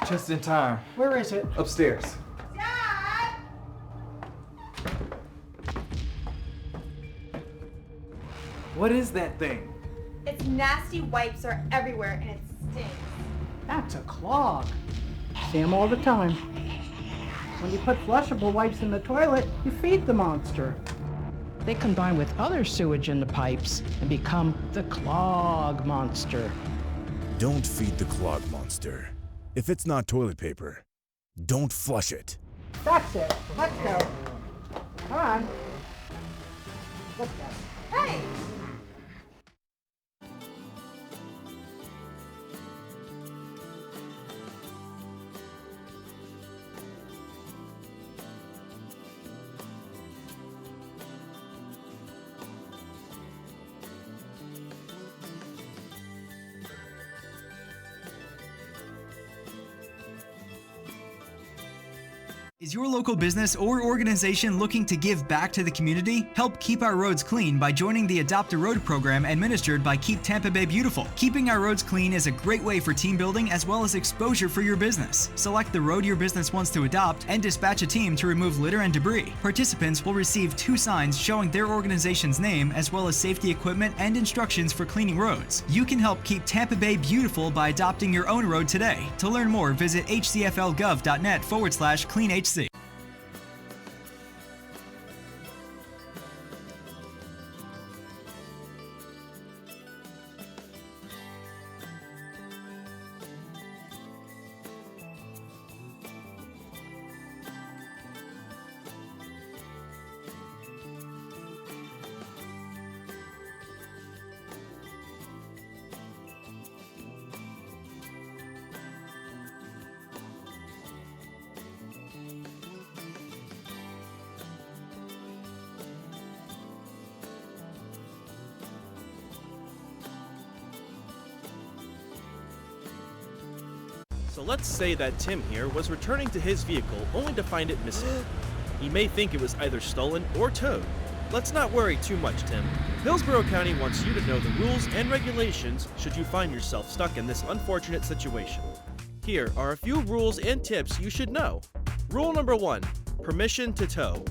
Just in time. Where is it? Upstairs. Dad! What is that thing? Its nasty wipes are everywhere and it stinks. That's a clog. See them all the time. When you put flushable wipes in the toilet, you feed the monster. They combine with other sewage in the pipes and become the clog monster. Don't feed the clog monster. If it's not toilet paper, don't flush it. That's it. Let's go. Come on. Let's go. Hey! Is your local business or organization looking to give back to the community? Help keep our roads clean by joining the Adopt a Road program administered by Keep Tampa Bay Beautiful. Keeping our roads clean is a great way for team building as well as exposure for your business. Select the road your business wants to adopt and dispatch a team to remove litter and debris. Participants will receive 2 signs showing their organization's name as well as safety equipment and instructions for cleaning roads. You can help keep Tampa Bay beautiful by adopting your own road today. To learn more, visit hcflgov.net/cleanhc. So let's say that Tim here was returning to his vehicle only to find it missing. He may think it was either stolen or towed. Let's not worry too much, Tim. Hillsborough County wants you to know the rules and regulations should you find yourself stuck in this unfortunate situation. Here are a few rules and tips you should know. Rule number 1, permission to tow.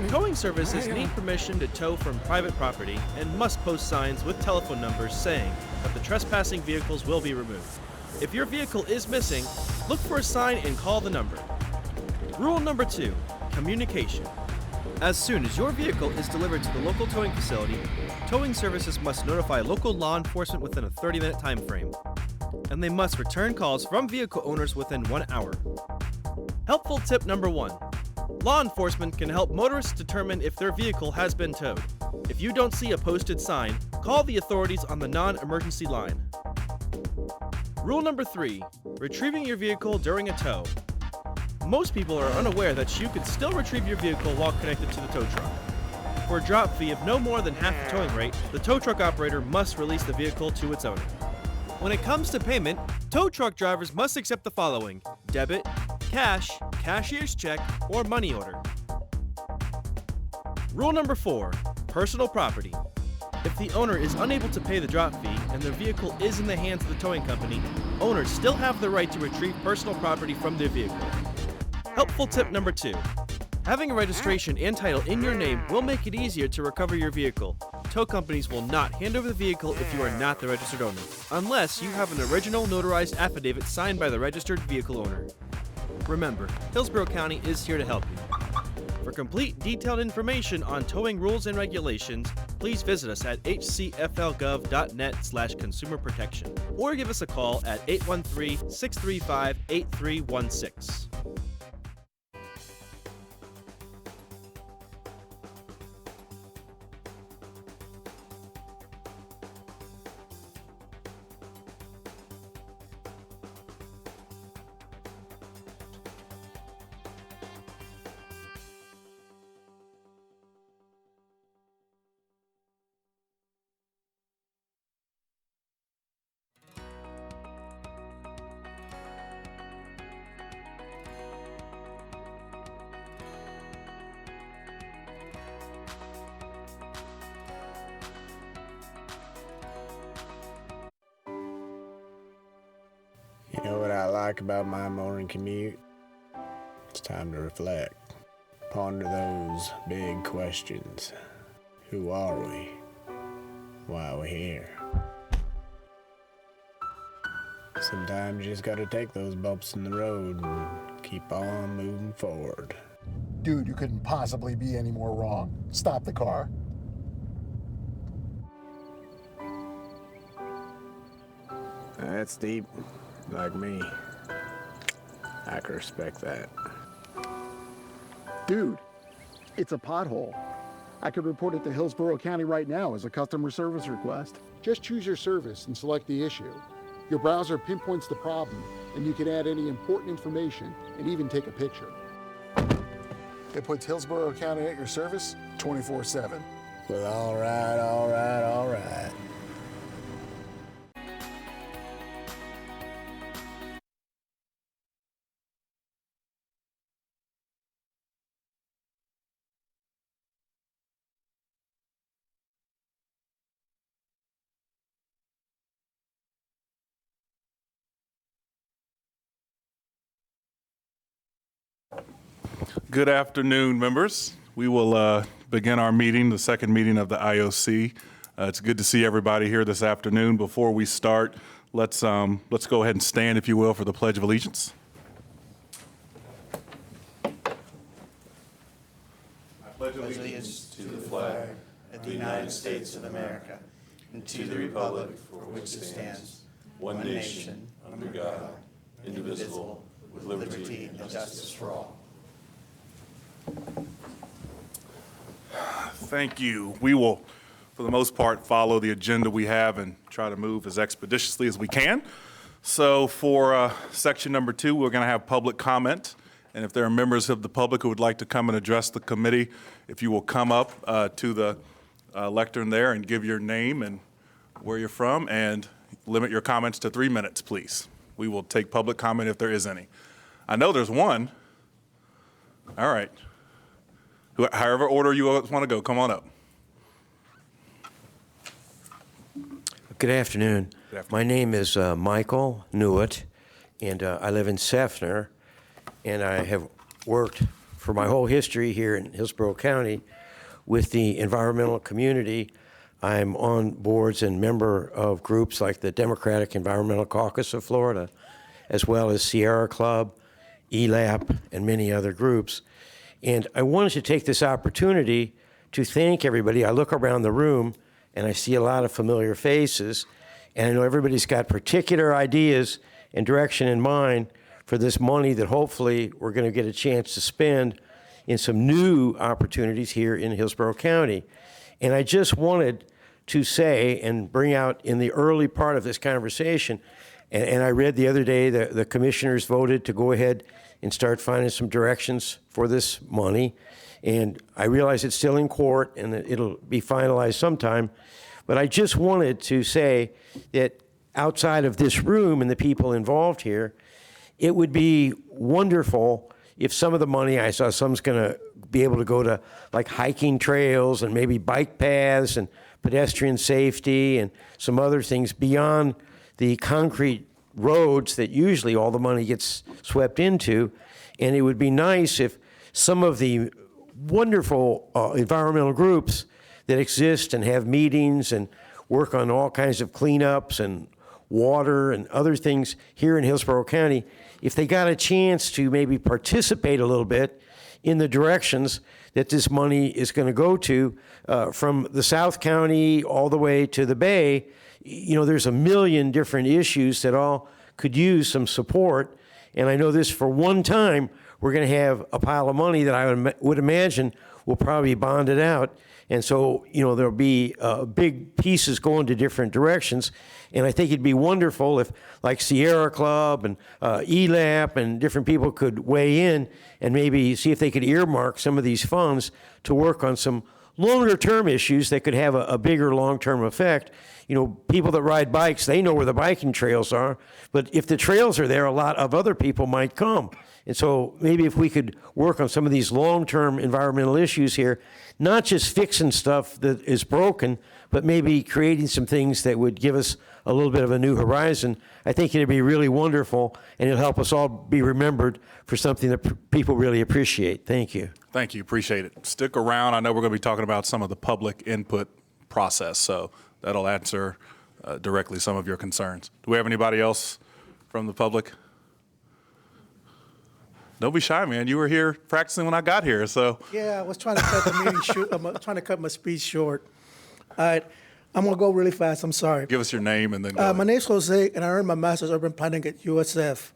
Towing services need permission to tow from private property and must post signs with telephone numbers saying that the trespassing vehicles will be removed. If your vehicle is missing, look for a sign and call the number. Rule number 2, communication. As soon as your vehicle is delivered to the local towing facility, towing services must notify local law enforcement within a 30-minute time frame, and they must return calls from vehicle owners within 1 hour. Helpful tip number 1. Law enforcement can help motorists determine if their vehicle has been towed. If you don't see a posted sign, call the authorities on the non-emergency line. Rule number 3, retrieving your vehicle during a tow. Most people are unaware that you can still retrieve your vehicle while connected to the tow truck. For a drop fee of no more than half the towing rate, the tow truck operator must release the vehicle to its owner. When it comes to payment, tow truck drivers must accept the following: debit, cash, cashier's check, or money order. Rule number 4, personal property. If the owner is unable to pay the drop fee and their vehicle is in the hands of the towing company, owners still have the right to retrieve personal property from their vehicle. Helpful tip number 2. Having a registration and title in your name will make it easier to recover your vehicle. Tow companies will not hand over the vehicle if you are not the registered owner, unless you have an original notarized affidavit signed by the registered vehicle owner. Remember, Hillsborough County is here to help you. For complete detailed information on towing rules and regulations, please visit us at hcflgov.net/consumer protection or give us a call at 813-635-8316. You know what I like about my morning commute? It's time to reflect. Ponder those big questions. Who are we? Why are we here? Sometimes you just gotta take those bumps in the road and keep on moving forward. Dude, you couldn't possibly be any more wrong. Stop the car. That's deep. Like me. I can respect that. Dude, it's a pothole. I could report it to Hillsborough County right now as a customer service request. Just choose your service and select the issue. Your browser pinpoints the problem, and you can add any important information and even take a picture. It puts Hillsborough County at your service 24/7. Well, all right. Good afternoon, members. We will begin our meeting, the second meeting of the IOC. It's good to see everybody here this afternoon. Before we start, let's go ahead and stand, if you will, for the Pledge of Allegiance. I pledge allegiance to the flag of the United States of America and to the republic for which it stands, one nation, under God, indivisible, with liberty and justice for all. Thank you. We will, for the most part, follow the agenda we have and try to move as expeditiously as we can. So for section number 2, we're going to have public comment. And if there are members of the public who would like to come and address the committee, if you will come up to the lectern there and give your name and where you're from, and limit your comments to 3 minutes, please. We will take public comment if there is any. I know there's one. All right. However order you want to go, come on up. Good afternoon. My name is Michael Newitt, and I live in Seffner, and I have worked for my whole history here in Hillsborough County with the environmental community. I'm on boards and member of groups like the Democratic Environmental Caucus of Florida, as well as Sierra Club, ELAP, and many other groups. And I wanted to take this opportunity to thank everybody. I look around the room and I see a lot of familiar faces, and I know everybody's got particular ideas and direction in mind for this money that hopefully we're going to get a chance to spend in some new opportunities here in Hillsborough County. And I just wanted to say and bring out in the early part of this conversation, and I read the other day that the commissioners voted to go ahead and start finding some directions for this money. And I realize it's still in court and that it'll be finalized sometime. But I just wanted to say that outside of this room and the people involved here, it would be wonderful if some of the money, I saw some's gonna be able to go to like hiking trails and maybe bike paths and pedestrian safety and some other things beyond the concrete roads that usually all the money gets swept into. And it would be nice if some of the wonderful environmental groups that exist and have meetings and work on all kinds of cleanups and water and other things here in Hillsborough County, if they got a chance to maybe participate a little bit in the directions that this money is going to go to, from the South County all the way to the Bay. You know, there's a million different issues that all could use some support. And I know this for one time, we're going to have a pile of money that I would imagine will probably be bonded out. And so, you know, there'll be big pieces going to different directions. And I think it'd be wonderful if, like Sierra Club and ELAP and different people could weigh in and maybe see if they could earmark some of these funds to work on some longer term issues that could have a bigger long-term effect. people that ride bikes, they know where the biking trails are. But if the trails are there, a lot of other people might come. And so maybe if we could work on some of these long-term environmental issues here, not just fixing stuff that is broken, but maybe creating some things that would give us a little bit of a new horizon, I think it'd be really wonderful, and it'll help us all be remembered for something that people really appreciate. Thank you. Thank you. Appreciate it. Stick around. I know we're going to be talking about some of the public input process, so that'll answer directly some of your concerns. Do we have anybody else from the public? Don't be shy, man. You were here practicing when I got here, so. Yeah, I was trying to cut the meeting short. I'm trying to cut my speech short. All right, I'm gonna go really fast. I'm sorry. Give us your name and then go my name's Jose, and I earned my master's urban planning at USF,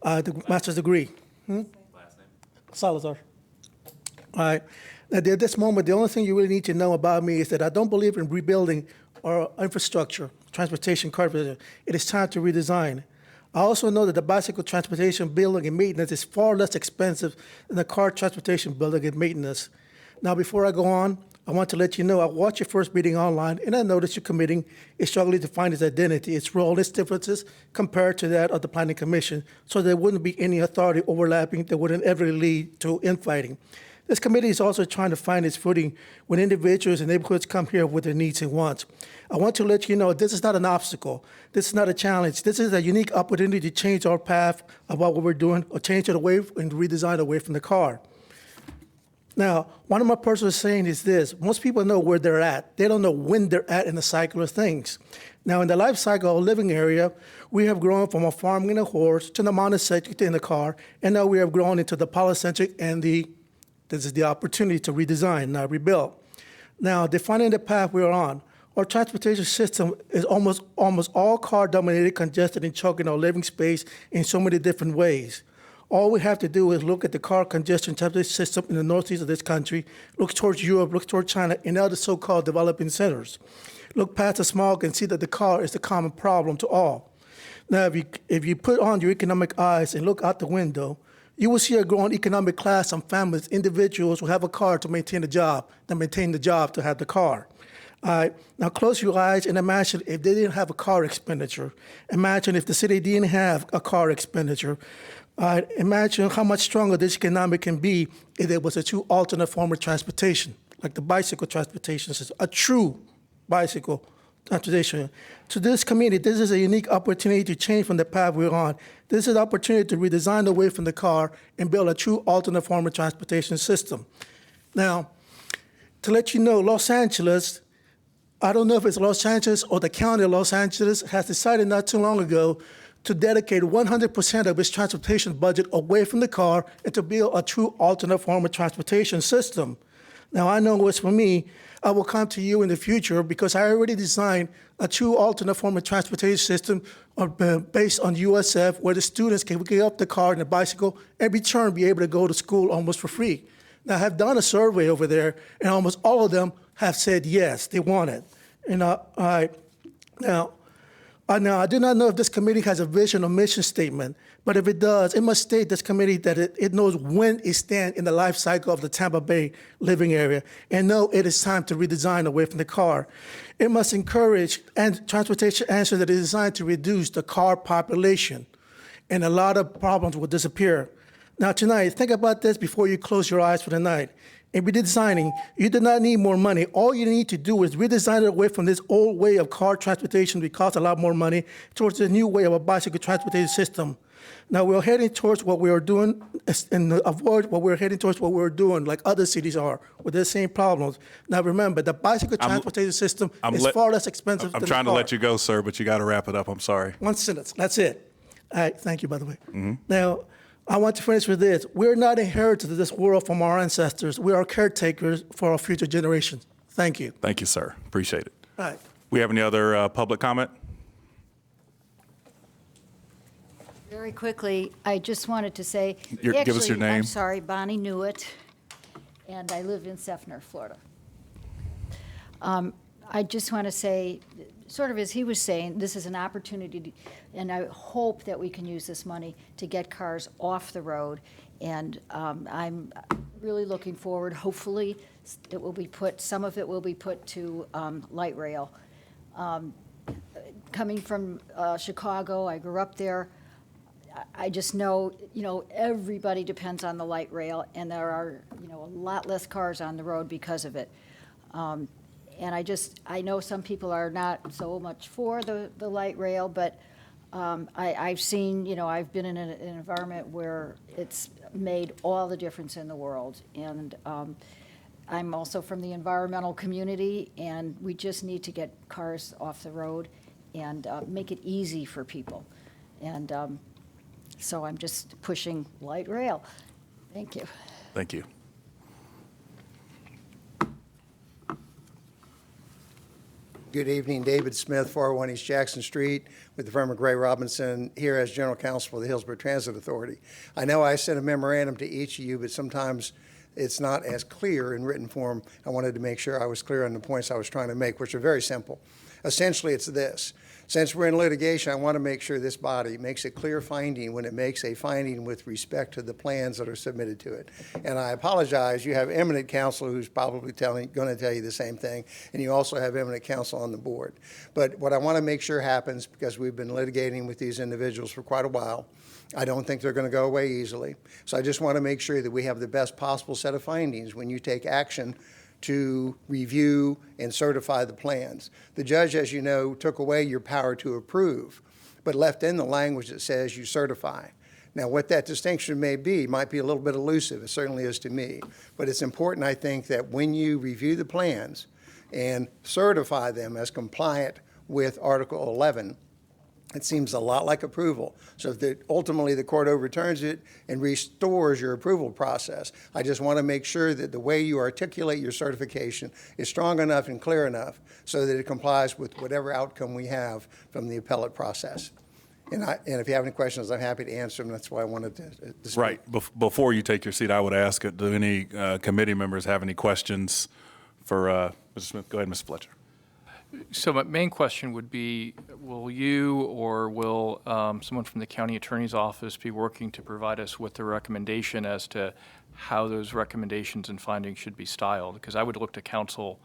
the master's degree. Last name? Salazar. All right. Now, at this moment, the only thing you really need to know about me is that I don't believe in rebuilding our infrastructure, transportation, car. It is time to redesign. I also know that the bicycle transportation building and maintenance is far less expensive than the car transportation building and maintenance. Now, before I go on, I want to let you know I watched your first meeting online, and I noticed your committee is struggling to find its identity, its role, its differences compared to that of the Planning Commission, so there wouldn't be any authority overlapping that would inevitably lead to infighting. This committee is also trying to find its footing when individuals and neighborhoods come here with their needs and wants. I want to let you know this is not an obstacle. This is not a challenge. This is a unique opportunity to change our path about what we're doing or change it away and redesign away from the car. Now, one of my personal saying is this: most people know where they're at. They don't know when they're at in the cycle of things. Now, in the life cycle of living area, we have grown from a farming and a horse to the monocentric in the car, and now we have grown into the polycentric and this is the opportunity to redesign, not rebuild. Now, defining the path we're on, our transportation system is almost all car-dominated, congested, and choking our living space in so many different ways. All we have to do is look at the car congestion transportation system in the northeast of this country, look towards Europe, look towards China, and other so-called developing centers. Look past the smog and see that the car is the common problem to all. Now, if you put on your economic eyes and look out the window, you will see a growing economic class and families, individuals who have a car to maintain the job, that maintain the job to have the car. All right, now close your eyes and imagine if they didn't have a car expenditure. Imagine if the city didn't have a car expenditure. Imagine how much stronger this economic can be if there was a true alternate form of transportation, like the bicycle transportation system, a true bicycle transportation. To this community, this is a unique opportunity to change from the path we're on. This is an opportunity to redesign away from the car and build a true alternate form of transportation system. Now, to let you know, Los Angeles, I don't know if it's Los Angeles or the county of Los Angeles, has decided not too long ago to dedicate 100% of its transportation budget away from the car and to build a true alternate form of transportation system. Now, I know what's for me. I will come to you in the future because I already designed a true alternate form of transportation system based on USF, where the students can get up the car and the bicycle and return, be able to go to school almost for free. Now, I have done a survey over there, and almost all of them have said yes, they want it. And now, I do not know if this committee has a vision or mission statement, but if it does, it must state this committee that it knows when it stands in the life cycle of the Tampa Bay living area and know it is time to redesign away from the car. It must encourage transportation answers that are designed to reduce the car population, and a lot of problems will disappear. Now, tonight, think about this before you close your eyes for the night. In redesigning, you do not need more money. All you need to do is redesign it away from this old way of car transportation, which costs a lot more money, towards a new way of a bicycle transportation system. Now, we're heading towards what we are doing and avoid what we're heading towards what we're doing, like other cities are, with the same problems. Now, remember, the bicycle transportation system is far less expensive than the car. I'm trying to let you go, sir, but you got to wrap it up. I'm sorry. One sentence. That's it. All right. Thank you, by the way. Now, I want to finish with this. We're not inherited this world from our ancestors. We are caretakers for our future generations. Thank you. Thank you, sir. Appreciate it. All right. We have any other public comment? Very quickly, I just wanted to say, Give us your name. I'm sorry, Bonnie Newitt, and I live in Seffner, Florida. I just want to say, sort of as he was saying, this is an opportunity, and I hope that we can use this money to get cars off the road. And I'm really looking forward, hopefully, it will be put, some of it will be put to light rail. coming from Chicago, I grew up there. I just know, everybody depends on the light rail, and there are, a lot less cars on the road because of it. And I know some people are not so much for the light rail, but I've seen, I've been in an environment where it's made all the difference in the world. And I'm also from the environmental community, and we just need to get cars off the road and make it easy for people. And so I'm just pushing light rail. Thank you. Thank you. Good evening, David Smith, 401 East Jackson Street, with the firm of Gray Robinson, here as General Counsel for the Hillsborough Transit Authority. I know I sent a memorandum to each of you, but sometimes it's not as clear in written form. I wanted to make sure I was clear on the points I was trying to make, which are very simple. Essentially, it's this. Since we're in litigation, I want to make sure this body makes a clear finding when it makes a finding with respect to the plans that are submitted to it. And I apologize, you have eminent counsel who's probably going to tell you the same thing, and you also have eminent counsel on the board. But what I want to make sure happens, because we've been litigating with these individuals for quite a while, I don't think they're going to go away easily. So I just want to make sure that we have the best possible set of findings when you take action to review and certify the plans. The judge, as you know, took away your power to approve, but left in the language that says you certify. Now, what that distinction may be might be a little bit elusive. It certainly is to me. But it's important, I think, that when you review the plans and certify them as compliant with Article 11, it seems a lot like approval. So if ultimately the court overturns it and restores your approval process, I just want to make sure that the way you articulate your certification is strong enough and clear enough so that it complies with whatever outcome we have from the appellate process. And if you have any questions, I'm happy to answer them. That's why I wanted to speak. Right. Before you take your seat, I would ask, do any committee members have any questions for Mr. Smith? Go ahead, Mr. Fletcher. So my main question would be, will you or will someone from the county attorney's office be working to provide us with a recommendation as to how those recommendations and findings should be styled? Because I would look to counsel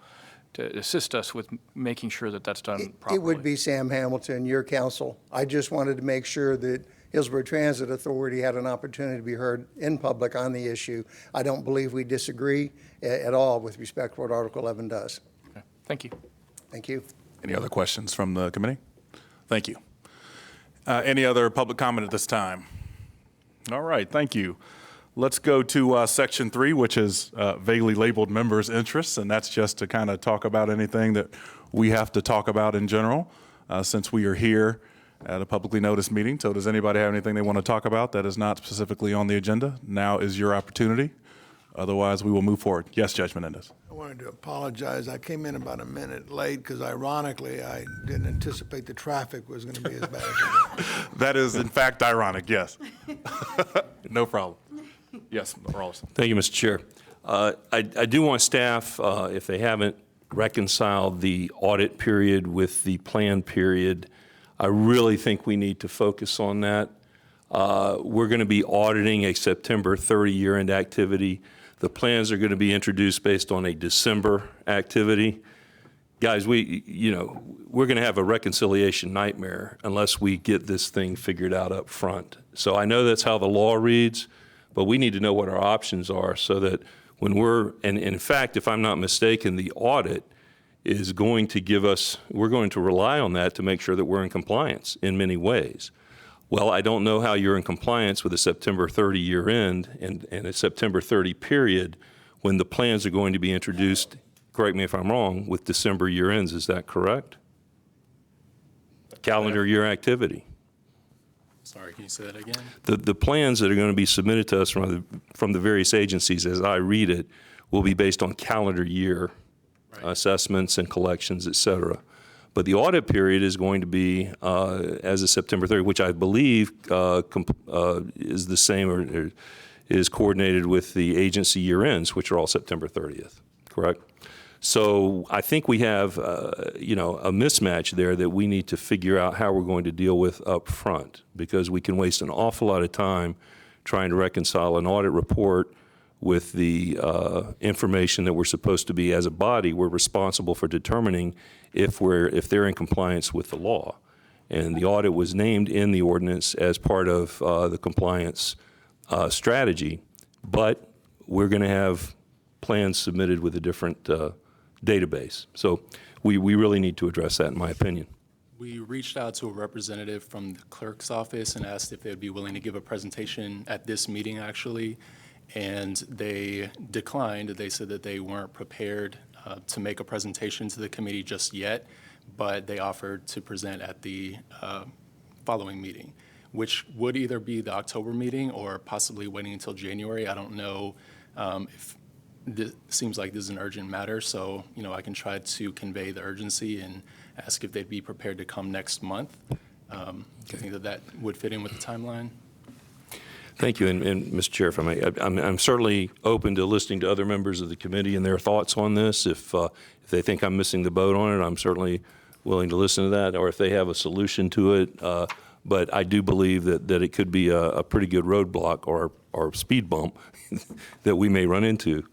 to assist us with making sure that that's done properly. It would be Sam Hamilton, your counsel. I just wanted to make sure that Hillsborough Transit Authority had an opportunity to be heard in public on the issue. I don't believe we disagree at all with respect to what Article 11 does. Okay. Thank you. Thank you. Any other questions from the committee? Thank you. Any other public comment at this time? All right, thank you. Let's go to Section 3, which is vaguely labeled members' interests, and that's just to kind of talk about anything that we have to talk about in general, since we are here at a publicly noticed meeting. So does anybody have anything they want to talk about that is not specifically on the agenda? Now is your opportunity. Otherwise, we will move forward. Yes, Judge Menendez. I wanted to apologize. I came in about a minute late because, ironically, I didn't anticipate the traffic was going to be as bad as it was. That is, in fact, ironic, yes. No problem. Yes, Rawls. Thank you, Mr. Chair. I do want staff, if they haven't reconciled the audit period with the plan period, I really think we need to focus on that. We're going to be auditing a September 30 year-end activity. The plans are going to be introduced based on a December activity. Guys, we're going to have a reconciliation nightmare unless we get this thing figured out up front. So I know that's how the law reads, but we need to know what our options are so that when and in fact, if I'm not mistaken, the audit is going to give us, we're going to rely on that to make sure that we're in compliance in many ways. Well, I don't know how you're in compliance with a September 30 year end and a September 30 period when the plans are going to be introduced, correct me if I'm wrong, with December year ends. Is that correct? Calendar year activity. Sorry, can you say that again? The plans that are going to be submitted to us from the various agencies, as I read it, will be based on calendar year assessments and collections, et cetera. But the audit period is going to be as of September 30, which I believe is the same or is coordinated with the agency year ends, which are all September 30th, correct? So I think we have a mismatch there that we need to figure out how we're going to deal with up front, because we can waste an awful lot of time trying to reconcile an audit report with the information that we're supposed to be, as a body, we're responsible for determining if they're in compliance with the law. And the audit was named in the ordinance as part of the compliance strategy, but we're going to have plans submitted with a different database. So we really need to address that, in my opinion. We reached out to a representative from the clerk's office and asked if they'd be willing to give a presentation at this meeting, actually, and they declined. They said that they weren't prepared to make a presentation to the committee just yet, but they offered to present at the following meeting, which would either be the October meeting or possibly waiting until January. I don't know if this seems like this is an urgent matter, so I can try to convey the urgency and ask if they'd be prepared to come next month. Do you think that would fit in with the timeline? Thank you, and Mr. Chair, if I may, I'm certainly open to listening to other members of the committee and their thoughts on this. If they think I'm missing the boat on it, I'm certainly willing to listen to that, or if they have a solution to it. But I do believe that it could be a pretty good roadblock or speed bump that we may run into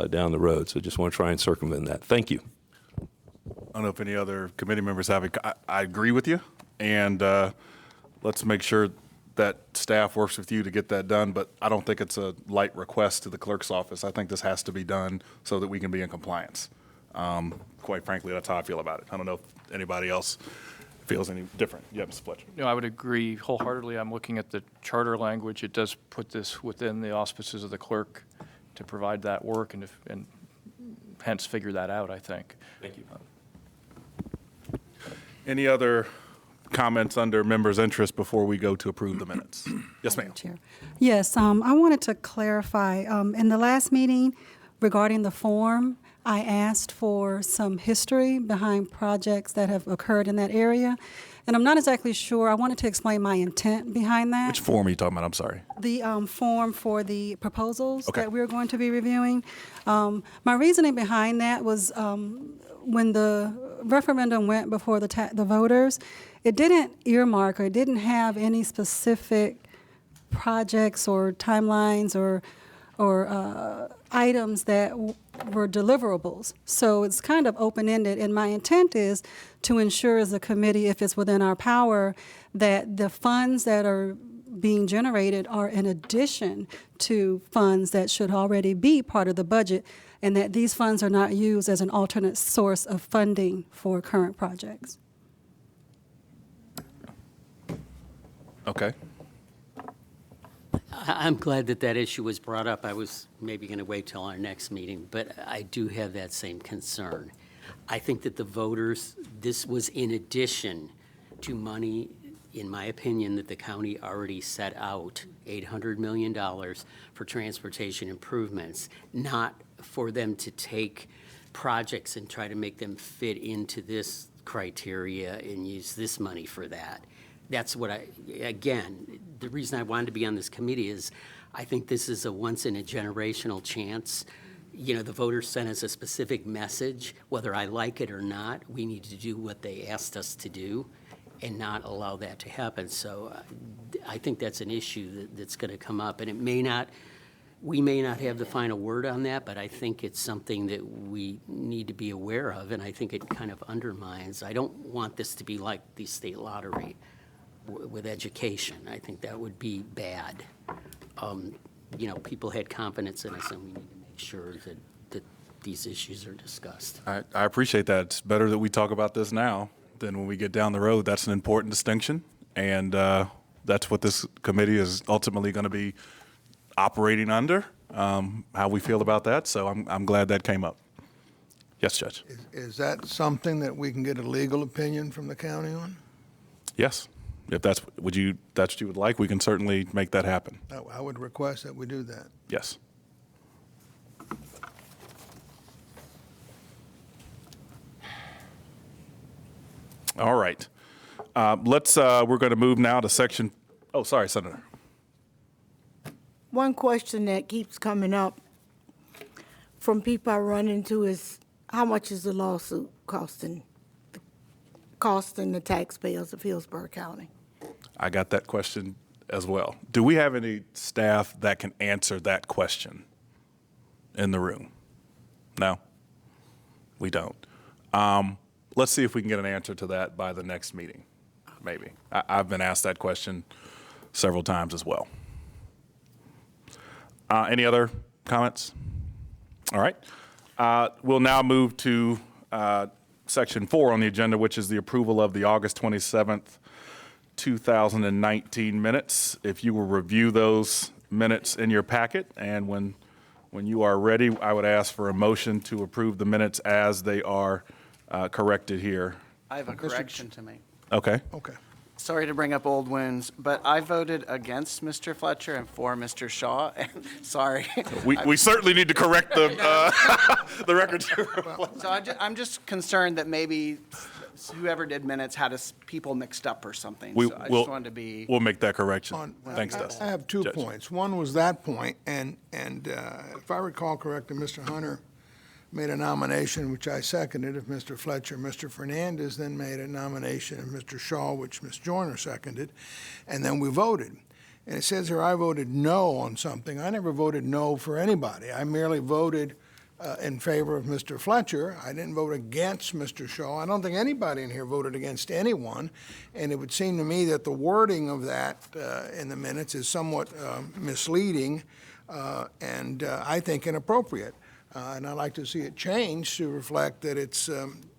down the road. So just want to try and circumvent that. Thank you. I don't know if any other committee members have it. I agree with you, and let's make sure that staff works with you to get that done, but I don't think it's a light request to the clerk's office. I think this has to be done so that we can be in compliance. Quite frankly, that's how I feel about it. I don't know if anybody else feels any different. Yeah, Mr. Fletcher. No, I would agree wholeheartedly. I'm looking at the charter language. It does put this within the auspices of the clerk to provide that work and hence figure that out, I think. Thank you. Any other comments under members' interest before we go to approve the minutes? Yes, ma'am. Chair. Yes, I wanted to clarify. In the last meeting regarding the form, I asked for some history behind projects that have occurred in that area, and I'm not exactly sure. I wanted to explain my intent behind that. Which form are you talking about? I'm sorry. The form for the proposals that we're going to be reviewing. My reasoning behind that was when the referendum went before the voters, it didn't earmark or it didn't have any specific projects or timelines or items that were deliverables. So it's kind of open-ended, and my intent is to ensure as a committee, if it's within our power, that the funds that are being generated are in addition to funds that should already be part of the budget, and that these funds are not used as an alternate source of funding for current projects. Okay. I'm glad that issue was brought up. I was maybe going to wait till our next meeting, but I do have that same concern. I think that the voters, this was in addition to money, in my opinion, that the county already set out, $800 million for transportation improvements, not for them to take projects and try to make them fit into this criteria and use this money for that. That's what again, the reason I wanted to be on this committee is I think this is a once-in-a-generational chance. The voters sent us a specific message. Whether I like it or not, we need to do what they asked us to do and not allow that to happen. So I think that's an issue that's going to come up. And we may not have the final word on that, but I think it's something that we need to be aware of, and I think it kind of undermines. I don't want this to be like the state lottery with education. I think that would be bad. People had confidence in us, and we need to make sure that these issues are discussed. I appreciate that. It's better that we talk about this now than when we get down the road. That's an important distinction, and that's what this committee is ultimately going to be operating under, how we feel about that. So I'm glad that came up. Yes, Judge. Is that something that we can get a legal opinion from the county on? Yes. If that's what you would like, we can certainly make that happen. I would request that we do that. Yes. All right. We're going to move now to section. Oh, sorry, Senator. One question that keeps coming up from people I run into is, how much is the lawsuit costing the taxpayers of Hillsborough County? I got that question as well. Do we have any staff that can answer that question in the room? No, we don't. Let's see if we can get an answer to that by the next meeting. maybe. I've been asked that question several times as well. Any other comments? All right. We'll now move to section 4 on the agenda, which is the approval of the August 27th, 2019 minutes. If you will review those minutes in your packet, and when you are ready, I would ask for a motion to approve the minutes as they are corrected here. I have a correction to make. Okay. Okay. Sorry to bring up old wounds, but I voted against Mr. Fletcher and for Mr. Shaw. Sorry. We certainly need to correct the record. So I'm just concerned that maybe whoever did minutes had us people mixed up or something. So I just wanted to be. We'll make that correction. Thanks, Dustin. I have 2 points. One was that point, and if I recall correctly, Mr. Hunter made a nomination, which I seconded, of Mr. Fletcher. Mr. Fernandez then made a nomination of Mr. Shaw, which Ms. Joyner seconded, and then we voted. And it says here I voted no on something. I never voted no for anybody. I merely voted in favor of Mr. Fletcher. I didn't vote against Mr. Shaw. I don't think anybody in here voted against anyone, and it would seem to me that the wording of that in the minutes is somewhat misleading and I think inappropriate. And I'd like to see it changed to reflect that it's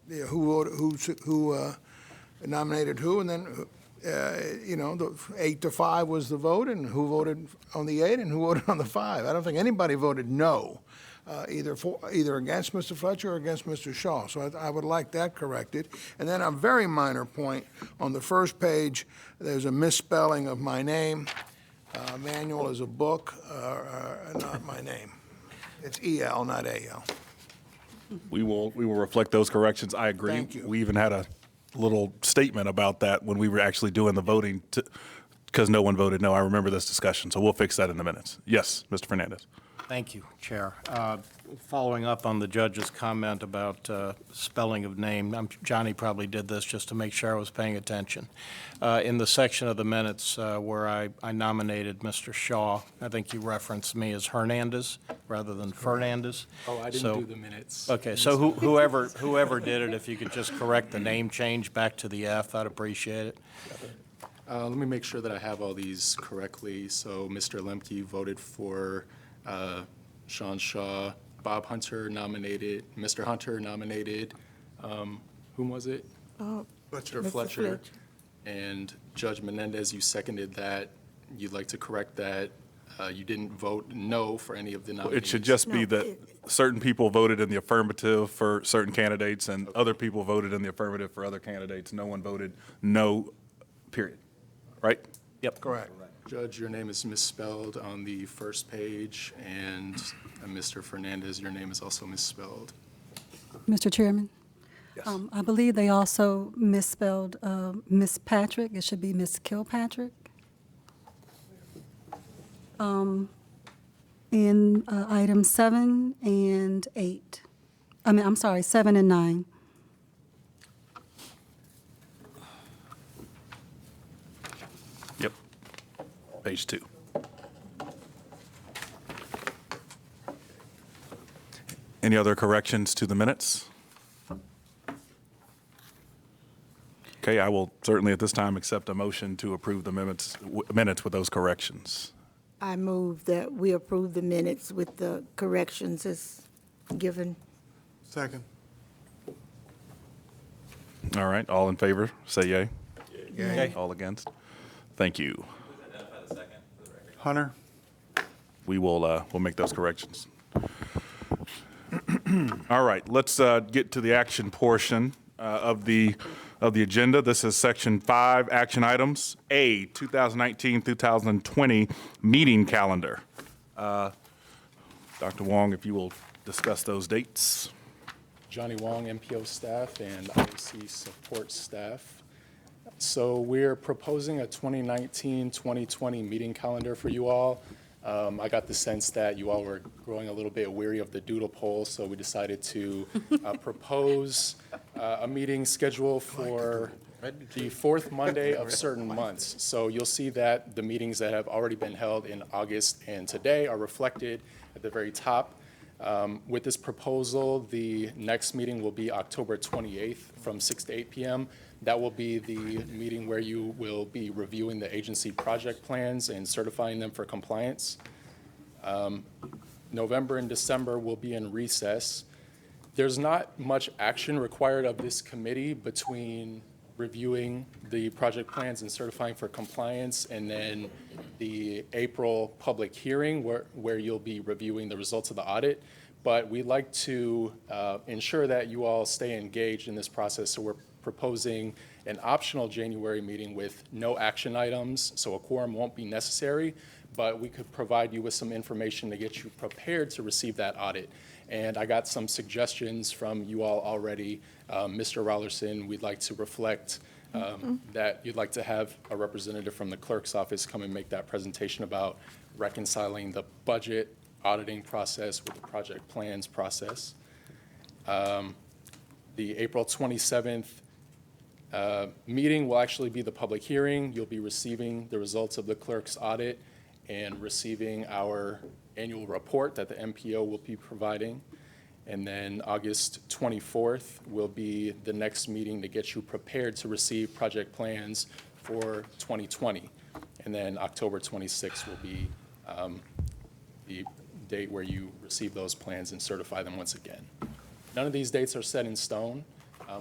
who nominated who, and then the 8-5 was the vote, and who voted on the 8 and who voted on the 5. I don't think anybody voted no, either against Mr. Fletcher or against Mr. Shaw. So I would like that corrected. And then a very minor point on the first page. There's a misspelling of my name. Manual is a book, not my name. It's E-L, not A-L. We will reflect those corrections. I agree. Thank you. We even had a little statement about that when we were actually doing the voting, because no one voted no. I remember this discussion, so we'll fix that in the minutes. Yes, Mr. Fernandez. Thank you, Chair. Following up on the judge's comment about spelling of name, Johnny probably did this just to make sure I was paying attention. In the section of the minutes where I nominated Mr. Shaw, I think you referenced me as Hernandez rather than Fernandez. Oh, I didn't do the minutes. Okay, so whoever did it, if you could just correct the name change back to the F, I'd appreciate it. Let me make sure that I have all these correctly. So Mr. Lemke voted for Sean Shaw. Bob Hunter nominated, Mr. Hunter nominated, whom was it? Mr. Fletcher. And Judge Menendez, you seconded that. You'd like to correct that. You didn't vote no for any of the nominees. It should just be that certain people voted in the affirmative for certain candidates and other people voted in the affirmative for other candidates. No one voted no, period. Right? Yep. Correct. Judge, your name is misspelled on the first page, and Mr. Fernandez, your name is also misspelled. Mr. Chairman? Yes. I believe they also misspelled Miss Patrick. It should be Miss Kilpatrick. In items 7 and 8. I'm sorry, 7 and 9. Yep. Page 2. Any other corrections to the minutes? Okay, I will certainly at this time accept a motion to approve the minutes with those corrections. I move that we approve the minutes with the corrections as given. Second. All right, all in favor, say yay. Yay. All against? Thank you. Hunter? We'll make those corrections. All right, let's get to the action portion of the agenda. This is section 5, action items. A, 2019-2020 meeting calendar. Dr. Wong, if you will discuss those dates. Johnny Wong, MPO staff, and IOC support staff. So we're proposing a 2019-2020 meeting calendar for you all. I got the sense that you all were growing a little bit weary of the doodle poll, so we decided to propose a meeting schedule for the fourth Monday of certain months. So you'll see that the meetings that have already been held in August and today are reflected at the very top. With this proposal, the next meeting will be October 28th from 6 to 8 p.m. That will be the meeting where you will be reviewing the agency project plans and certifying them for compliance. November and December will be in recess. There's not much action required of this committee between reviewing the project plans and certifying for compliance, and then the April public hearing where you'll be reviewing the results of the audit. But we'd like to ensure that you all stay engaged in this process, so we're proposing an optional January meeting with no action items, so a quorum won't be necessary, but we could provide you with some information to get you prepared to receive that audit. And I got some suggestions from you all already. Mr. Rollerson, we'd like to reflect that you'd like to have a representative from the clerk's office come and make that presentation about reconciling the budget auditing process with the project plans process. The April 27th meeting will actually be the public hearing. You'll be receiving the results of the clerk's audit and receiving our annual report that the MPO will be providing. And then August 24th will be the next meeting to get you prepared to receive project plans for 2020. And then October 26th will be the date where you receive those plans and certify them once again. None of these dates are set in stone.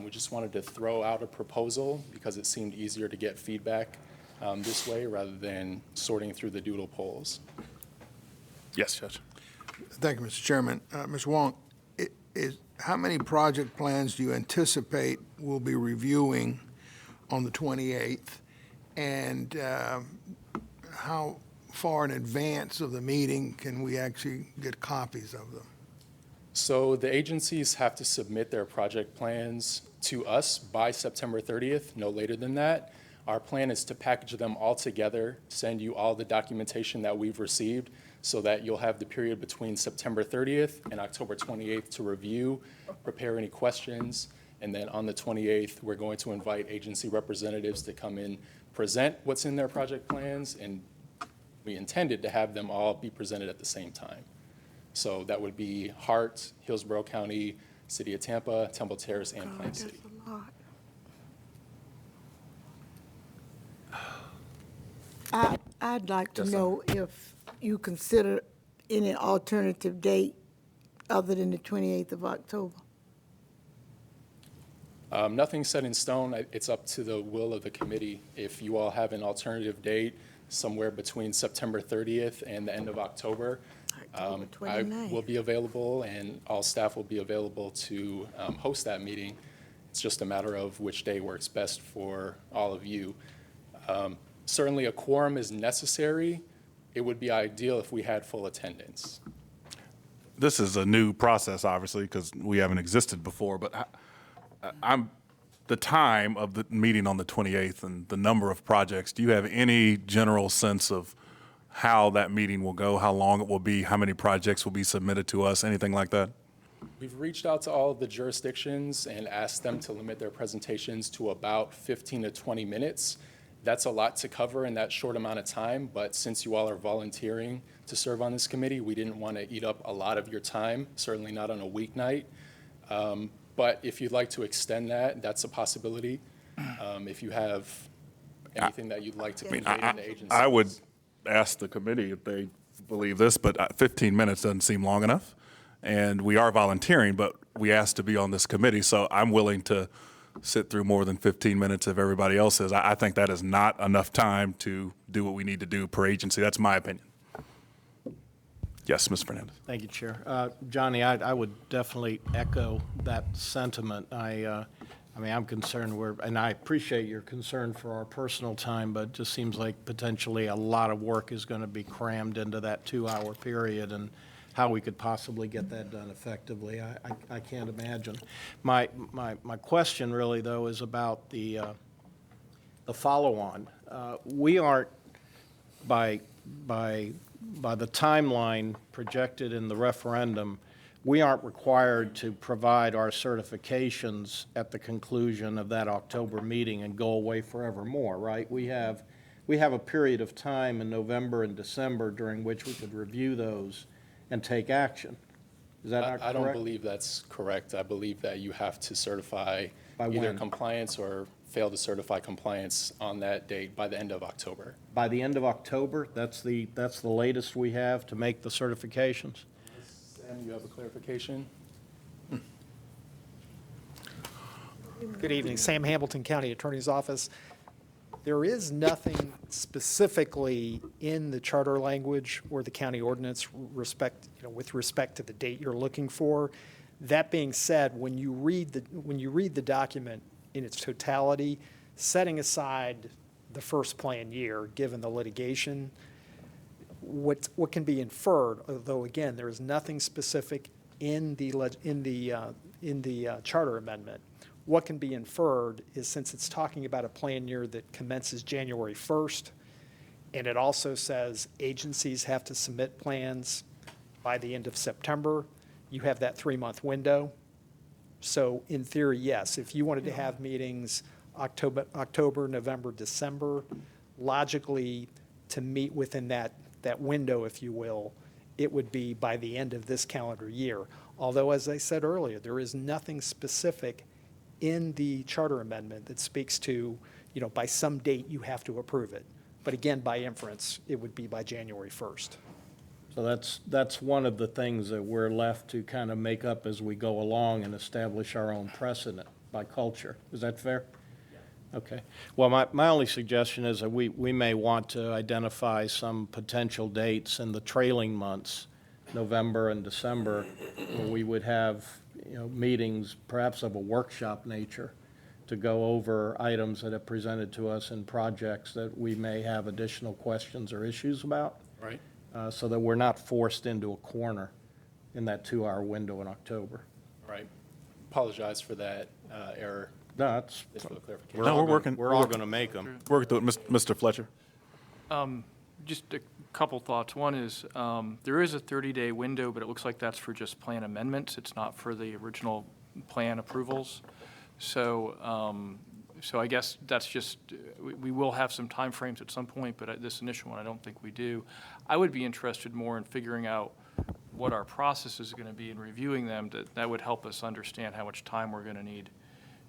We just wanted to throw out a proposal because it seemed easier to get feedback this way rather than sorting through the doodle polls. Yes, Judge. Thank you, Mr. Chairman. Ms. Wong, how many project plans do you anticipate we'll be reviewing on the 28th? And how far in advance of the meeting can we actually get copies of them? So the agencies have to submit their project plans to us by September 30th, no later than that. Our plan is to package them all together, send you all the documentation that we've received so that you'll have the period between September 30th and October 28th to review, prepare any questions, and then on the 28th, we're going to invite agency representatives to come in, present what's in their project plans, and we intended to have them all be presented at the same time. So that would be Hart, Hillsborough County, City of Tampa, Temple Terrace, and Plain City. I'd like to know if you consider any alternative date other than the 28th of October. Nothing set in stone. It's up to the will of the committee. If you all have an alternative date somewhere between September 30th and the end of October, I will be available and all staff will be available to host that meeting. It's just a matter of which day works best for all of you. Certainly a quorum is necessary. It would be ideal if we had full attendance. This is a new process, obviously, because we haven't existed before, but the time of the meeting on the 28th and the number of projects, do you have any general sense of how that meeting will go, how long it will be, how many projects will be submitted to us, anything like that? We've reached out to all of the jurisdictions and asked them to limit their presentations to about 15 to 20 minutes. That's a lot to cover in that short amount of time, but since you all are volunteering to serve on this committee, we didn't want to eat up a lot of your time, certainly not on a weeknight. But if you'd like to extend that, that's a possibility. If you have anything that you'd like to convey to the agency. I would ask the committee if they believe this, but 15 minutes doesn't seem long enough. And we are volunteering, but we asked to be on this committee, so I'm willing to sit through more than 15 minutes if everybody else is. I think that is not enough time to do what we need to do per agency. That's my opinion. Yes, Ms. Fernandez. Thank you, Chair. Johnny, I would definitely echo that sentiment. I mean, I'm concerned and I appreciate your concern for our personal time, but it just seems like potentially a lot of work is going to be crammed into that 2-hour period, and how we could possibly get that done effectively, I can't imagine. My question really, though, is about the follow-on. We aren't, by the timeline projected in the referendum, we aren't required to provide our certifications at the conclusion of that October meeting and go away forevermore, right? We have a period of time in November and December during which we could review those and take action. Is that not correct? I don't believe that's correct. I believe that you have to certify either compliance or fail to certify compliance on that date by the end of October. By the end of October, that's the latest we have to make the certifications? Sam, you have a clarification? Good evening, Sam Hamilton, County Attorney's Office. There is nothing specifically in the charter language or the county ordinance with respect to the date you're looking for. That being said, when you read the document in its totality, setting aside the first plan year, given the litigation, what can be inferred, although again there is nothing specific in the charter amendment. What can be inferred is, since it's talking about a plan year that commences January 1st, and it also says agencies have to submit plans by the end of September, you have that 3-month window. So in theory, yes, if you wanted to have meetings October, November, December, logically to meet within that window, if you will, it would be by the end of this calendar year. Although, as I said earlier, there is nothing specific in the charter amendment that speaks to, by some date you have to approve it. But again, by inference, it would be by January 1st. So that's one of the things that we're left to kind of make up as we go along and establish our own precedent by culture. Is that fair? Yeah. Okay. Well, my only suggestion is that we may want to identify some potential dates in the trailing months, November and December, where we would have meetings, perhaps of a workshop nature, to go over items that have presented to us in projects that we may have additional questions or issues about. Right. So that we're not forced into a corner in that 2-hour window in October. Right. Apologize for that error. No, that's. We're all going to make them. Working through it, Mr. Fletcher. Just a couple thoughts. One is there is a 30-day window, but it looks like that's for just plan amendments. It's not for the original plan approvals. So I guess that's just, we will have some timeframes at some point, but this initial one, I don't think we do. I would be interested more in figuring out what our process is going to be in reviewing them. That would help us understand how much time we're going to need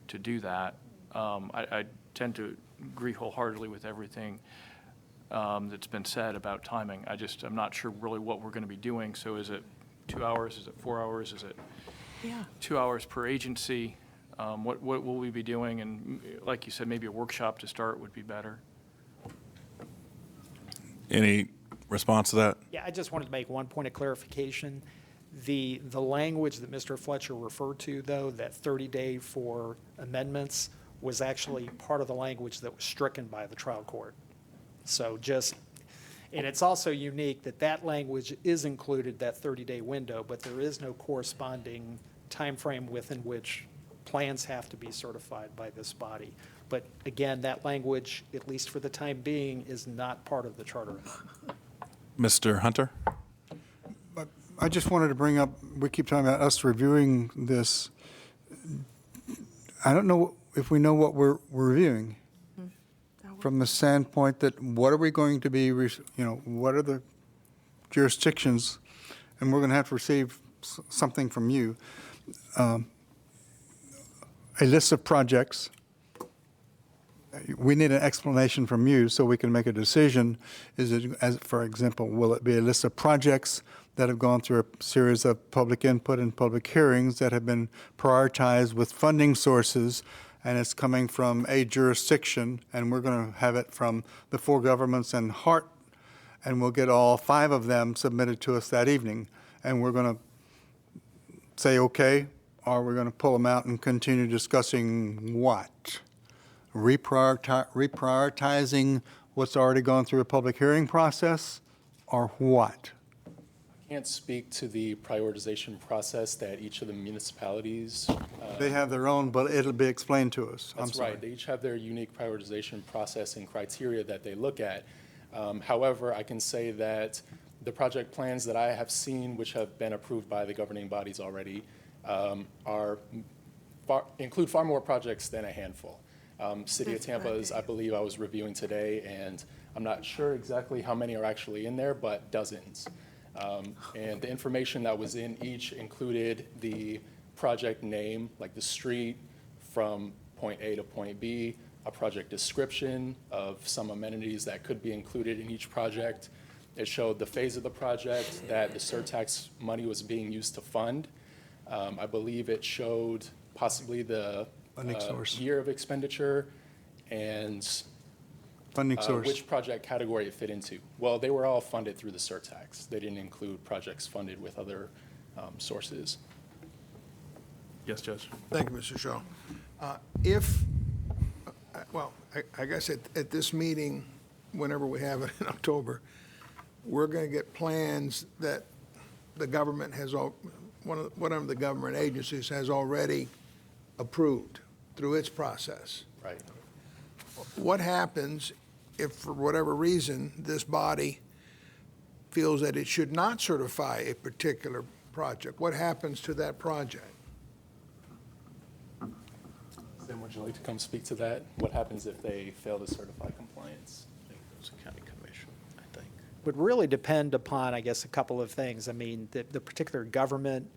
to do that. I tend to agree wholeheartedly with everything that's been said about timing. I'm not sure really what we're going to be doing. So is it 2 hours? Is it 4 hours? Is it 2 hours per agency? What will we be doing? And like you said, maybe a workshop to start would be better. Any response to that? Yeah, I just wanted to make one point of clarification. The language that Mr. Fletcher referred to, though, that 30-day for amendments, was actually part of the language that was stricken by the trial court. So and it's also unique that language is included, that 30-day window, but there is no corresponding time frame within which plans have to be certified by this body. But again, that language, at least for the time being, is not part of the charter. Mr. Hunter? I just wanted to bring up, we keep talking about us reviewing this. I don't know if we know what we're reviewing from the standpoint that what are we going to be, what are the jurisdictions, and we're going to have to receive something from you. A list of projects. We need an explanation from you so we can make a decision. Is it, for example, will it be a list of projects that have gone through a series of public input and public hearings that have been prioritized with funding sources, and it's coming from a jurisdiction, and we're going to have it from the 4 governments and HART, and we'll get all 5 of them submitted to us that evening, and we're going to say, okay, or we're going to pull them out and continue discussing what? Reprioritizing what's already gone through a public hearing process, or what? I can't speak to the prioritization process that each of the municipalities. They have their own, but it'll be explained to us. That's right. They each have their unique prioritization process and criteria that they look at. However, I can say that the project plans that I have seen, which have been approved by the governing bodies already, include far more projects than a handful. City of Tampa's, I believe I was reviewing today, and I'm not sure exactly how many are actually in there, but dozens. And the information that was in each included the project name, like the street from point A to point B, a project description of some amenities that could be included in each project. It showed the phase of the project that the surtax money was being used to fund. I believe it showed possibly the Funding source. year of expenditure and Funding source. which project category it fit into. Well, they were all funded through the surtax. They didn't include projects funded with other sources. Yes, Judge. Thank you, Mr. Shaw. I guess at this meeting, whenever we have it in October, we're going to get plans that the government has, one of the government agencies has already approved through its process. Right. What happens if, for whatever reason, this body feels that it should not certify a particular project? What happens to that project? Then would you like to come speak to that? What happens if they fail to certify compliance? I think it was a county commission, I think. Would really depend upon, I guess, a couple of things. I mean, the particular government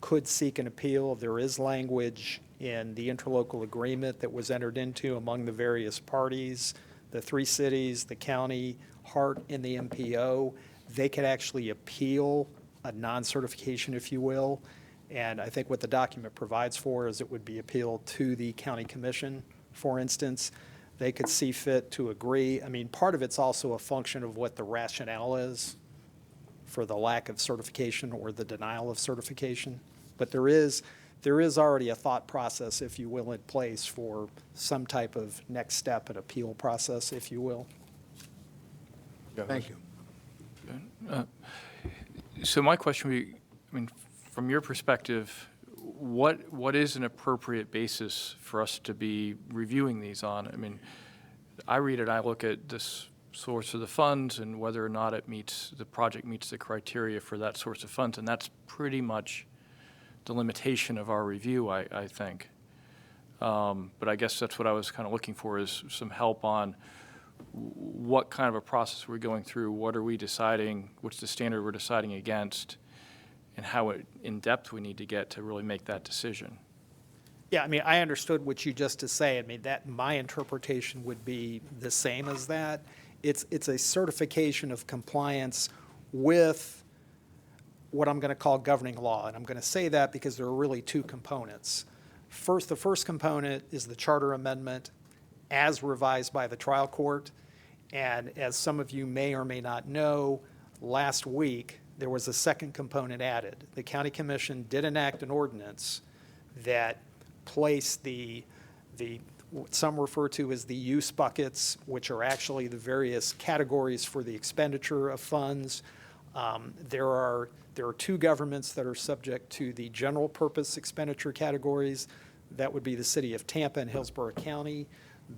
could seek an appeal. There is language in the interlocal agreement that was entered into among the various parties, the three cities, the county, Hart, and the MPO. They could actually appeal a non-certification, if you will. And I think what the document provides for is it would be appealed to the county commission, for instance. They could see fit to agree. I mean, part of it's also a function of what the rationale is for the lack of certification or the denial of certification. But there is already a thought process, if you will, in place for some type of next step, an appeal process, if you will. Thank you. So my question would be, I mean, from your perspective, what is an appropriate basis for us to be reviewing these on? I mean, I read it, I look at this source of the funds and whether or not the project meets the criteria for that source of funds, and that's pretty much the limitation of our review, I think. But I guess that's what I was kind of looking for, is some help on what kind of a process we're going through, what are we deciding, what's the standard we're deciding against, and how in-depth we need to get to really make that decision. Yeah, I mean, I understood what you just to say. I mean, that my interpretation would be the same as that. It's a certification of compliance with what I'm going to call governing law. And I'm going to say that because there are really two components. First, the first component is the charter amendment as revised by the trial court. And as some of you may or may not know, last week, there was a second component added. The county commission did enact an ordinance that placed what some refer to as the use buckets, which are actually the various categories for the expenditure of funds. There are two governments that are subject to the general purpose expenditure categories. That would be the city of Tampa and Hillsborough County.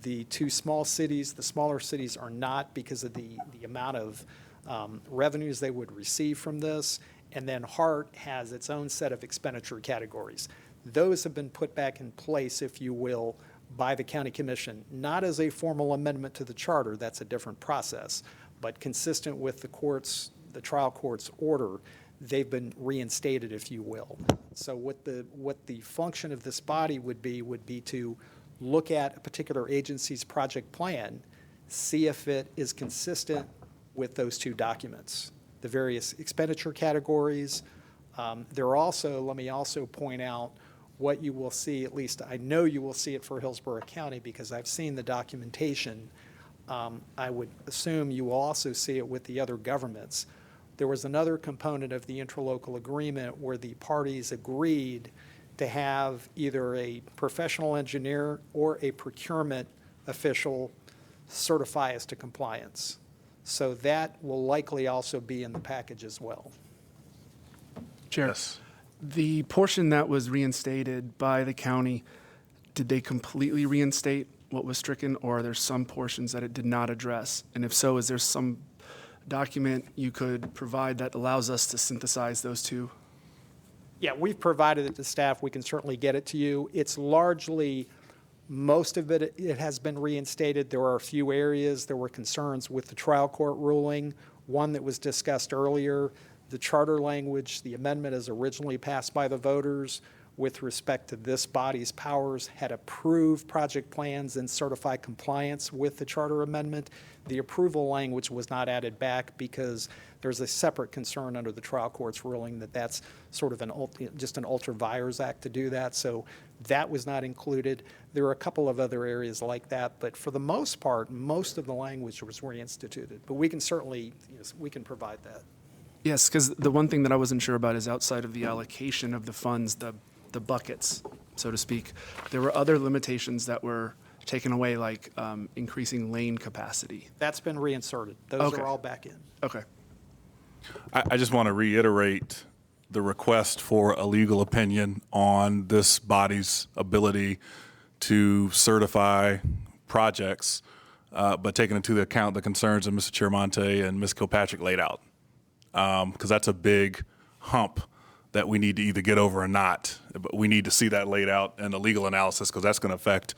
The two small cities, the smaller cities are not because of the amount of revenues they would receive from this. And then Hart has its own set of expenditure categories. Those have been put back in place, if you will, by the county commission, not as a formal amendment to the charter, that's a different process, but consistent with the trial court's order, they've been reinstated, if you will. So what the function of this body would be to look at a particular agency's project plan, see if it is consistent with those two documents, the various expenditure categories. Let me also point out what you will see, at least I know you will see it for Hillsborough County because I've seen the documentation. I would assume you will also see it with the other governments. There was another component of the interlocal agreement where the parties agreed to have either a professional engineer or a procurement official certify us to compliance. So that will likely also be in the package as well. Chair, the portion that was reinstated by the county, did they completely reinstate what was stricken, or are there some portions that it did not address? And if so, is there some document you could provide that allows us to synthesize those two? Yeah, we've provided it to staff. We can certainly get it to you. It's largely, most of it has been reinstated. There are a few areas. There were concerns with the trial court ruling, one that was discussed earlier. The charter language, the amendment as originally passed by the voters, with respect to this body's powers had approved project plans and certified compliance with the charter amendment. The approval language was not added back because there's a separate concern under the trial court's ruling that that's sort of just an ultra vires act to do that. So that was not included. There are a couple of other areas like that, but for the most part, most of the language was reinstituted. But we can certainly, we can provide that. Yes, because the one thing that I wasn't sure about is outside of the allocation of the funds, the buckets, so to speak, there were other limitations that were taken away, like increasing lane capacity. That's been reinserted. Those Okay. are all back in. Okay. I just want to reiterate the request for a legal opinion on this body's ability to certify projects, but taking into account the concerns that Mr. Chiramonte and Ms. Kilpatrick laid out. Because that's a big hump that we need to either get over or not. But we need to see that laid out in a legal analysis because that's going to affect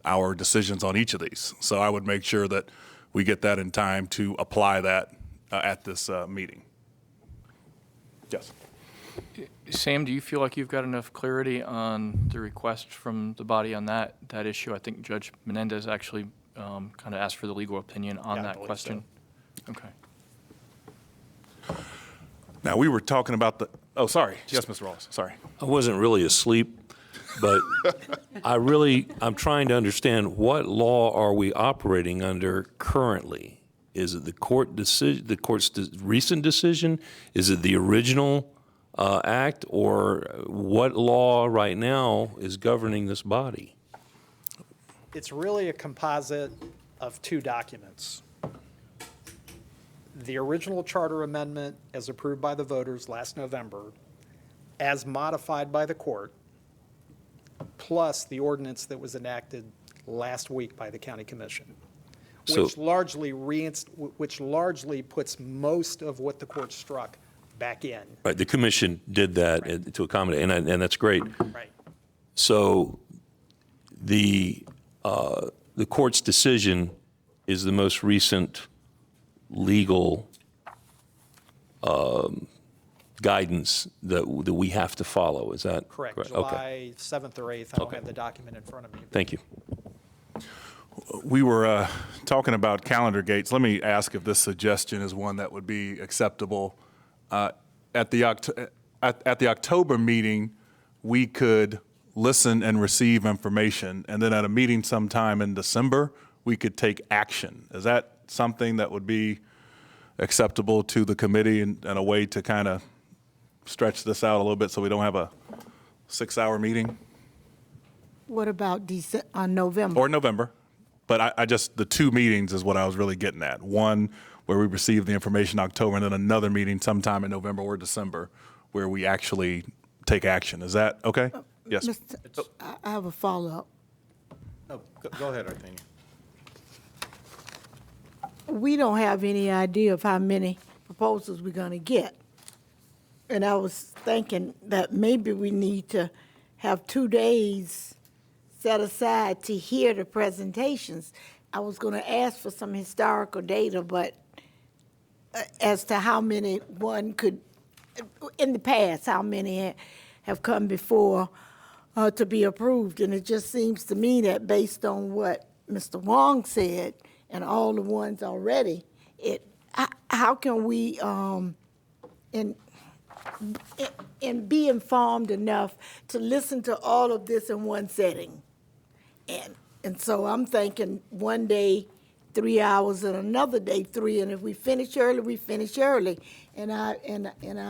our decisions on each of these. So I would make sure that we get that in time to apply that at this meeting. Yes. Sam, do you feel like you've got enough clarity on the request from the body on that issue? I think Judge Menendez actually kind of asked for the legal opinion on that question. So. Okay. Now, we were talking about the, oh, sorry. Yes, Mr. Ross, sorry. I wasn't really asleep, but I'm trying to understand what law are we operating under currently? Is it the court's recent decision? Is it the original act? Or what law right now is governing this body? It's really a composite of two documents. The original charter amendment as approved by the voters last November, as modified by the court, plus the ordinance that was enacted last week by the county commission, which largely puts most of what the court struck back in. Right, the commission did that to accommodate, and that's great. Right. So the court's decision is the most recent legal guidance that we have to follow. Is that correct? Okay. July 7th or 8th. I don't have the document in front of me. Thank you. We were talking about calendar gates. Let me ask if this suggestion is one that would be acceptable. At the October meeting, we could listen and receive information, and then at a meeting sometime in December, we could take action. Is that something that would be acceptable to the committee and a way to kind of stretch this out a little bit so we don't have a 6-hour meeting? What about November? Or November. But I just, the two meetings is what I was really getting at. One where we receive the information in October, and then another meeting sometime in November or December where we actually take action. Is that okay? Yes. I have a follow-up. Oh, go ahead, Arthenia. We don't have any idea of how many proposals we're going to get. And I was thinking that maybe we need to have 2 days set aside to hear the presentations. I was going to ask for some historical data, but as to how many one could, in the past, how many have come before to be approved. And it just seems to me that based on what Mr. Wong said, and all the ones already, how can we and be informed enough to listen to all of this in one setting? And so I'm thinking one day 3 hours and another day 3, and if we finish early, we finish early. And I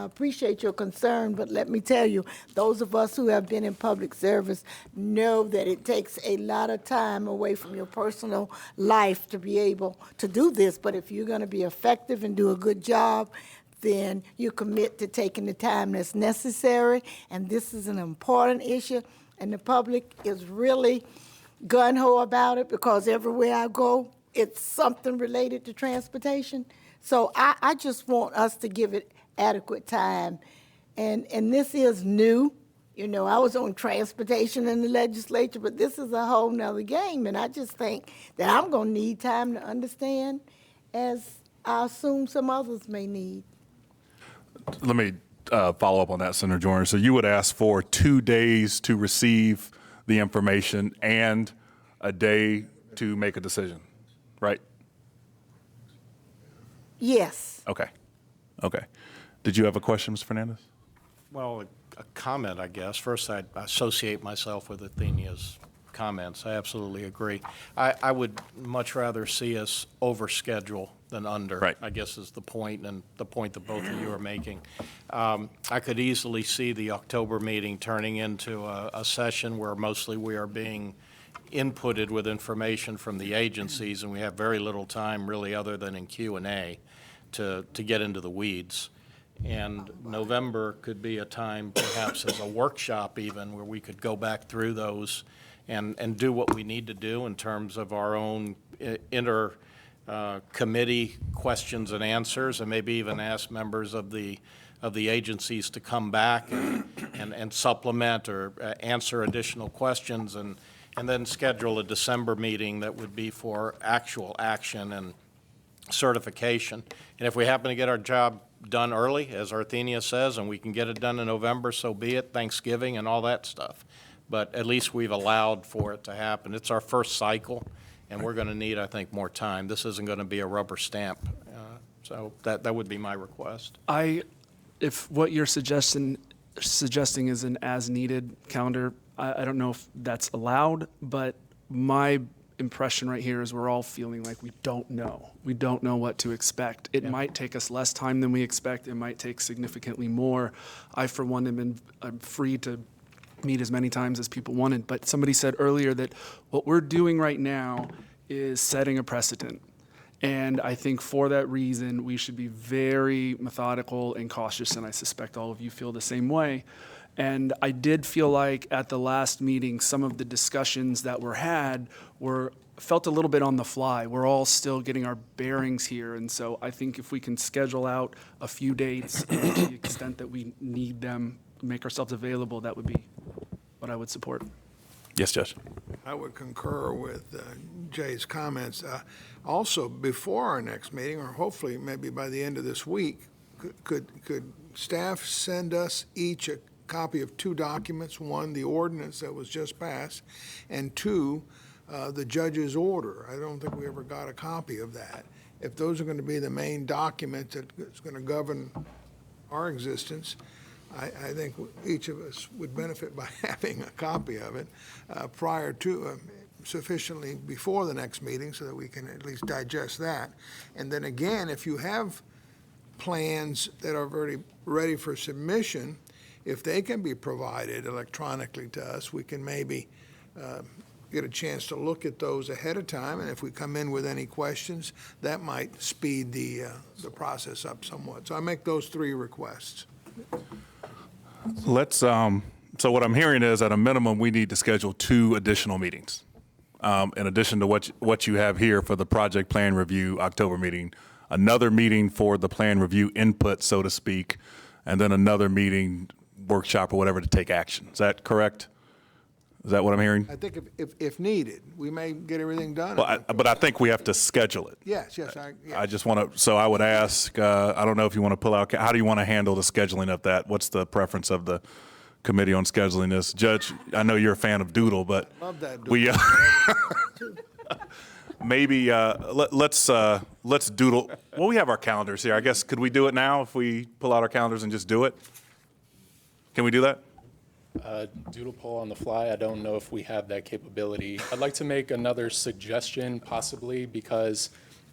appreciate your concern, but let me tell you, those of us who have been in public service know that it takes a lot of time away from your personal life to be able to do this. But if you're going to be effective and do a good job, then you commit to taking the time that's necessary. And this is an important issue, and the public is really gung-ho about it because everywhere I go, it's something related to transportation. So I just want us to give it adequate time. And this is new. You know, I was on transportation in the legislature, but this is a whole nother game. And I just think that I'm going to need time to understand, as I assume some others may need. Let me follow up on that, Senator Joyner. So you would ask for 2 days to receive the information and a day to make a decision, right? Yes. Okay. Okay. Did you have a question, Mr. Fernandez? Well, a comment, I guess. First, I associate myself with Athenia's comments. I absolutely agree. I would much rather see us overschedule than under, Right. I guess is the point, and the point that both of you are making. I could easily see the October meeting turning into a session where mostly we are being inputted with information from the agencies, and we have very little time really other than in Q&A to get into the weeds. And November could be a time, perhaps as a workshop even, where we could go back through those and do what we need to do in terms of our own committee questions and answers, and maybe even ask members of the agencies to come back and supplement or answer additional questions, and then schedule a December meeting that would be for actual action and certification. And if we happen to get our job done early, as Arthenia says, and we can get it done in November, so be it, Thanksgiving and all that stuff. But at least we've allowed for it to happen. It's our first cycle, and we're going to need, I think, more time. This isn't going to be a rubber stamp. So that would be my request. If what you're suggesting is an as-needed calendar, I don't know if that's allowed, but my impression right here is we're all feeling like we don't know. We don't know what to expect. It might take us less time than we expect. It might take significantly more. I, for one, I'm free to meet as many times as people wanted. But somebody said earlier that what we're doing right now is setting a precedent. And I think for that reason, we should be very methodical and cautious, and I suspect all of you feel the same way. And I did feel like at the last meeting, some of the discussions that were had felt a little bit on the fly. We're all still getting our bearings here. And so I think if we can schedule out a few dates and to the extent that we need them, make ourselves available, that would be what I would support. Yes, Judge. I would concur with Jay's comments. Also, before our next meeting, or hopefully maybe by the end of this week, could staff send us each a copy of 2 documents? One, the ordinance that was just passed, and 2, the judge's order. I don't think we ever got a copy of that. If those are going to be the main document that's going to govern our existence, I think each of us would benefit by having a copy of it prior to, sufficiently before the next meeting, so that we can at least digest that. And then again, if you have plans that are very ready for submission, if they can be provided electronically to us, we can maybe get a chance to look at those ahead of time. And if we come in with any questions, that might speed the process up somewhat. So I make those 3 requests. So what I'm hearing is, at a minimum, we need to schedule 2 additional meetings. In addition to what you have here for the project plan review October meeting, another meeting for the plan review input, so to speak, and then another meeting, workshop or whatever, to take action. Is that correct? Is that what I'm hearing? I think if needed, we may get everything done. Well, but I think we have to schedule it. Yes. I just want to, so I would ask, I don't know if you want to pull out, how do you want to handle the scheduling of that? What's the preference of the committee on scheduling this? Judge, I know you're a fan of Doodle, but Love that Doodle. we, maybe, let's Doodle. Well, we have our calendars here. I guess, could we do it now if we pull out our calendars and just do it? Can we do that? Doodle poll on the fly, I don't know if we have that capability. I'd like to make another suggestion, possibly, because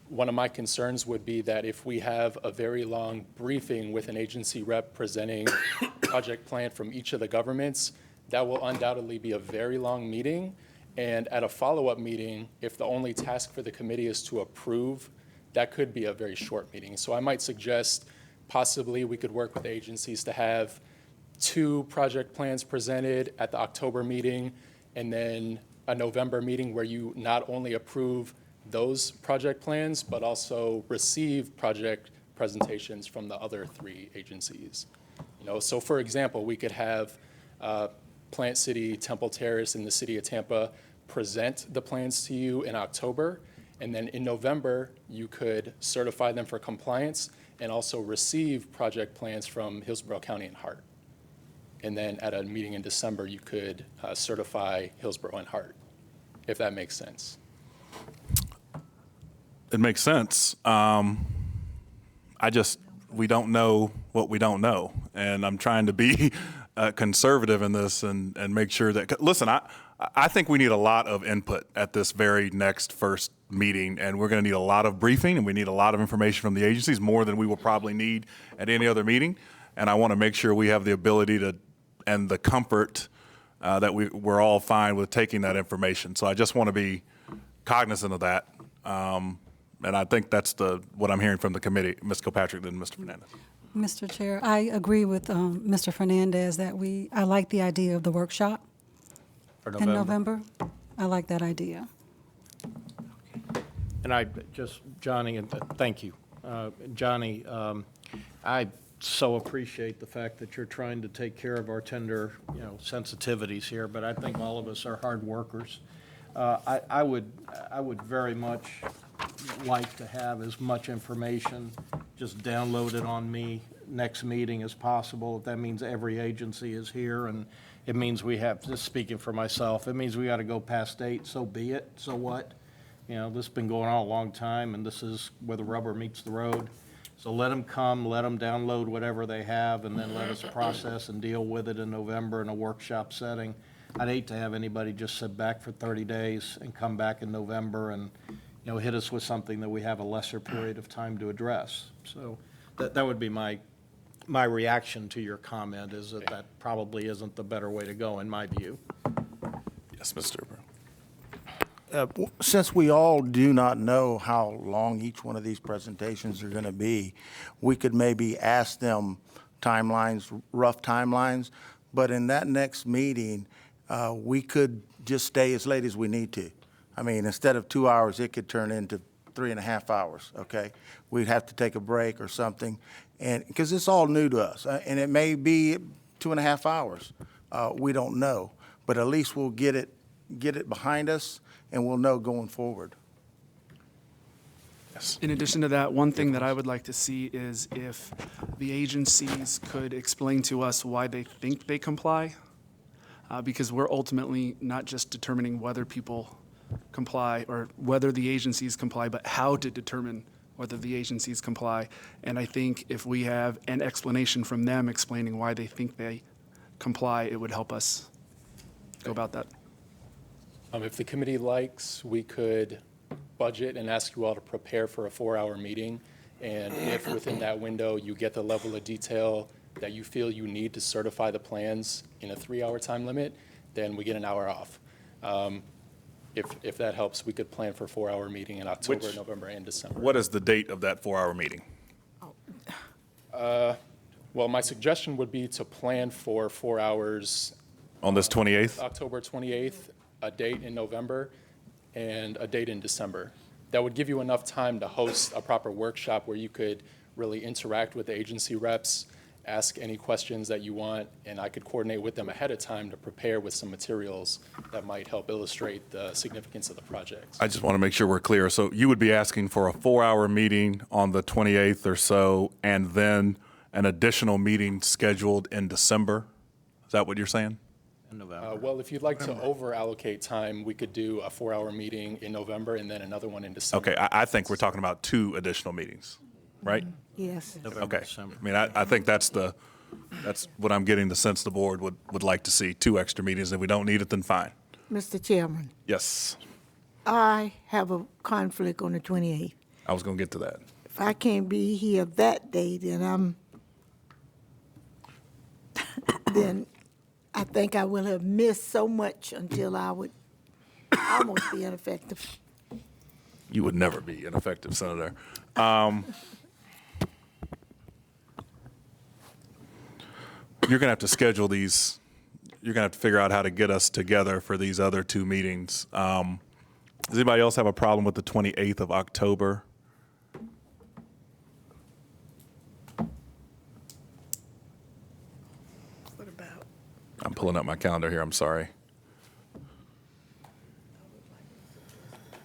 one of my concerns would be that if we have a very long briefing with an agency rep presenting project plan from each of the governments, that will undoubtedly be a very long meeting. And at a follow-up meeting, if the only task for the committee is to approve, that could be a very short meeting. So I might suggest possibly we could work with agencies to have 2 project plans presented at the October meeting, and then a November meeting where you not only approve those project plans, but also receive project presentations from the other 3 agencies. So for example, we could have Plant City, Temple Terrace, and the City of Tampa present the plans to you in October, and then in November, you could certify them for compliance, and also receive project plans from Hillsborough County and Hart. And then at a meeting in December, you could certify Hillsborough and Hart, if that makes sense. It makes sense. We don't know what we don't know. And I'm trying to be conservative in this and make sure that, listen, I think we need a lot of input at this very next first meeting, and we're going to need a lot of briefing, and we need a lot of information from the agencies, more than we will probably need at any other meeting. And I want to make sure we have the ability to, and the comfort that we're all fine with taking that information. So I just want to be cognizant of that. And I think that's what I'm hearing from the committee, Ms. Kilpatrick and Mr. Fernandez. Mr. Chair, I agree with Mr. Fernandez that I like the idea of the workshop in November. I like that idea. And Johnny, and thank you. Johnny, I so appreciate the fact that you're trying to take care of our tender, sensitivities here, but I think all of us are hard workers. I would very much like to have as much information just downloaded on me next meeting as possible. If that means every agency is here, and it means we have, just speaking for myself, it means we got to go past date, so be it, so what? This has been going on a long time, and this is where the rubber meets the road. So let them come, let them download whatever they have, and then let us process and deal with it in November in a workshop setting. I'd hate to have anybody just sit back for 30 days and come back in November and, hit us with something that we have a lesser period of time to address. So that would be my reaction to your comment, is that probably isn't the better way to go, in my view. Yes, Mr. Brown. Since we all do not know how long each one of these presentations are going to be, we could maybe ask them timelines, rough timelines, but in that next meeting, we could just stay as late as we need to. I mean, instead of 2 hours, it could turn into 3.5 hours, okay? We'd have to take a break or something, and because it's all new to us, and it may be 2.5 hours. We don't know, but at least we'll get it behind us, and we'll know going forward. Yes. In addition to that, one thing that I would like to see is if the agencies could explain to us why they think they comply, because we're ultimately not just determining whether people comply or whether the agencies comply, but how to determine whether the agencies comply. And I think if we have an explanation from them explaining why they think they comply, it would help us go about that. If the committee likes, we could budget and ask you all to prepare for a 4-hour meeting. And if within that window you get the level of detail that you feel you need to certify the plans in a 3-hour time limit, then we get an hour off. If that helps, we could plan for a 4-hour meeting in October, November, and December. What is the date of that 4-hour meeting? Well, my suggestion would be to plan for 4 hours. On this 28th? October 28th, a date in November, and a date in December. That would give you enough time to host a proper workshop where you could really interact with the agency reps, ask any questions that you want, and I could coordinate with them ahead of time to prepare with some materials that might help illustrate the significance of the project. I just want to make sure we're clear. So you would be asking for a 4-hour meeting on the 28th or so, and then an additional meeting scheduled in December? Is that what you're saying? Well, if you'd like to over-allocate time, we could do a 4-hour meeting in November and then another one in December. Okay, I think we're talking about 2 additional meetings, right? Yes. Okay. December. I mean, I think that's what I'm getting the sense the board would like to see, 2 extra meetings. If we don't need it, then fine. Mr. Chairman, Yes, I have a conflict on the 28th. I was going to get to that. If I can't be here that day, then then I think I will have missed so much until I would almost be ineffective. You would never be ineffective, Senator. You're going to have to schedule these. You're going to have to figure out how to get us together for these other 2 meetings. Does anybody else have a problem with the 28th of October? What about? I'm pulling up my calendar here. I'm sorry.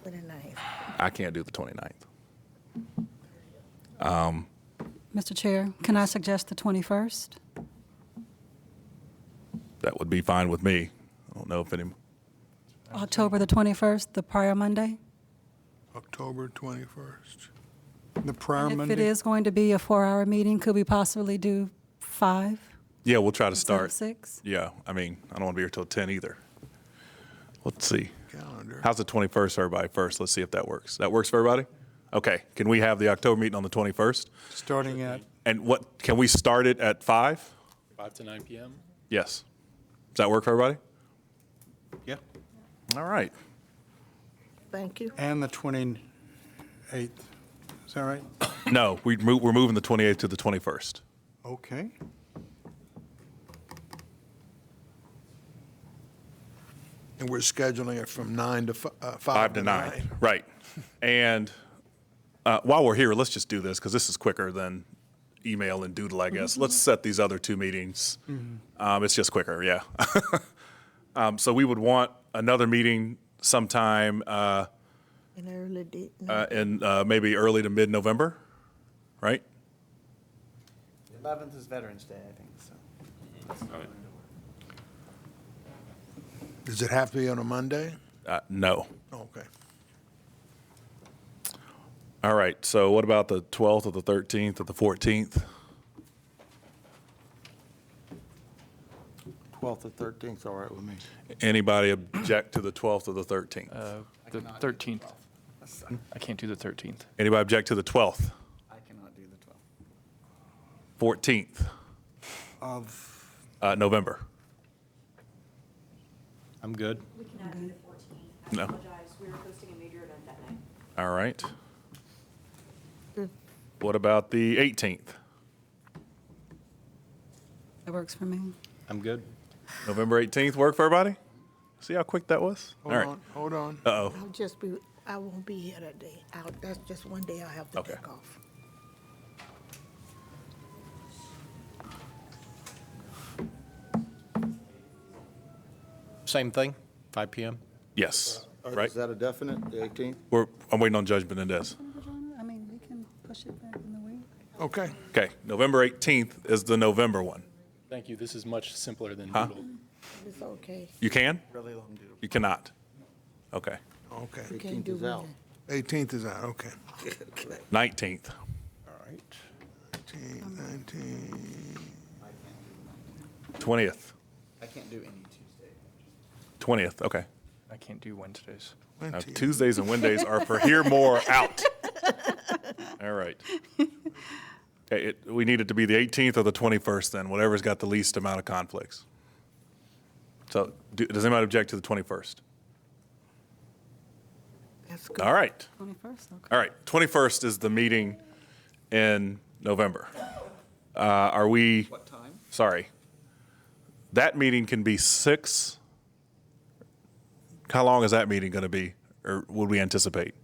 29th. I can't do the 29th. Mr. Chair, can I suggest the 21st? That would be fine with me. I don't know if any, October the 21st, the prior Monday? October 21st. The prior And if Monday? it is going to be a 4-hour meeting, could we possibly do 5? yeah, we'll try to Instead of start. 6? Yeah, I mean, I don't want to be here till 10 either. Let's see. Calendar. How's the 21st for everybody first? Let's see if that works. That works for everybody? Okay, can we have the October meeting on the 21st? Starting at, And what, can we start it at 5? 5 to 9 p.m.? Yes. Does that work for everybody? Yeah. All right. Thank you. and the 28th. Is that right? No, we're moving the 28th to the 21st. Okay. And we're scheduling it from 9 to 5 5 to 9, right. And while we're here, let's just do this, because this is quicker than email and doodle, I guess. Let's set these other 2 meetings. It's just quicker, yeah. So we would want another meeting sometime An early date. in maybe early to mid-November, right? 11th is Veterans Day, I think, so. Does it have to be on a Monday? No. Okay. All right, so what about the 12th or the 13th or the 14th? 12th or 13th, all right with me. Anybody object to the 12th or the 13th? The 13th. I can't do the 13th. Anybody object to the 12th? I cannot do the 12th. 14th? Of, November? I'm good. We cannot do the 14th. I No. apologize. We're hosting a major event that night. All right. What about the 18th? That works for me. I'm good. November 18th work for everybody? See how quick that was? All right. Hold on. Uh-oh. I won't be here that day. That's just one day I have to Okay. take off. Same thing, 5 p.m.? Yes, right? Is that a definite, the 18th? I'm waiting on Judge Menendez. I mean, we can push it back in the week. Okay. Okay, November 18th is the November one. Thank you. This is much simpler than Huh? Doodle. It's okay. You can? Really long doodle. You cannot? Okay. Okay. You can't 18th do is out. Monday. 18th is out, okay. 19th. All right. 18, 19. 20th. I can't do any Tuesday. 20th, okay. I can't do Wednesdays. Now, Tuesdays and Wednesdays are for here more out. All right. Okay, we need it to be the 18th or the 21st then, whatever's got the least amount of conflicts. So does anybody object to the 21st? That's good. All right. 21st, okay. All right, 21st is the meeting in November. Are we? What time? Sorry. That meeting can be 6. How long is that meeting going to be, or would we anticipate?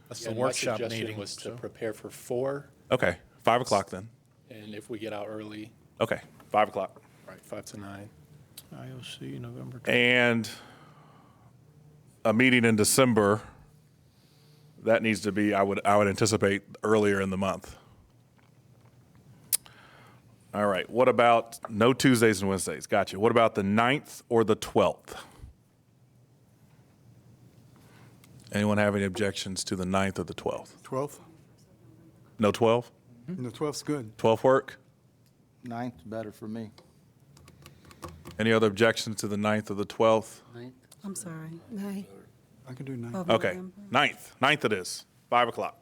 That's Yeah, the my workshop suggestion meeting. was to prepare for 4, Okay, 5 o'clock then. and if we get out early, Okay, 5 o'clock. right, 5 to 9. IOC, November 12th. And a meeting in December, that needs to be, I would anticipate earlier in the month. All right, what about no Tuesdays and Wednesdays? Gotcha. What about the 9th or the 12th? Anyone have any objections to the 9th or the 12th? 12th? No 12? The 12th's good. 12 work? 9th's better for me. Any other objections to the 9th or the 12th? I'm sorry. Night. I can do 9. Of Okay, November. 9th it is, 5 o'clock.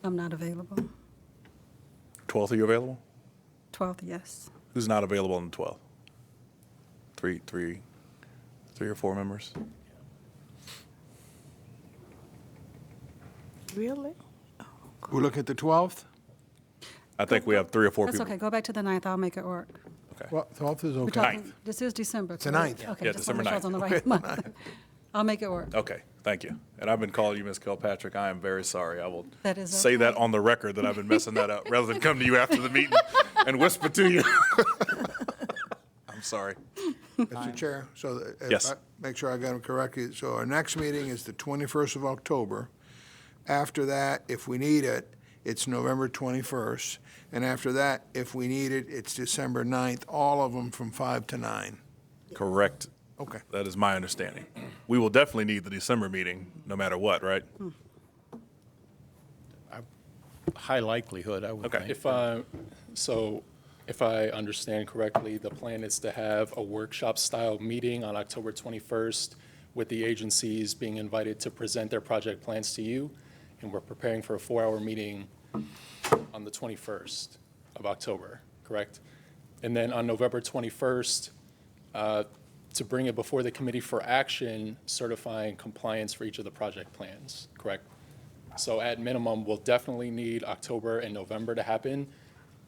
I'm not available. 12th, are you available? 12th, yes. Who's not available on the 12th? Three or 4 members? Really? We're looking at the 12th? I think we have 3 or 4 That's people. okay, go back to the 9th, I'll make it work. Okay. Well, 12th is We're okay. talking, this is December. It's the correct? 9th. Okay, Yeah, just want to December make sure I was on the 9th. right month. I'll make it work. Okay, thank you. And I've been calling you Ms. Kilpatrick. I am very sorry. I will That is say that okay. on the record that I've been messing that up, rather than come to you after the meeting and whisper to you. I'm sorry. Mr. Chair, so if Yes. I make sure I got them correctly. So our next meeting is the 21st of October. After that, if we need it, it's November 21st. And after that, if we need it, it's December 9th, all of them from 5 to 9. Correct. Okay. That is my understanding. We will definitely need the December meeting, no matter what, right? High likelihood, I would Okay. think. If I understand correctly, the plan is to have a workshop-style meeting on October 21st with the agencies being invited to present their project plans to you, and we're preparing for a 4-hour meeting on the 21st of October, correct? And then on November 21st, to bring it before the committee for action, certifying compliance for each of the project plans, correct? So at minimum, we'll definitely need October and November to happen.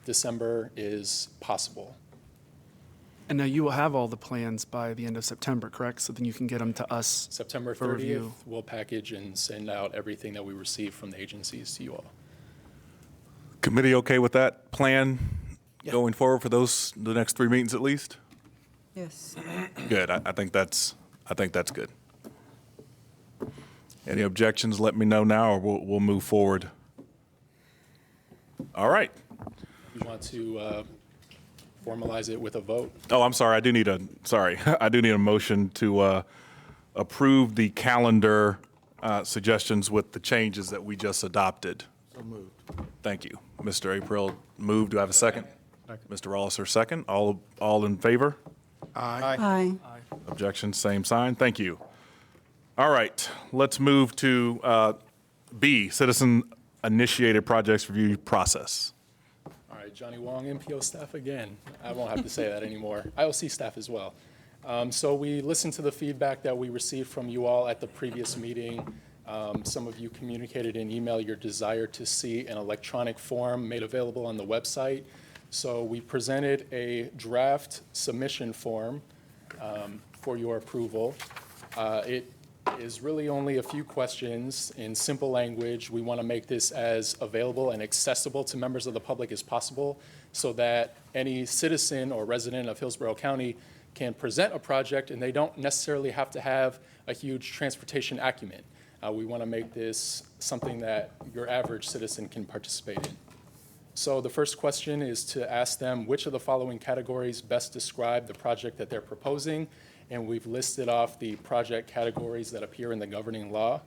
December is possible. And now you will have all the plans by the end of September, correct? So then you can get them to us September for 30th, review. we'll package and send out everything that we receive from the agencies to you all. Committee okay with that plan going forward for the next 3 meetings at least? Yes. Good. I think that's good. Any objections, let me know now, or we'll move forward. All right. You want to formalize it with a vote? Oh, I'm sorry. I do need a motion to approve the calendar suggestions with the changes that we just adopted. So moved. Thank you. Mr. April moved. Do I have a second? Mr. Rolliser, second. All in favor? Aye. Aye. Objection, same sign. Thank you. All right, let's move to B, Citizen-Initiated Projects Review Process. All right, Johnny Wong, MPO staff again. I won't have to say that anymore. IOC staff as well. So we listened to the feedback that we received from you all at the previous meeting. Some of you communicated in email your desire to see an electronic form made available on the website. So we presented a draft submission form for your approval. It is really only a few questions in simple language. We want to make this as available and accessible to members of the public as possible so that any citizen or resident of Hillsborough County can present a project and they don't necessarily have to have a huge transportation acumen. We want to make this something that your average citizen can participate in. So the first question is to ask them which of the following categories best describe the project that they're proposing, and we've listed off the project categories that appear in the governing law.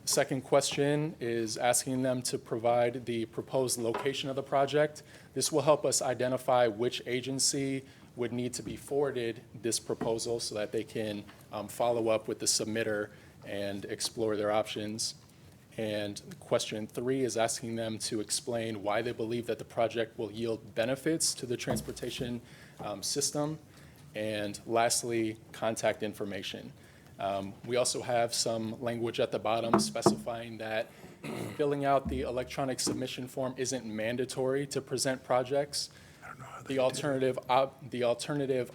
Second question is asking them to provide the proposed location of the project. This will help us identify which agency would need to be forwarded this proposal so that they can follow up with the submitter and explore their options. And question 3 is asking them to explain why they believe that the project will yield benefits to the transportation system. And lastly, contact information. We also have some language at the bottom specifying that filling out the electronic submission form isn't mandatory to present projects. The alternative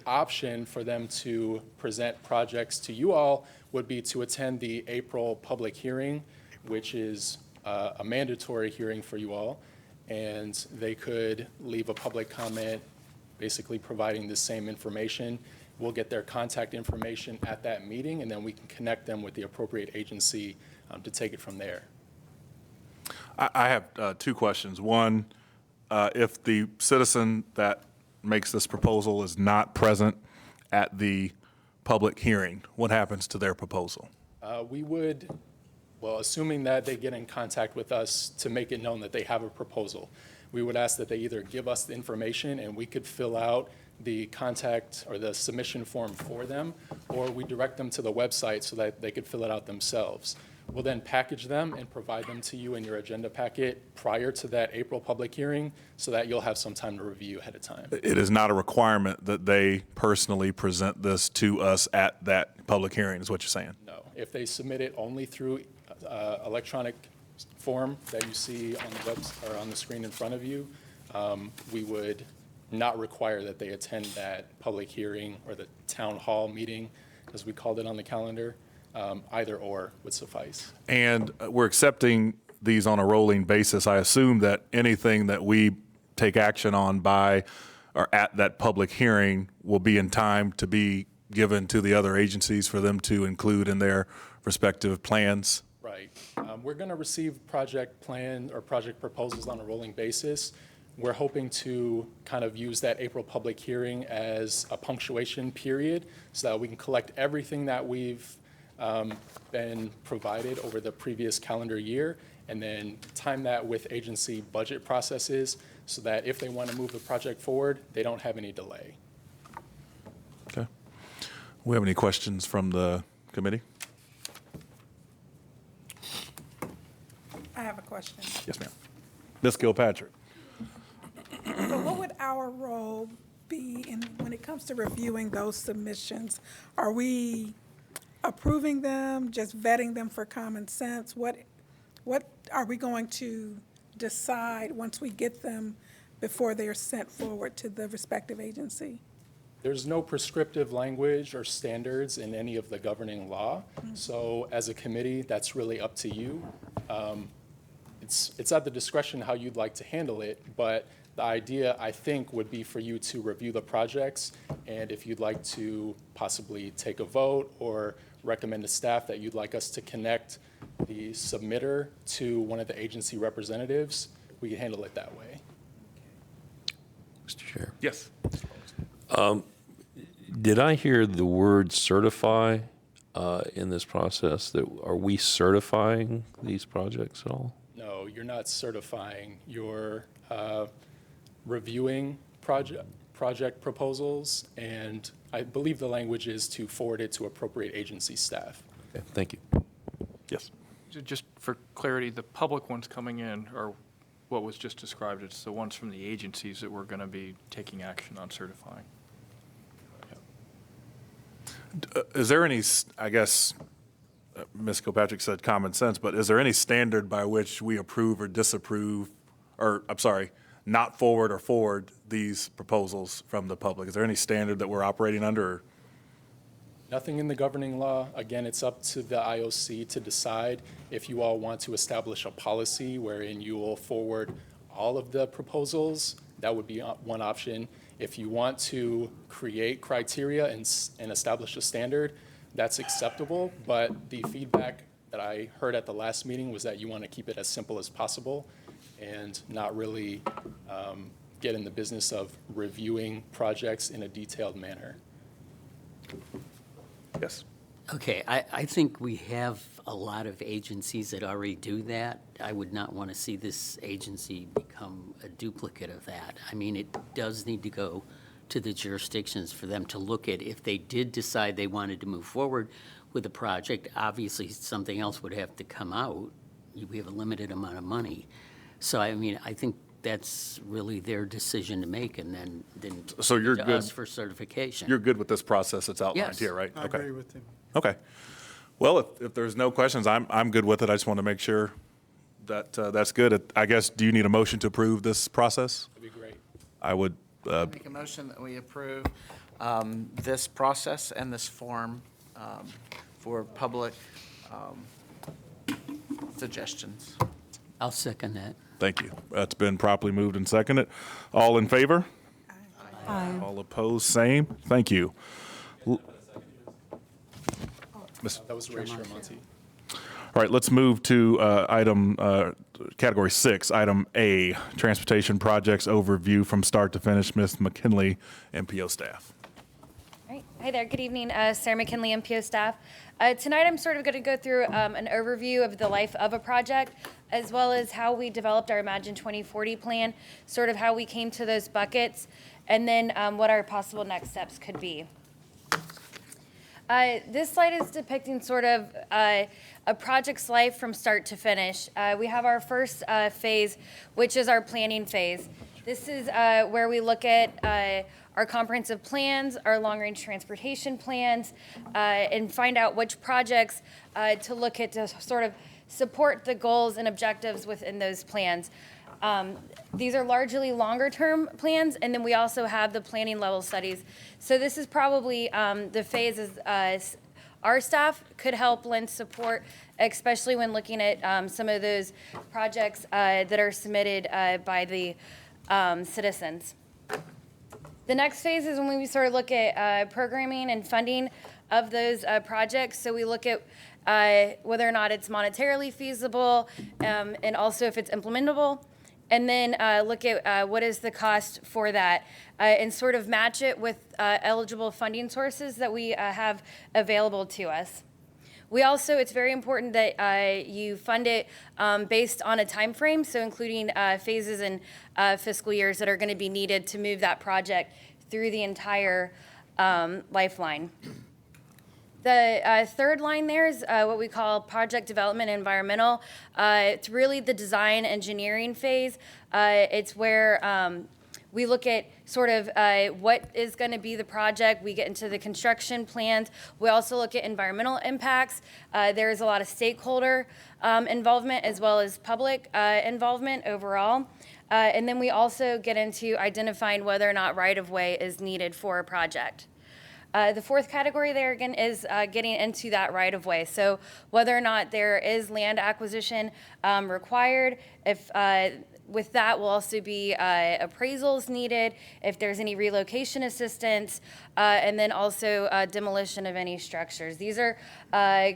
option for them to present projects to you all would be to attend the April public hearing, which is a mandatory hearing for you all, and they could leave a public comment basically providing the same information. We'll get their contact information at that meeting, and then we can connect them with the appropriate agency to take it from there. I have 2 questions. One, if the citizen that makes this proposal is not present at the public hearing, what happens to their proposal? We would, well, assuming that they get in contact with us to make it known that they have a proposal, we would ask that they either give us the information and we could fill out the contact or the submission form for them, or we direct them to the website so that they could fill it out themselves. We'll then package them and provide them to you in your agenda packet prior to that April public hearing so that you'll have some time to review ahead of time. It is not a requirement that they personally present this to us at that public hearing, is what you're saying? No. If they submit it only through electronic form that you see on the web or on the screen in front of you, we would not require that they attend that public hearing or the town hall meeting, as we called it on the calendar. Either or would suffice. And we're accepting these on a rolling basis. I assume that anything that we take action on by or at that public hearing will be in time to be given to the other agencies for them to include in their respective plans. Right. We're going to receive project plan or project proposals on a rolling basis. We're hoping to kind of use that April public hearing as a punctuation period so that we can collect everything that we've been provided over the previous calendar year, and then time that with agency budget processes so that if they want to move the project forward, they don't have any delay. Okay. We have any questions from the committee? I have a question. Yes, ma'am. Ms. Kilpatrick. So what would our role be when it comes to reviewing those submissions? Are we approving them, just vetting them for common sense? What are we going to decide once we get them before they are sent forward to the respective agency? There's no prescriptive language or standards in any of the governing law. So as a committee, that's really up to you. It's at the discretion how you'd like to handle it, but the idea, I think, would be for you to review the projects, and if you'd like to possibly take a vote or recommend to staff that you'd like us to connect the submitter to one of the agency representatives, we can handle it that way. Mr. Chair. Yes. Did I hear the word certify in this process? Are we certifying these projects at all? No, you're not certifying. You're reviewing project proposals, and I believe the language is to forward it to appropriate agency staff. Okay, thank you. Yes. Just for clarity, the public ones coming in are what was just described. It's the ones from the agencies that we're going to be taking action on certifying. Is there any, I guess, Ms. Kilpatrick said common sense, but is there any standard by which we approve or disapprove, or, I'm sorry, not forward or forward these proposals from the public? Is there any standard that we're operating under? Nothing in the governing law. Again, it's up to the IOC to decide if you all want to establish a policy wherein you will forward all of the proposals. That would be one option. If you want to create criteria and establish a standard, that's acceptable, but the feedback that I heard at the last meeting was that you want to keep it as simple as possible and not really get in the business of reviewing projects in a detailed manner. Yes. Okay, I think we have a lot of agencies that already do that. I would not want to see this agency become a duplicate of that. I mean, it does need to go to the jurisdictions for them to look at. If they did decide they wanted to move forward with a project, obviously something else would have to come out. We have a limited amount of money. So, I mean, I think that's really their decision to make, and then So you're to good. us for certification. You're good with this process that's outlined Yes. here, right? I agree with him. Okay. Well, if there's no questions, I'm good with it. I just want to make sure that that's good. I guess, do you need a motion to approve this process? That'd be great. I would, Make a motion that we approve this process and this form for public suggestions. I'll second that. thank you. That's been properly moved and seconded. All in favor? Aye. All opposed, same. Thank you. That was Ray Shermonte. All right, let's move to category 6, item A, transportation projects overview from start to finish. Ms. McKinley, MPO staff. All right. Hi there. Good evening. Sarah McKinley, MPO staff. Tonight I'm sort of going to go through an overview of the life of a project, as well as how we developed our Imagine 2040 plan, sort of how we came to those buckets, and then what our possible next steps could be. This slide is depicting sort of a project's life from start to finish. We have our first phase, which is our planning phase. This is where we look at our comprehensive plans, our long-range transportation plans, and find out which projects to look at to sort of support the goals and objectives within those plans. These are largely longer-term plans, and then we also have the planning level studies. So this is probably the phases our staff could help lend support, especially when looking at some of those projects that are submitted by the citizens. The next phase is when we sort of look at programming and funding of those projects. So we look at whether or not it's monetarily feasible, and also if it's implementable. And then look at what is the cost for that, and sort of match it with eligible funding sources that we have available to us. We also, it's very important that you fund it based on a time frame, so including phases and fiscal years that are going to be needed to move that project through the entire lifeline. The third line there is what we call project development environmental. It's really the design engineering phase. It's where we look at sort of what is going to be the project. We get into the construction plans. We also look at environmental impacts. There's a lot of stakeholder involvement as well as public involvement overall. And then we also get into identifying whether or not right-of-way is needed for a project. The fourth category there again is getting into that right-of-way. So whether or not there is land acquisition required, if with that will also be appraisals needed, if there's any relocation assistance, and then also demolition of any structures. These are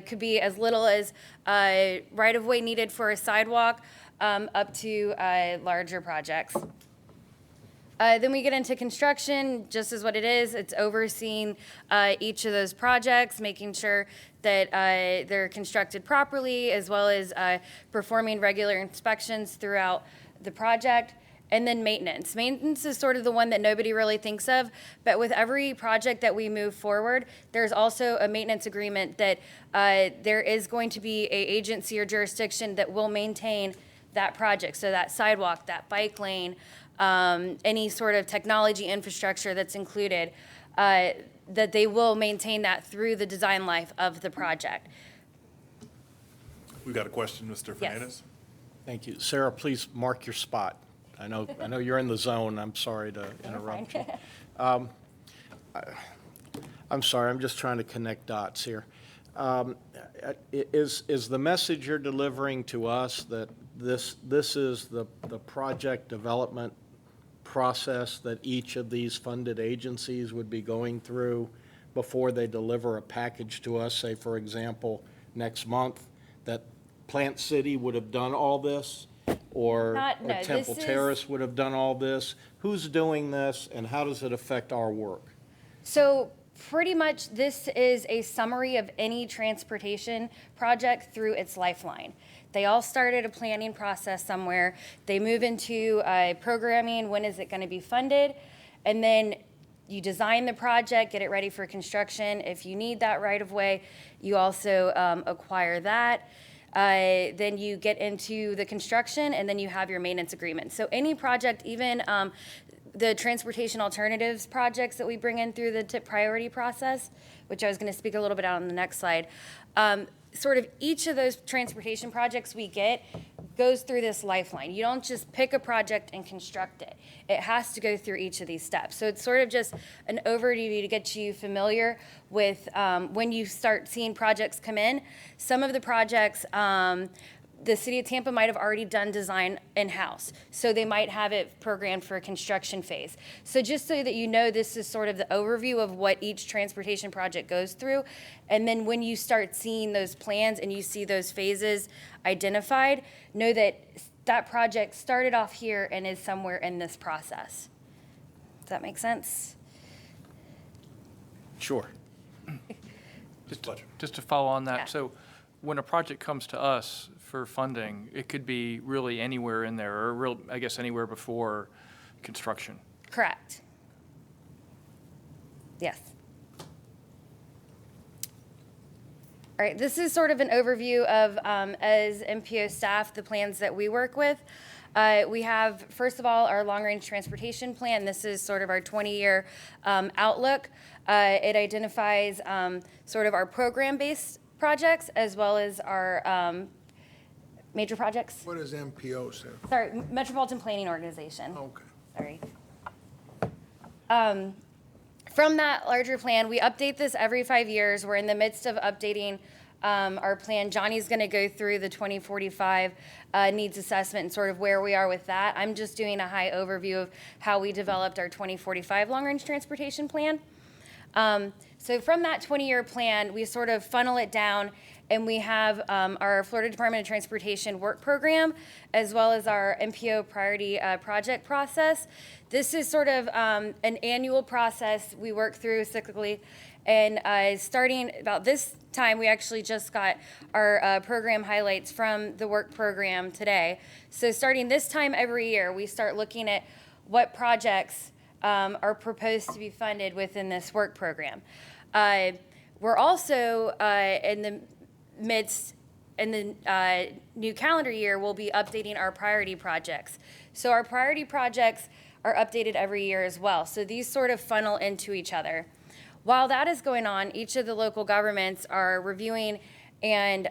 could be as little as right-of-way needed for a sidewalk up to larger projects. Then we get into construction, just as what it is. It's overseeing each of those projects, making sure that they're constructed properly, as well as performing regular inspections throughout the project. And then maintenance. Maintenance is sort of the one that nobody really thinks of, but with every project that we move forward, there's also a maintenance agreement that there is going to be an agency or jurisdiction that will maintain that project. So that sidewalk, that bike lane, any sort of technology infrastructure that's included, that they will maintain that through the design life of the project. We've got a question, Mr. Fernandez. Thank you. Sarah, please mark your spot. I know you're in the zone. I'm sorry to interrupt you. I'm sorry, I'm just trying to connect dots here. Is the message you're delivering to us that this is the project development process that each of these funded agencies would be going through before they deliver a package to us, say, for example, next month, that Plant City would have done all this, or Temple Terrace would have done all this? Who's doing this, and how does it affect our work? So pretty much this is a summary of any transportation project through its lifeline. They all started a planning process somewhere. They move into programming, when is it going to be funded, and then you design the project, get it ready for construction. If you need that right of way, you also acquire that. Then you get into the construction, and then you have your maintenance agreement. So any project, even the transportation alternatives projects that we bring in through the TIP priority process, which I was going to speak a little bit on the next slide, sort of each of those transportation projects we get goes through this lifeline. You don't just pick a project and construct it. It has to go through each of these steps. So it's sort of just an overview to get you familiar with when you start seeing projects come in. Some of the projects, the city of Tampa might have already done design in-house, so they might have it programmed for a construction phase. So just so that you know, this is sort of the overview of what each transportation project goes through. And then when you start seeing those plans and you see those phases identified, know that that project started off here and is somewhere in this process. Does that make sense? Sure. Just to follow on that, Yeah. so when a project comes to us for funding, it could be really anywhere in there, or I guess anywhere before construction. Correct. Yes. All right, this is sort of an overview of, as MPO staff, the plans that we work with. We have, first of all, our long-range transportation plan. This is sort of our 20-year outlook. It identifies sort of our program-based projects as well as our major projects. What does MPO stand for? Sorry, Metropolitan Planning Organization. Okay. Sorry. From that larger plan, we update this every 5 years. We're in the midst of updating our plan. Johnny's going to go through the 2045 needs assessment and sort of where we are with that. I'm just doing a high overview of how we developed our 2045 long-range transportation plan. So from that 20-year plan, we sort of funnel it down and we have our Florida Department of Transportation work program, as well as our MPO priority project process. This is sort of an annual process we work through cyclically, and starting about this time, we actually just got our program highlights from the work program today. So starting this time every year, we start looking at what projects are proposed to be funded within this work program. We're also in the midst, in the new calendar year, we'll be updating our priority projects. So our priority projects are updated every year as well. So these sort of funnel into each other. While that is going on, each of the local governments are reviewing and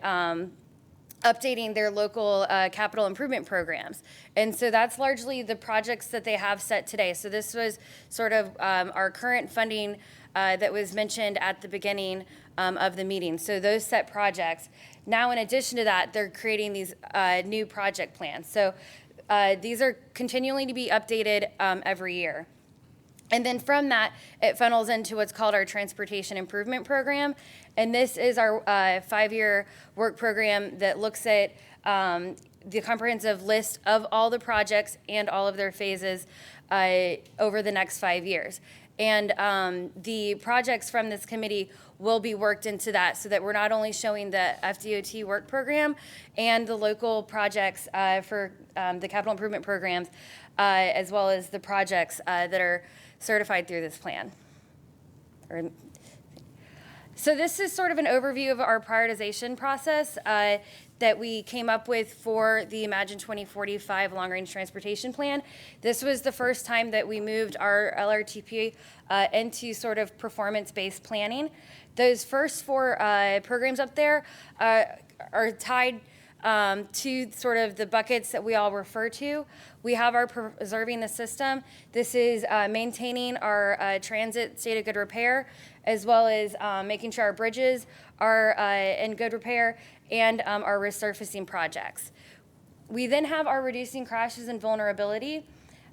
updating their local capital improvement programs. And so that's largely the projects that they have set today. So this was sort of our current funding that was mentioned at the beginning of the meeting. So those set projects. Now, in addition to that, they're creating these new project plans. So these are continuing to be updated every year. And then from that, it funnels into what's called our Transportation Improvement Program. And this is our 5-year work program that looks at the comprehensive list of all the projects and all of their phases over the next 5 years. And the projects from this committee will be worked into that so that we're not only showing the FDOT work program and the local projects for the capital improvement programs, as well as the projects that are certified through this plan. So this is sort of an overview of our prioritization process that we came up with for the Imagine 2045 Long-Range Transportation Plan. This was the first time that we moved our LRTP into sort of performance-based planning. Those first 4 programs up there are tied to sort of the buckets that we all refer to. We have our preserving the system. This is maintaining our transit state of good repair, as well as making sure our bridges are in good repair, and our resurfacing projects. We then have our reducing crashes and vulnerability.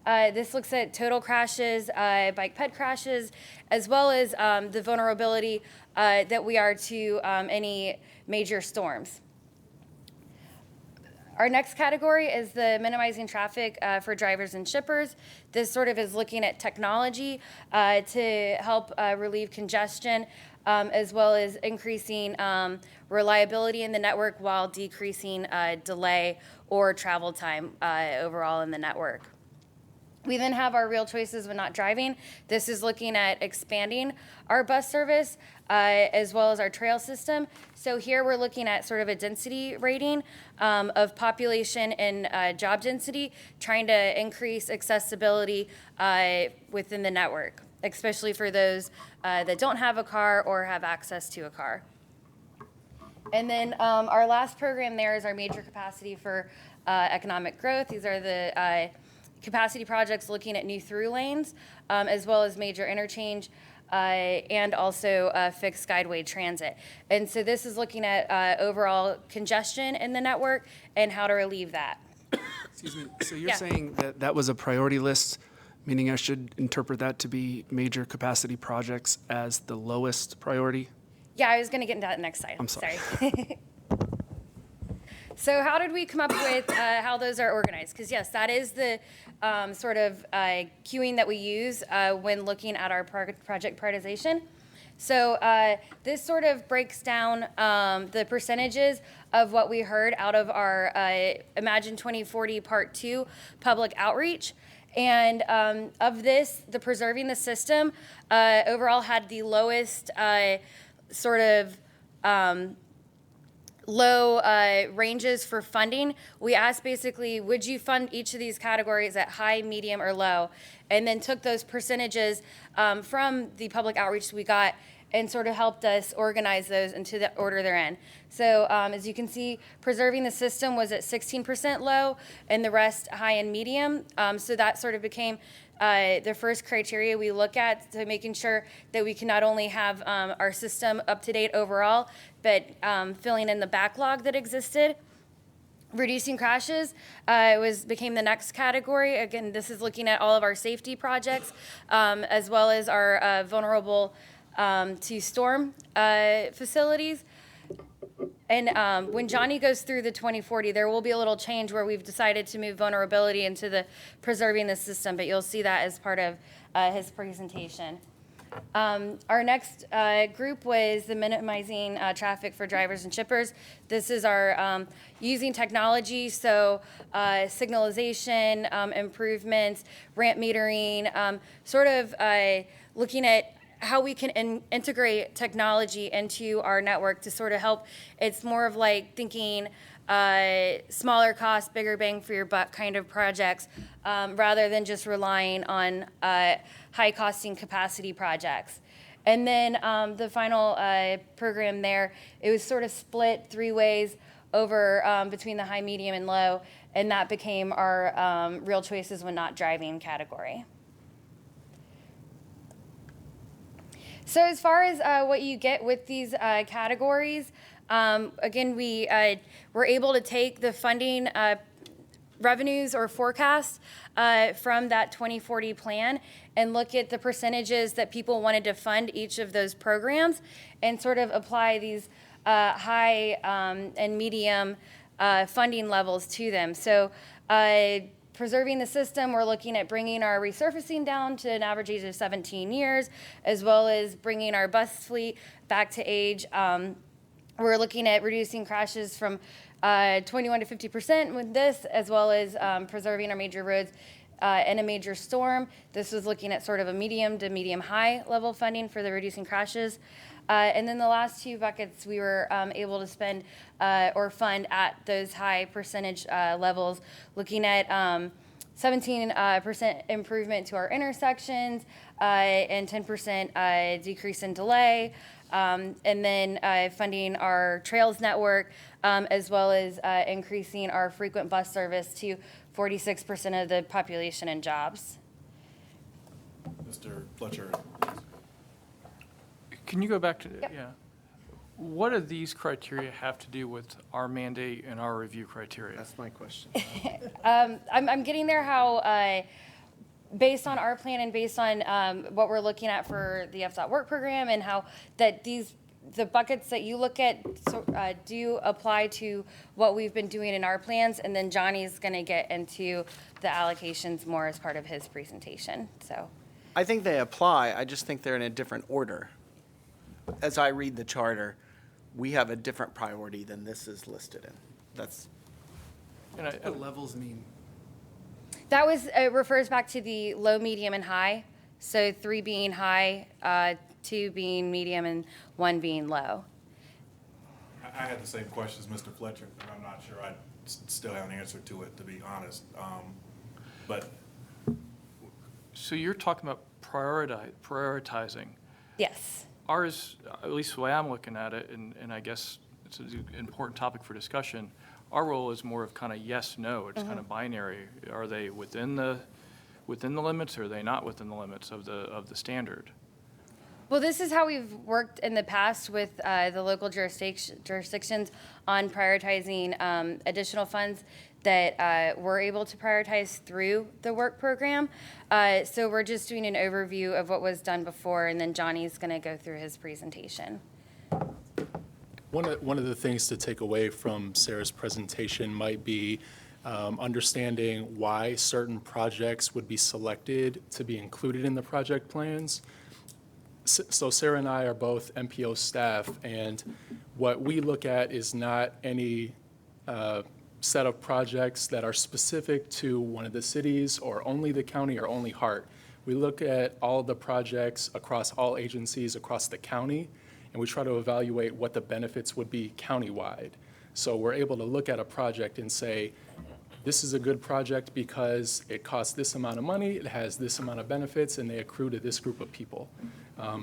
This looks at total crashes, bike ped crashes, as well as the vulnerability that we are to any major storms. Our next category is the minimizing traffic for drivers and shippers. This sort of is looking at technology to help relieve congestion, as well as increasing reliability in the network while decreasing delay or travel time overall in the network. We then have our real choices when not driving. This is looking at expanding our bus service as well as our trail system. So here we're looking at sort of a density rating of population and job density, trying to increase accessibility within the network, especially for those that don't have a car or have access to a car. And then our last program there is our major capacity for economic growth. These are the capacity projects looking at new through lanes, as well as major interchange, and also fixed guideway transit. And so this is looking at overall congestion in the network and how to relieve that. Excuse me, so you're saying that that was a priority list, meaning I should interpret that to be major capacity projects as the lowest priority? Yeah, I was going to get into that next slide. I'm sorry. So how did we come up with how those are organized? Because yes, that is the sort of queuing that we use when looking at our project prioritization. So this sort of breaks down the percentages of what we heard out of our Imagine 2040 Part 2 public outreach. And of this, the preserving the system overall had the lowest sort of low ranges for funding. We asked basically, would you fund each of these categories at high, medium, or low? And then took those percentages from the public outreach we got and sort of helped us organize those into the order they're in. So as you can see, preserving the system was at 16% low and the rest high and medium. So that sort of became the first criteria we look at, to making sure that we can not only have our system up to date overall, but filling in the backlog that existed. Reducing crashes became the next category. Again, this is looking at all of our safety projects, as well as our vulnerable to storm facilities. And when Johnny goes through the 2040, there will be a little change where we've decided to move vulnerability into the preserving the system, but you'll see that as part of his presentation. Our next group was the minimizing traffic for drivers and shippers. This is our using technology, so signalization improvements, ramp metering, sort of looking at how we can integrate technology into our network to sort of help. It's more of like thinking smaller cost, bigger bang for your buck kind of projects, rather than just relying on high costing capacity projects. And then the final program there, it was sort of split 3 ways over between the high, medium, and low, and that became our real choices when not driving category. So as far as what you get with these categories, again, we were able to take the funding revenues or forecasts from that 2040 plan and look at the percentages that people wanted to fund each of those programs and sort of apply these high and medium funding levels to them. So preserving the system, we're looking at bringing our resurfacing down to an average age of 17 years, as well as bringing our bus fleet back to age. We're looking at reducing crashes from 21 to 50% with this, as well as preserving our major roads in a major storm. This was looking at sort of a medium to medium high level funding for the reducing crashes. And then the last 2 buckets, we were able to spend or fund at those high percentage levels, looking at 17% improvement to our intersections and 10% decrease in delay. And then funding our trails network, as well as increasing our frequent bus service to 46% of the population and jobs. Mr. Fletcher. Can you go back to, Yep. yeah. What do these criteria have to do with our mandate and our review criteria? That's my question. I'm getting there how, based on our plan and based on what we're looking at for the FDOT work program and how that the buckets that you look at do apply to what we've been doing in our plans, and then Johnny's going to get into the allocations more as part of his presentation. So, I think they apply, I just think they're in a different order. As I read the charter, we have a different priority than this is listed in. That's. What levels mean? that was refers back to the low, medium, and high. So 3 being high, 2 being medium, and 1 being low. I had the same question as Mr. Fletcher, and I'm not sure I still have an answer to it, to be honest. But So you're talking about prioritizing. Yes. Ours, at least the way I'm looking at it, and I guess it's an important topic for discussion, our role is more of kind of yes, no. It's kind of binary. Are they within the limits, or are they not within the limits of the standard? Well, this is how we've worked in the past with the local jurisdictions on prioritizing additional funds that we're able to prioritize through the work program. So we're just doing an overview of what was done before, and then Johnny's going to go through his presentation. One of the things to take away from Sarah's presentation might be understanding why certain projects would be selected to be included in the project plans. So Sarah and I are both MPO staff, and what we look at is not any set of projects that are specific to one of the cities or only the county or only Hart. We look at all of the projects across all agencies across the county, and we try to evaluate what the benefits would be countywide. So we're able to look at a project and say, this is a good project because it costs this amount of money, it has this amount of benefits, and they accrue to this group of people.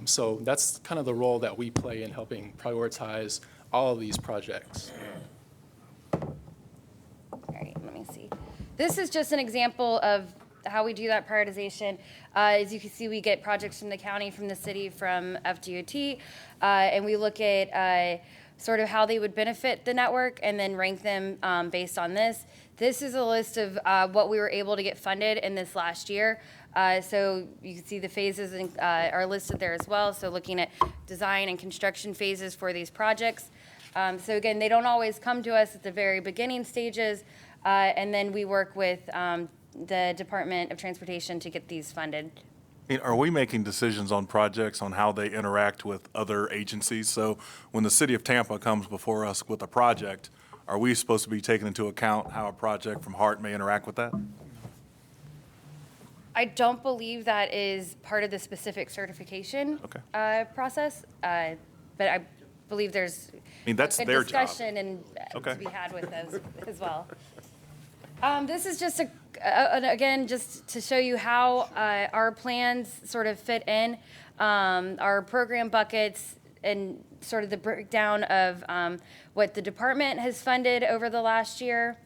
So that's kind of the role that we play in helping prioritize all of these projects. All right, let me see. This is just an example of how we do that prioritization. As you can see, we get projects from the county, from the city, from FDOT, and we look at sort of how they would benefit the network and then rank them based on this. This is a list of what we were able to get funded in this last year. So you can see the phases are listed there as well. So looking at design and construction phases for these projects. So again, they don't always come to us at the very beginning stages, and then we work with the Department of Transportation to get these funded. Are we making decisions on projects on how they interact with other agencies? So when the city of Tampa comes before us with a project, are we supposed to be taking into account how a project from Hart may interact with that? I don't believe that is part of the specific certification process, but I believe there's that's a their job. discussion and Okay. to be had with those as well. This is just again, just to show you how our plans sort of fit in, our program buckets and sort of the breakdown of what the department has funded over the last year.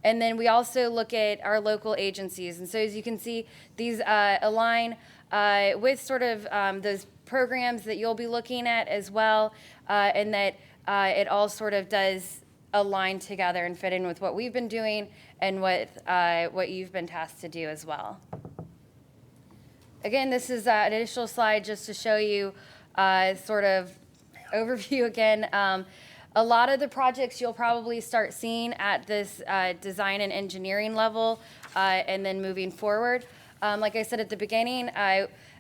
And then we also look at our local agencies. And so as you can see, these align with sort of those programs that you'll be looking at as well, and that it all sort of does align together and fit in with what we've been doing and what you've been tasked to do as well. Again, this is an initial slide just to show you sort of overview again. A lot of the projects you'll probably start seeing at this design and engineering level and then moving forward. Like I said at the beginning,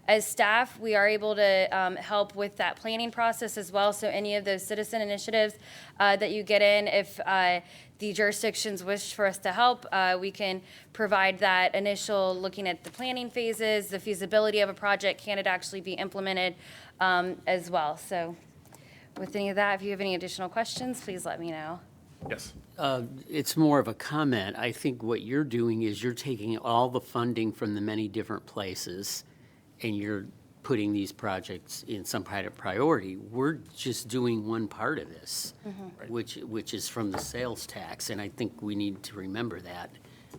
as staff, we are able to help with that planning process as well. So any of those citizen initiatives that you get in, if the jurisdictions wish for us to help, we can provide that initial looking at the planning phases, the feasibility of a project, can it actually be implemented as well. So with any of that, if you have any additional questions, please let me know. Yes. It's more of a comment. I think what you're doing is you're taking all the funding from the many different places and you're putting these projects in some kind of priority. We're just doing one part of this, which is from the sales tax, and I think we need to remember that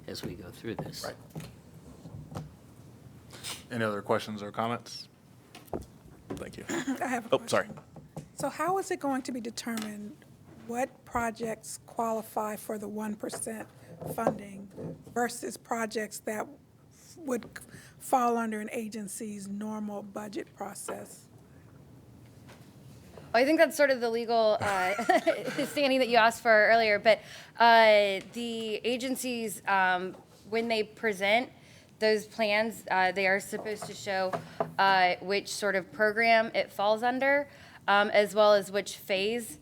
as we go through this. Right. Any other questions or comments? Thank you. I have a question. Sorry. So how is it going to be determined what projects qualify for the 1% funding versus projects that would fall under an agency's normal budget process? I think that's sort of the legal standing that you asked for earlier, but the agencies, when they present those plans, they are supposed to show which sort of program it falls under, as well as which phase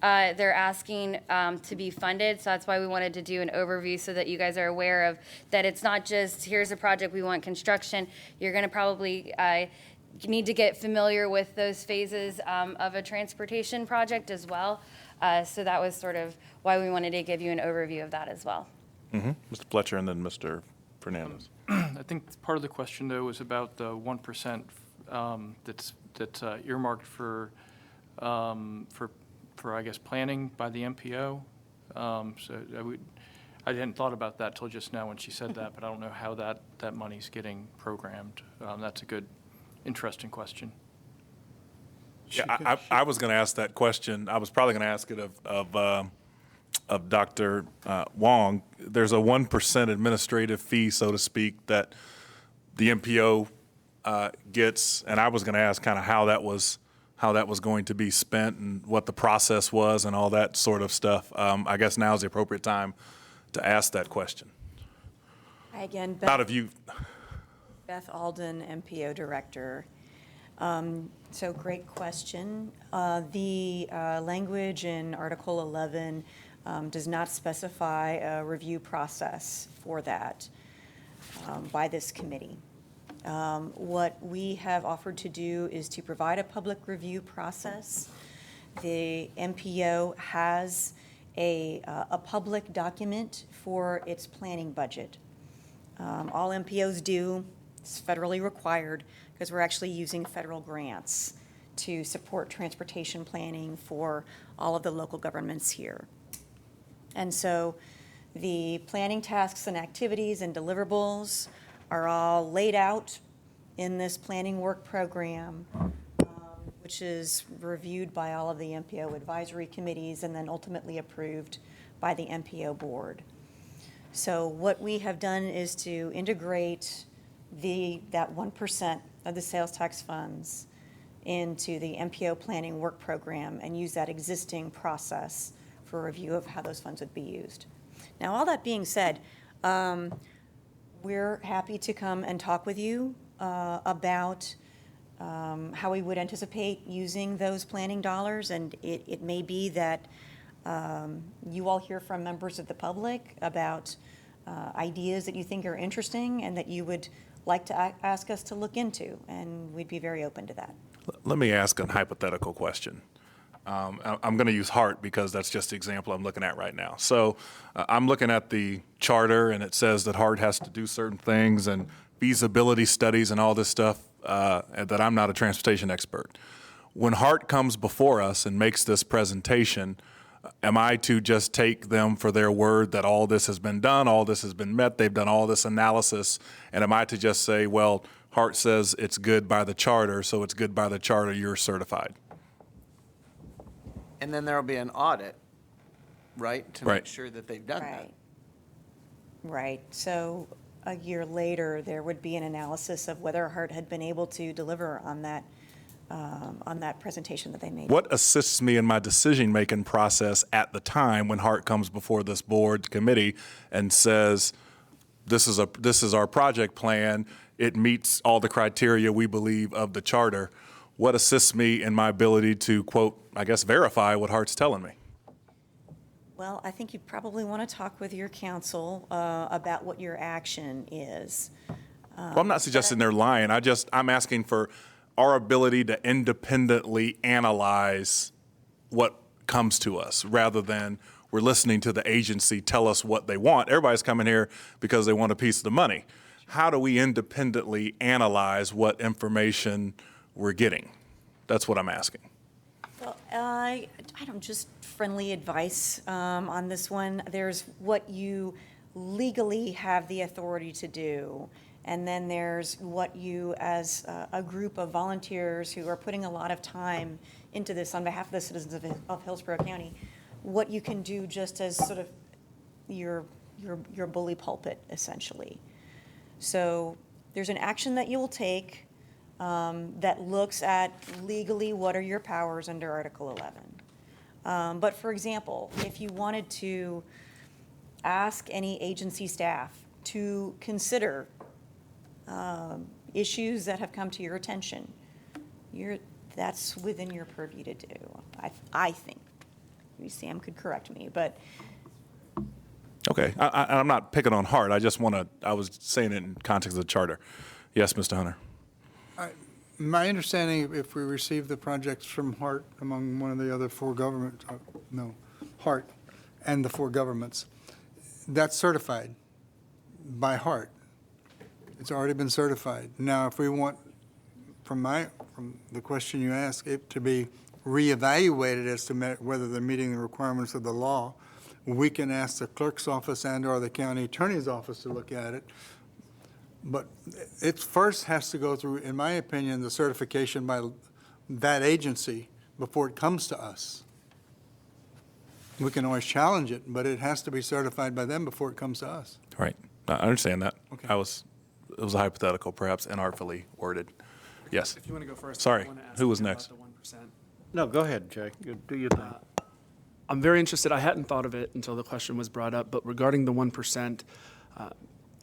they're asking to be funded. So that's why we wanted to do an overview so that you guys are aware of that it's not just, here's a project we want construction. You're going to probably need to get familiar with those phases of a transportation project as well. So that was sort of why we wanted to give you an overview of that as well. Mr. Fletcher and then Mr. Fernandez. I think part of the question, though, was about the 1% that's earmarked for I guess, planning by the MPO. So I hadn't thought about that till just now when she said that, but I don't know how that money's getting programmed. That's a good, interesting question. Yeah, I was going to ask that question. I was probably going to ask it of Dr. Wong. There's a 1% administrative fee, so to speak, that the MPO gets, and I was going to ask kind of how that was going to be spent and what the process was and all that sort of stuff. I guess now is the appropriate time to ask that question. Hi again, Not of you. Beth Alden, MPO Director. So great question. The language in Article 11 does not specify a review process for that by this committee. What we have offered to do is to provide a public review process. The MPO has a public document for its planning budget. All MPOs do, it's federally required, because we're actually using federal grants to support transportation planning for all of the local governments here. And so the planning tasks and activities and deliverables are all laid out in this planning work program, which is reviewed by all of the MPO advisory committees and then ultimately approved by the MPO board. So what we have done is to integrate that 1% of the sales tax funds into the MPO planning work program and use that existing process for review of how those funds would be used. Now, all that being said, we're happy to come and talk with you about how we would anticipate using those planning dollars, and it may be that you all hear from members of the public about ideas that you think are interesting and that you would like to ask us to look into, and we'd be very open to that. Let me ask a hypothetical question. I'm going to use HART because that's just the example I'm looking at right now. So I'm looking at the charter, and it says that HART has to do certain things and feasibility studies and all this stuff, and that I'm not a transportation expert. When HART comes before us and makes this presentation, am I to just take them for their word that all this has been done, all this has been met, they've done all this analysis, and am I to just say, well, HART says it's good by the charter, so it's good by the charter, you're certified? And then there'll be an audit, right, to Right. make sure that they've done that. Right. So a year later, there would be an analysis of whether HART had been able to deliver on that presentation that they made. What assists me in my decision-making process at the time when HART comes before this board committee and says, this is our project plan, it meets all the criteria we believe of the charter? What assists me in my ability to, quote, I guess, verify what HART's telling me? Well, I think you probably want to talk with your counsel about what your action is. Well, I'm not suggesting they're lying. I'm asking for our ability to independently analyze what comes to us rather than we're listening to the agency tell us what they want. Everybody's coming here because they want a piece of the money. How do we independently analyze what information we're getting? That's what I'm asking. Well, I don't, just friendly advice on this one. There's what you legally have the authority to do, and then there's what you, as a group of volunteers who are putting a lot of time into this on behalf of the citizens of Hillsborough County, what you can do just as sort of your bully pulpit, essentially. So there's an action that you will take that looks at legally what are your powers under Article 11. But for example, if you wanted to ask any agency staff to consider issues that have come to your attention, that's within your purview to do, I think. Maybe Sam could correct me, but. Okay, I'm not picking on HART. I was saying it in context of the charter. Yes, Mr. Hunter. My understanding, if we receive the projects from HART among one of the other four governments, HART and the four governments, that's certified by HART. It's already been certified. Now, if we want, from the question you asked, it to be reevaluated as to whether they're meeting the requirements of the law, we can ask the clerk's office and/or the county attorney's office to look at it. But it first has to go through, in my opinion, the certification by that agency before it comes to us. We can always challenge it, but it has to be certified by them before it comes to us. Right, I understand that. Okay. It was a hypothetical, perhaps inartfully worded. Yes. If you want to go first. Sorry, I wanna ask who was again next? about the 1%. No, go ahead, Jay. Do your thing. I'm very interested. I hadn't thought of it until the question was brought up, but regarding the 1%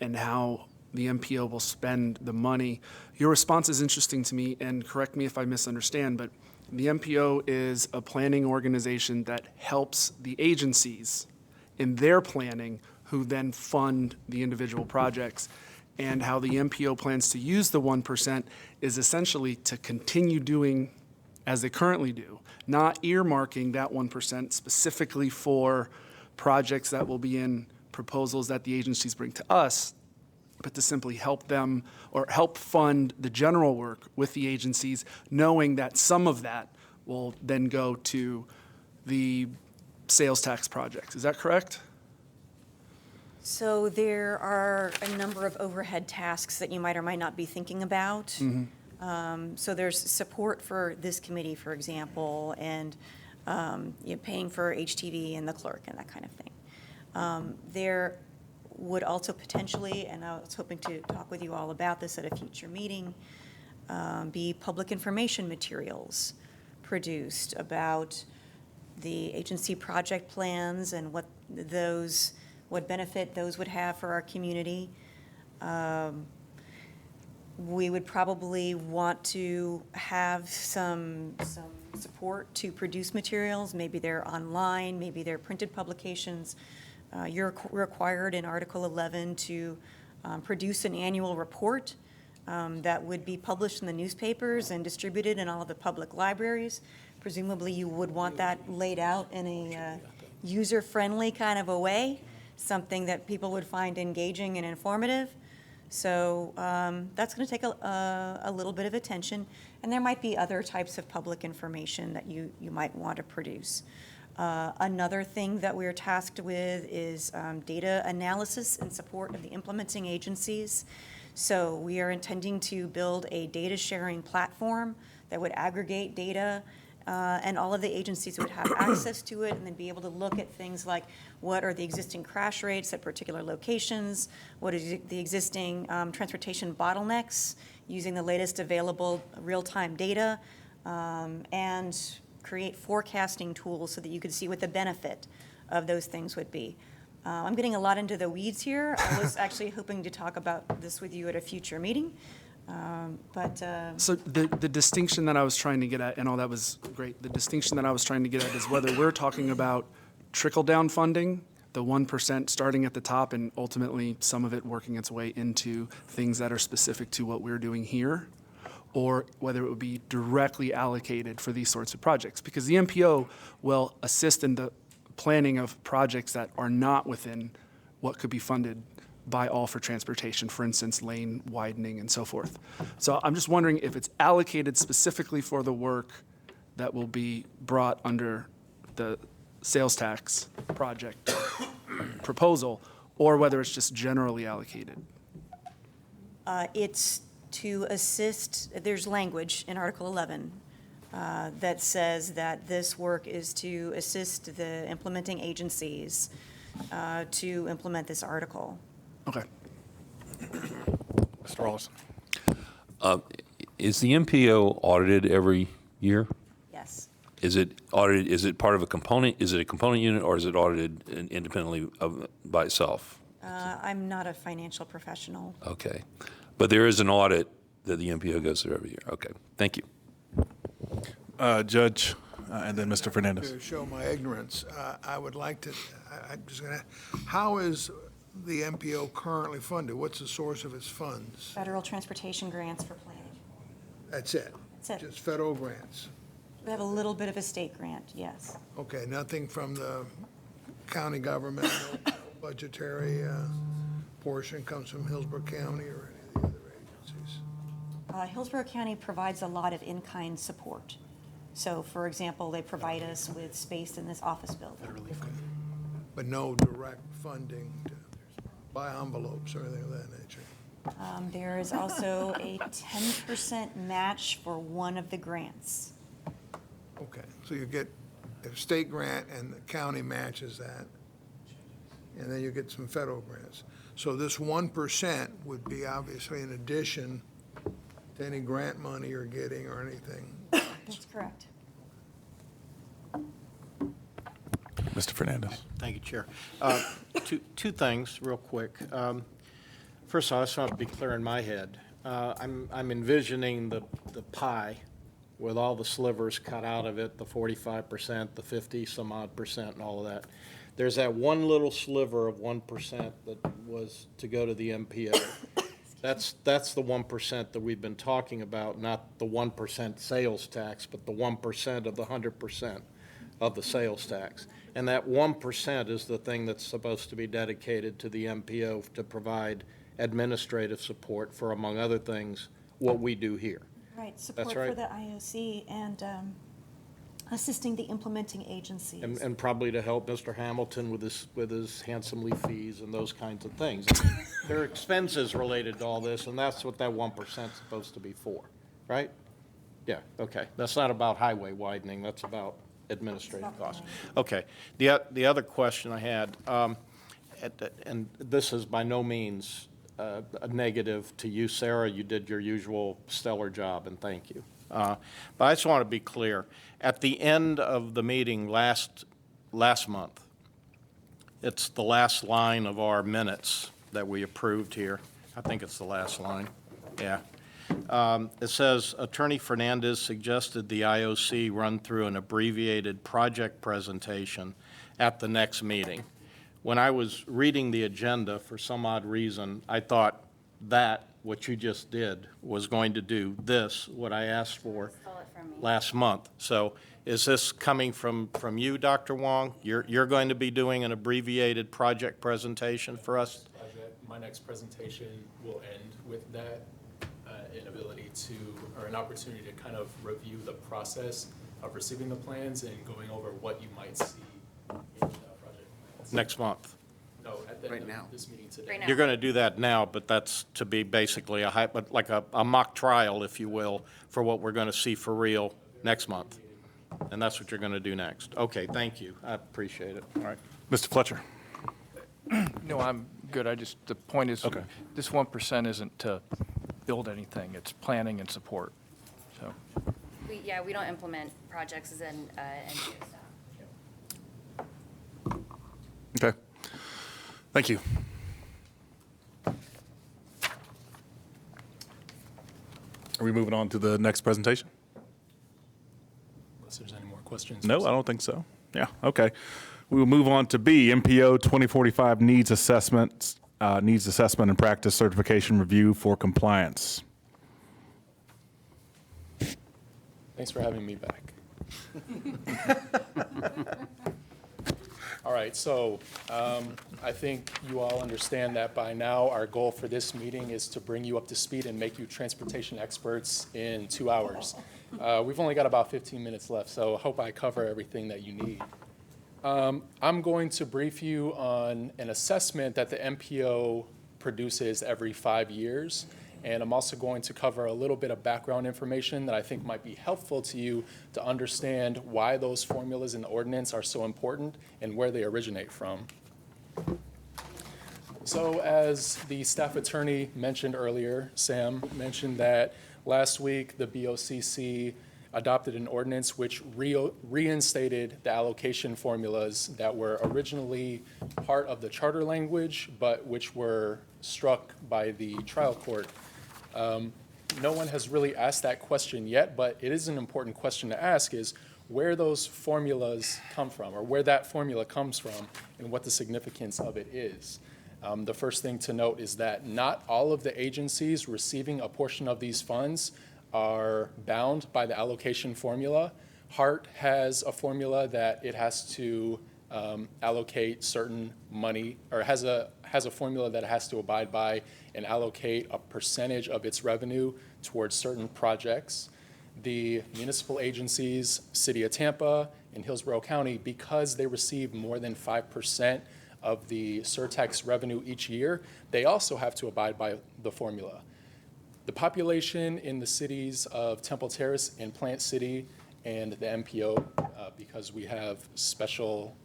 and how the MPO will spend the money, your response is interesting to me, and correct me if I misunderstand, but the MPO is a planning organization that helps the agencies in their planning, who then fund the individual projects. And how the MPO plans to use the 1% is essentially to continue doing as they currently do, not earmarking that 1% specifically for projects that will be in proposals that the agencies bring to us, but to simply help them or help fund the general work with the agencies, knowing that some of that will then go to the sales tax projects. Is that correct? So there are a number of overhead tasks that you might or might not be thinking about. So there's support for this committee, for example, and paying for HTV and the clerk and that kind of thing. There would also potentially, and I was hoping to talk with you all about this at a future meeting, be public information materials produced about the agency project plans and what benefit those would have for our community. We would probably want to have some support to produce materials. Maybe they're online, maybe they're printed publications. You're required in Article 11 to produce an annual report that would be published in the newspapers and distributed in all of the public libraries. Presumably, you would want that laid out in a user-friendly kind of a way, something that people would find engaging and informative. So that's going to take a little bit of attention, and there might be other types of public information that you might want to produce. Another thing that we're tasked with is data analysis in support of the implementing agencies. So we are intending to build a data sharing platform that would aggregate data, and all of the agencies would have access to it, and then be able to look at things like what are the existing crash rates at particular locations, what is the existing transportation bottlenecks using the latest available real-time data, and create forecasting tools so that you could see what the benefit of those things would be. I'm getting a lot into the weeds here. I was actually hoping to talk about this with you at a future meeting. So the distinction that I was trying to get at, and all that was great, the distinction that I was trying to get at is whether we're talking about trickle-down funding, the 1% starting at the top and ultimately some of it working its way into things that are specific to what we're doing here, or whether it would be directly allocated for these sorts of projects. Because the MPO will assist in the planning of projects that are not within what could be funded by All for Transportation, for instance, lane widening and so forth. So I'm just wondering if it's allocated specifically for the work that will be brought under the sales tax project proposal, or whether it's just generally allocated. It's to assist, there's language in Article 11 that says that this work is to assist the implementing agencies to implement this article. Okay. Mr. Rollison. Is the MPO audited every year? Yes. Is it audited, is it part of a component, is it a component unit, or is it audited independently by itself? I'm not a financial professional. Okay. But there is an audit that the MPO goes through every year. Okay. Thank you. Judge, and then Mr. Fernandez. To show my ignorance, I would like to, I'm just going to, how is the MPO currently funded? What's the source of its funds? Federal transportation grants for planning. That's it? That's it. Just federal grants? We have a little bit of a state grant, yes. Okay, nothing from the county government, no budgetary portion comes from Hillsborough County or any of the other agencies? Hillsborough County provides a lot of in-kind support. So, for example, they provide us with space in this office building. But no direct funding to buy envelopes or anything of that nature? There is also a 10% match for one of the grants. Okay, so you get a state grant and the county matches that, and then you get some federal grants. So this 1% would be obviously in addition to any grant money you're getting or anything. That's correct. Mr. Fernandez. Thank you, Chair. Two things, real quick. First of all, I just want to be clear in my head. I'm envisioning the pie with all the slivers cut out of it, the 45%, the 50-some-odd%, and all of that. There's that one little sliver of 1% that was to go to the MPO. That's the 1% that we've been talking about, not the 1% sales tax, but the 1% of the 100% of the sales tax. And that 1% is the thing that's supposed to be dedicated to the MPO to provide administrative support for, among other things, what we do here. Right, support for the IOC and assisting the implementing agencies. And probably to help Mr. Hamilton with his handsomely fees and those kinds of things. There are expenses related to all this, and that's what that 1% is supposed to be for, right? Yeah, okay. That's not about highway widening, that's about administrative costs. Okay. The other question I had, and this is by no means a negative to you, Sarah. You did your usual stellar job, and thank you. But I just want to be clear. At the end of the meeting last month, it's the last line of our minutes that we approved here. I think it's the last line. Yeah. It says, Attorney Fernandez suggested the IOC run through an abbreviated project presentation at the next meeting. When I was reading the agenda, for some odd reason, I thought that, what you just did, was going to do this, what I asked for last month. So is this coming from you, Dr. Wong? You're going to be doing an abbreviated project presentation for us? My next presentation will end with that, an opportunity to kind of review the process of receiving the plans and going over what you might see in the project plans. Next month? No, at the end of this meeting today. You're going to do that now, but that's to be basically like a mock trial, if you will, for what we're going to see for real next month. And that's what you're going to do next. Okay, thank you. I appreciate it. All right. Mr. Fletcher? No, I'm good. The point is, Okay. this 1% isn't to build anything. It's planning and support. So, We don't implement projects as an NGO staff. Okay. Thank you. Are we moving on to the next presentation? Unless there's any more questions. No, I don't think so. Yeah, okay. We will move on to B, MPO 2045 Needs Assessment and Practice Certification Review for Compliance. Thanks for having me back. All right, so I think you all understand that by now our goal for this meeting is to bring you up to speed and make you transportation experts in 2 hours. We've only got about 15 minutes left, so I hope I cover everything that you need. I'm going to brief you on an assessment that the MPO produces every 5 years. And I'm also going to cover a little bit of background information that I think might be helpful to you to understand why those formulas in the ordinance are so important and where they originate from. So as the staff attorney mentioned earlier, Sam mentioned that last week the BOCC adopted an ordinance which reinstated the allocation formulas that were originally part of the charter language, but which were struck by the trial court. No one has really asked that question yet, but it is an important question to ask, is where those formulas come from, or where that formula comes from, and what the significance of it is. The first thing to note is that not all of the agencies receiving a portion of these funds are bound by the allocation formula. HART has a formula that it has to allocate certain money, or has a formula that it has to abide by and allocate a percentage of its revenue towards certain projects. The municipal agencies, City of Tampa and Hillsborough County, because they receive more than 5% of the surtax revenue each year, they also have to abide by the formula. The population in the cities of Temple Terrace and Plant City and the MPO, because we have special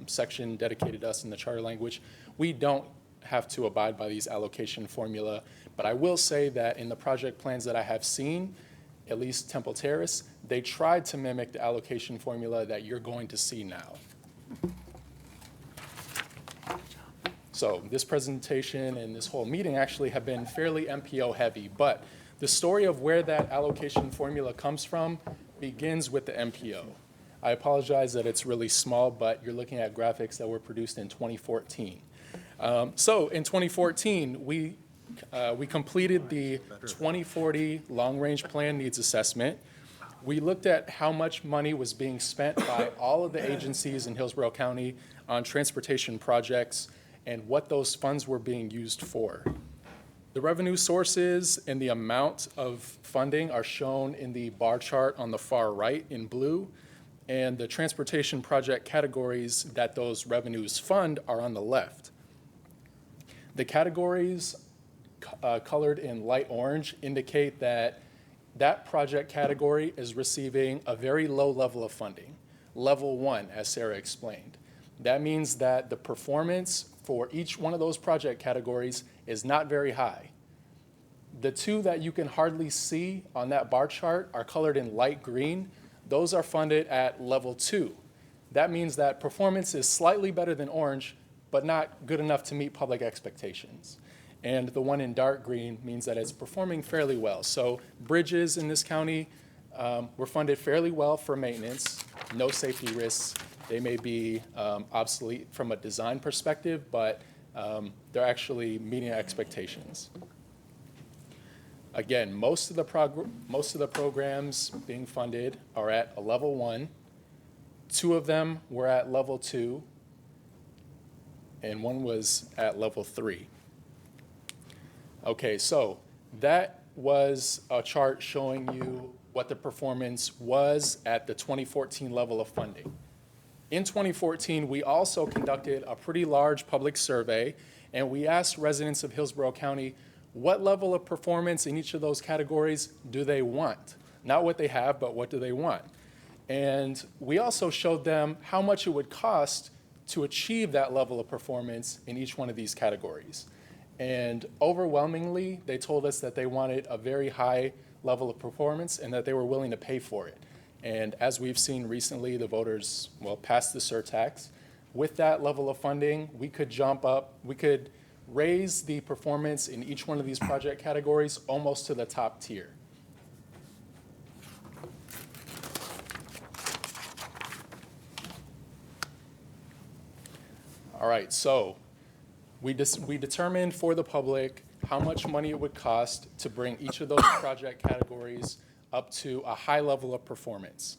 section dedicated to us in the charter language, we don't have to abide by these allocation formula. But I will say that in the project plans that I have seen, at least Temple Terrace, they tried to mimic the allocation formula that you're going to see now. So this presentation and this whole meeting actually have been fairly MPO heavy, but the story of where that allocation formula comes from begins with the MPO. I apologize that it's really small, but you're looking at graphics that were produced in 2014. So in 2014, we completed the 2040 long-range plan needs assessment. We looked at how much money was being spent by all of the agencies in Hillsborough County on transportation projects and what those funds were being used for. The revenue sources and the amount of funding are shown in the bar chart on the far right in blue, and the transportation project categories that those revenues fund are on the left. The categories colored in light orange indicate that that project category is receiving a very low level of funding, level 1, as Sarah explained. That means that the performance for each one of those project categories is not very high. The two that you can hardly see on that bar chart are colored in light green. Those are funded at level 2. That means that performance is slightly better than orange, but not good enough to meet public expectations. And the one in dark green means that it's performing fairly well. So bridges in this county were funded fairly well for maintenance, no safety risks. They may be obsolete from a design perspective, but they're actually meeting expectations. Again, most of the programs being funded are at a level 1. 2 of them were at level 2, and 1 was at level 3. Okay, so that was a chart showing you what the performance was at the 2014 level of funding. In 2014, we also conducted a pretty large public survey, and we asked residents of Hillsborough County what level of performance in each of those categories do they want? Not what they have, but what do they want? And we also showed them how much it would cost to achieve that level of performance in each one of these categories. And overwhelmingly, they told us that they wanted a very high level of performance and that they were willing to pay for it. And as we've seen recently, the voters, passed the surtax. With that level of funding, we could jump up, we could raise the performance in each one of these project categories almost to the top tier. All right, so we determined for the public how much money it would cost to bring each of those project categories up to a high level of performance.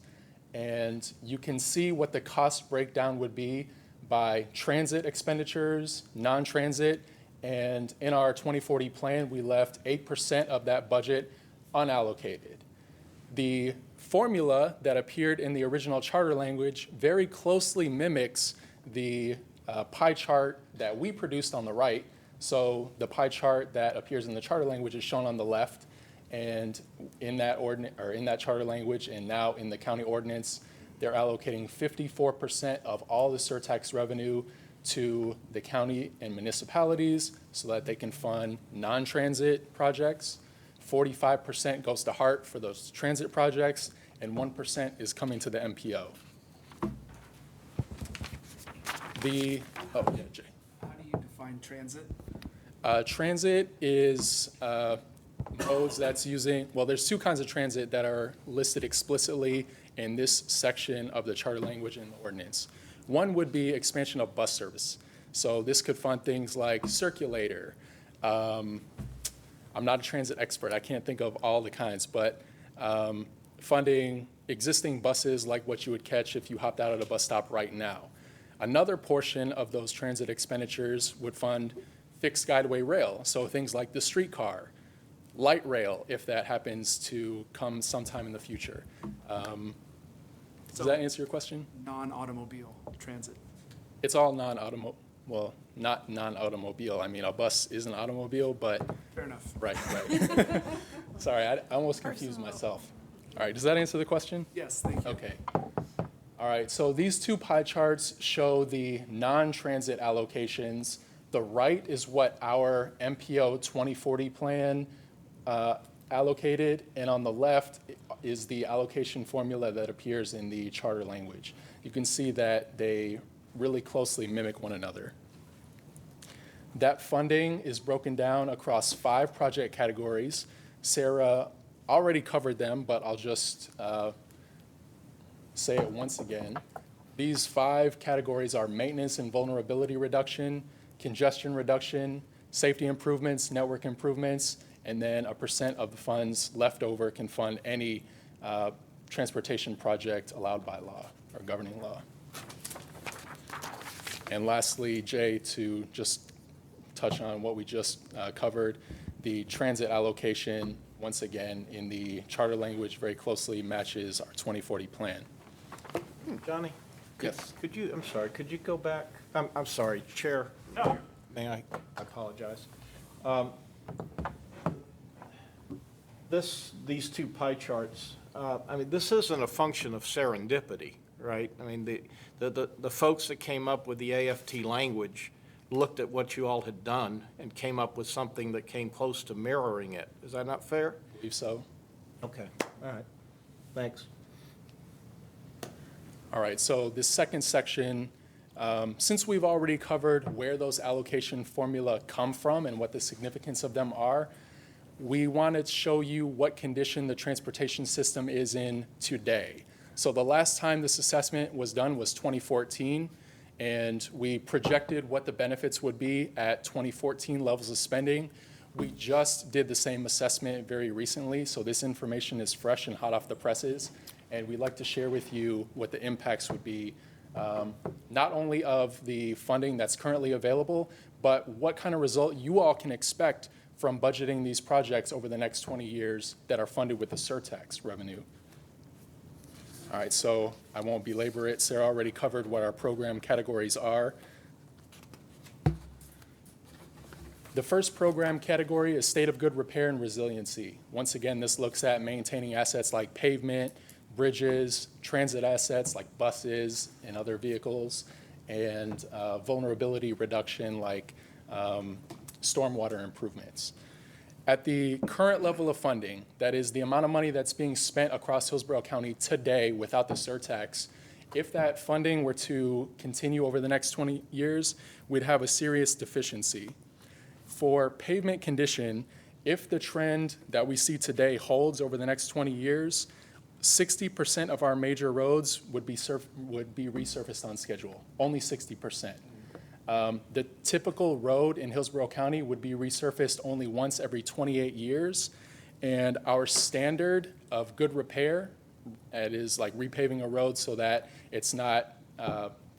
And you can see what the cost breakdown would be by transit expenditures, non-transit, and in our 2040 plan, we left 8% of that budget unallocated. The formula that appeared in the original charter language very closely mimics the pie chart that we produced on the right. So the pie chart that appears in the charter language is shown on the left, and in that charter language and now in the county ordinance, they're allocating 54% of all the surtax revenue to the county and municipalities so that they can fund non-transit projects. 45% goes to HART for those transit projects, and 1% is coming to the MPO. Jay. How do you define transit? Transit is modes that's using, there's 2 kinds of transit that are listed explicitly in this section of the charter language and the ordinance. One would be expansion of bus service. So this could fund things like circulator. I'm not a transit expert. I can't think of all the kinds, but funding existing buses like what you would catch if you hopped out at a bus stop right now. Another portion of those transit expenditures would fund fixed guideway rail, so things like the streetcar, light rail, if that happens to come sometime in the future. Does that answer your question? Non-automobile transit. It's all non-automobile. Well, not non-automobile. I mean, a bus is an automobile, but. Fair enough. Right. Sorry, I almost confused myself. All right, does that answer the question? Yes, thank you. Okay. All right, so these 2 pie charts show the non-transit allocations. The right is what our MPO 2040 plan allocated, and on the left is the allocation formula that appears in the charter language. You can see that they really closely mimic one another. That funding is broken down across 5 project categories. Sarah already covered them, but I'll just say it once again. These 5 categories are maintenance and vulnerability reduction, congestion reduction, safety improvements, network improvements, and then a % of the funds left over can fund any transportation project allowed by law or governing law. And lastly, Jay, to just touch on what we just covered, the transit allocation, once again, in the charter language very closely matches our 2040 plan. Johnny? Yes. Could you go back? I'm sorry, Chair. No. May I apologize? These 2 pie charts, this isn't a function of serendipity, right? I mean, the folks that came up with the AFT language looked at what you all had done and came up with something that came close to mirroring it. Is that not fair? I believe so. Okay, all right. Thanks. All right, so this second section, since we've already covered where those allocation formula come from and what the significance of them are, we want to show you what condition the transportation system is in today. So the last time this assessment was done was 2014, and we projected what the benefits would be at 2014 levels of spending. We just did the same assessment very recently, so this information is fresh and hot off the presses, and we'd like to share with you what the impacts would be, not only of the funding that's currently available, but what kind of result you all can expect from budgeting these projects over the next 20 years that are funded with the surtax revenue. All right, so I won't belabor it. Sarah already covered what our program categories are. The first program category is state of good repair and resiliency. Once again, this looks at maintaining assets like pavement, bridges, transit assets like buses and other vehicles, and vulnerability reduction like stormwater improvements. At the current level of funding, that is the amount of money that's being spent across Hillsborough County today without the surtax, if that funding were to continue over the next 20 years, we'd have a serious deficiency. For pavement condition, if the trend that we see today holds over the next 20 years, 60% of our major roads would be resurfaced on schedule, only 60%. The typical road in Hillsborough County would be resurfaced only once every 28 years, and our standard of good repair, that is like repaving a road so that it's not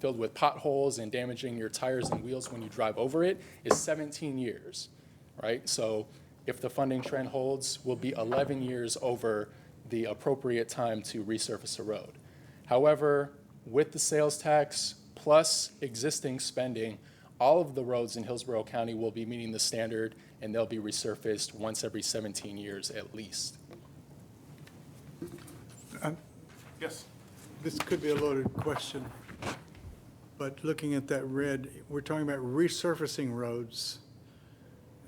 filled with potholes and damaging your tires and wheels when you drive over it, is 17 years, right? So if the funding trend holds, we'll be 11 years over the appropriate time to resurface a road. However, with the sales tax plus existing spending, all of the roads in Hillsborough County will be meeting the standard, and they'll be resurfaced once every 17 years at least. Yes. This could be a loaded question, but looking at that red, we're talking about resurfacing roads,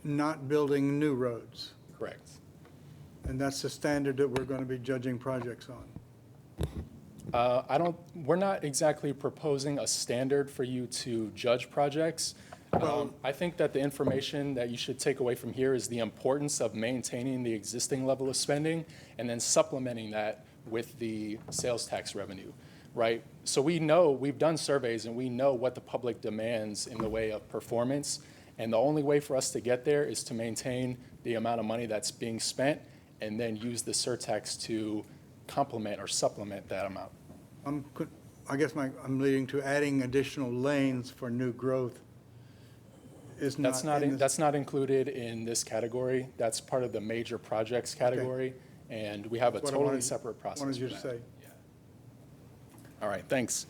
not building new roads. Correct. And that's the standard that we're going to be judging projects on. We're not exactly proposing a standard for you to judge projects. I think that the information that you should take away from here is the importance of maintaining the existing level of spending and then supplementing that with the sales tax revenue, right? So we know, we've done surveys and we know what the public demands in the way of performance. And the only way for us to get there is to maintain the amount of money that's being spent and then use the surtax to complement or supplement that amount. I guess I'm leading to adding additional lanes for new growth is not. That's not included in this category. That's part of the major projects category, and we have a totally separate process. Wanted you to for say. that. Yeah. All right, thanks.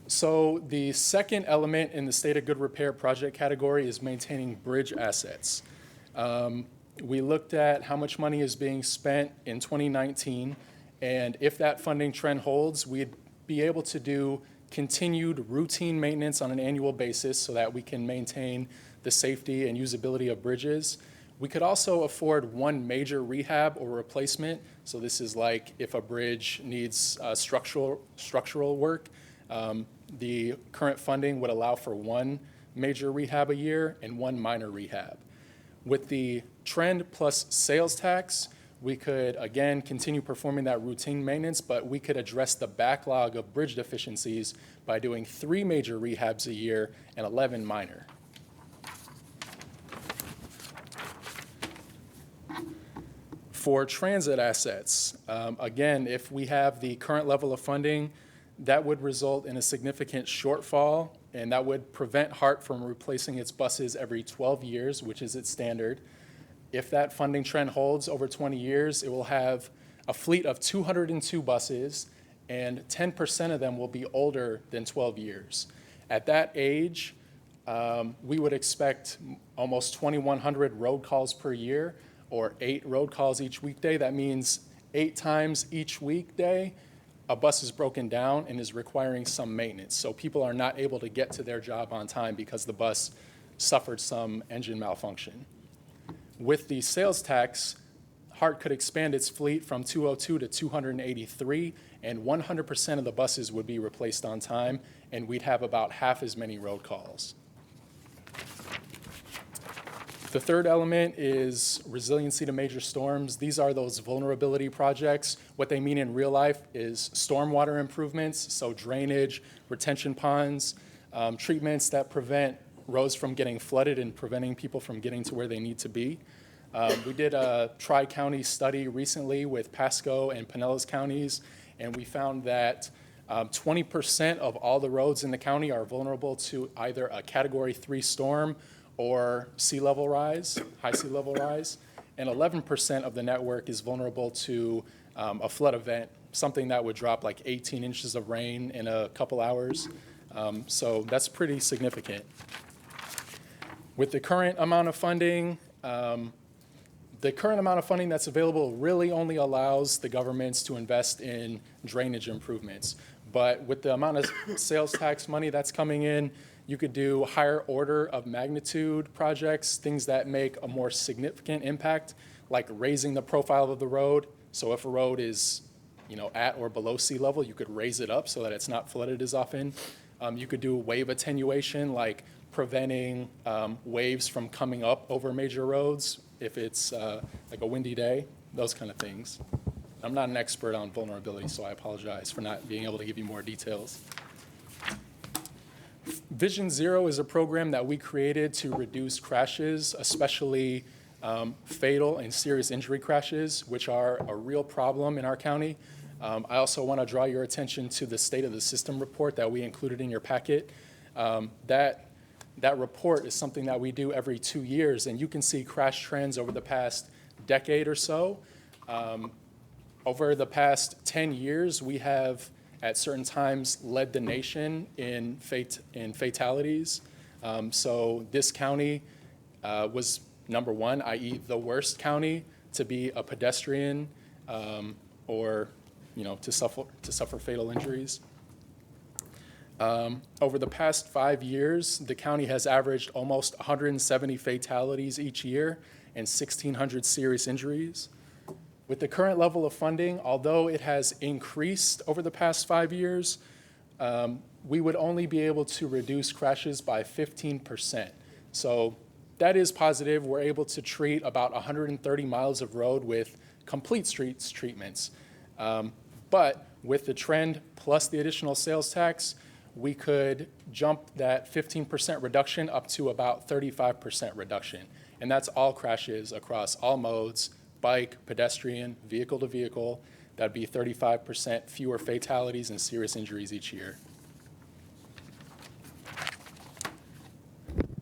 So the second element in the state of good repair project category is maintaining bridge assets. We looked at how much money is being spent in 2019, and if that funding trend holds, we'd be able to do continued routine maintenance on an annual basis so that we can maintain the safety and usability of bridges. We could also afford one major rehab or replacement. So this is like if a bridge needs structural work, the current funding would allow for one major rehab a year and one minor rehab. With the trend plus sales tax, we could, again, continue performing that routine maintenance, but we could address the backlog of bridge deficiencies by doing 3 major rehabs a year and 11 minor. For transit assets, again, if we have the current level of funding, that would result in a significant shortfall, and that would prevent HART from replacing its buses every 12 years, which is its standard. If that funding trend holds over 20 years, it will have a fleet of 202 buses, and 10% of them will be older than 12 years. At that age, we would expect almost 2,100 road calls per year, or 8 road calls each weekday. That means 8 times each weekday, a bus is broken down and is requiring some maintenance. So people are not able to get to their job on time because the bus suffered some engine malfunction. With the sales tax, Hart could expand its fleet from 202 to 283, and 100% of the buses would be replaced on time, and we'd have about half as many road calls. The third element is resiliency to major storms. These are those vulnerability projects. What they mean in real life is stormwater improvements, so drainage, retention ponds, treatments that prevent roads from getting flooded and preventing people from getting to where they need to be. We did a tri-county study recently with Pasco and Pinellas counties, and we found that 20% of all the roads in the county are vulnerable to either a Category 3 storm or sea level rise, high sea level rise, and 11% of the network is vulnerable to a flood event, something that would drop like 18 inches of rain in a couple hours. So that's pretty significant. With the current amount of funding, that's available really only allows the governments to invest in drainage improvements. But with the amount of sales tax money that's coming in, you could do higher order of magnitude projects, things that make a more significant impact, like raising the profile of the road. So if a road is, at or below sea level, you could raise it up so that it's not flooded as often. You could do wave attenuation, like preventing waves from coming up over major roads if it's like a windy day, those kind of things. I'm not an expert on vulnerability, so I apologize for not being able to give you more details. Vision Zero is a program that we created to reduce crashes, especially fatal and serious injury crashes, which are a real problem in our county. I also want to draw your attention to the State of the System report that we included in your packet. That report is something that we do every 2 years, and you can see crash trends over the past decade or so. Over the past 10 years, we have at certain times led the nation in fatalities. So this county was number one, i.e. the worst county to be a pedestrian or to suffer fatal injuries. Over the past 5 years, the county has averaged almost 170 fatalities each year and 1,600 serious injuries. With the current level of funding, although it has increased over the past 5 years, we would only be able to reduce crashes by 15%. So that is positive. We're able to treat about 130 miles of road with complete streets treatments. But with the trend plus the additional sales tax, we could jump that 15% reduction up to about 35% reduction. And that's all crashes across all modes, bike, pedestrian, vehicle to vehicle. That'd be 35% fewer fatalities and serious injuries each year.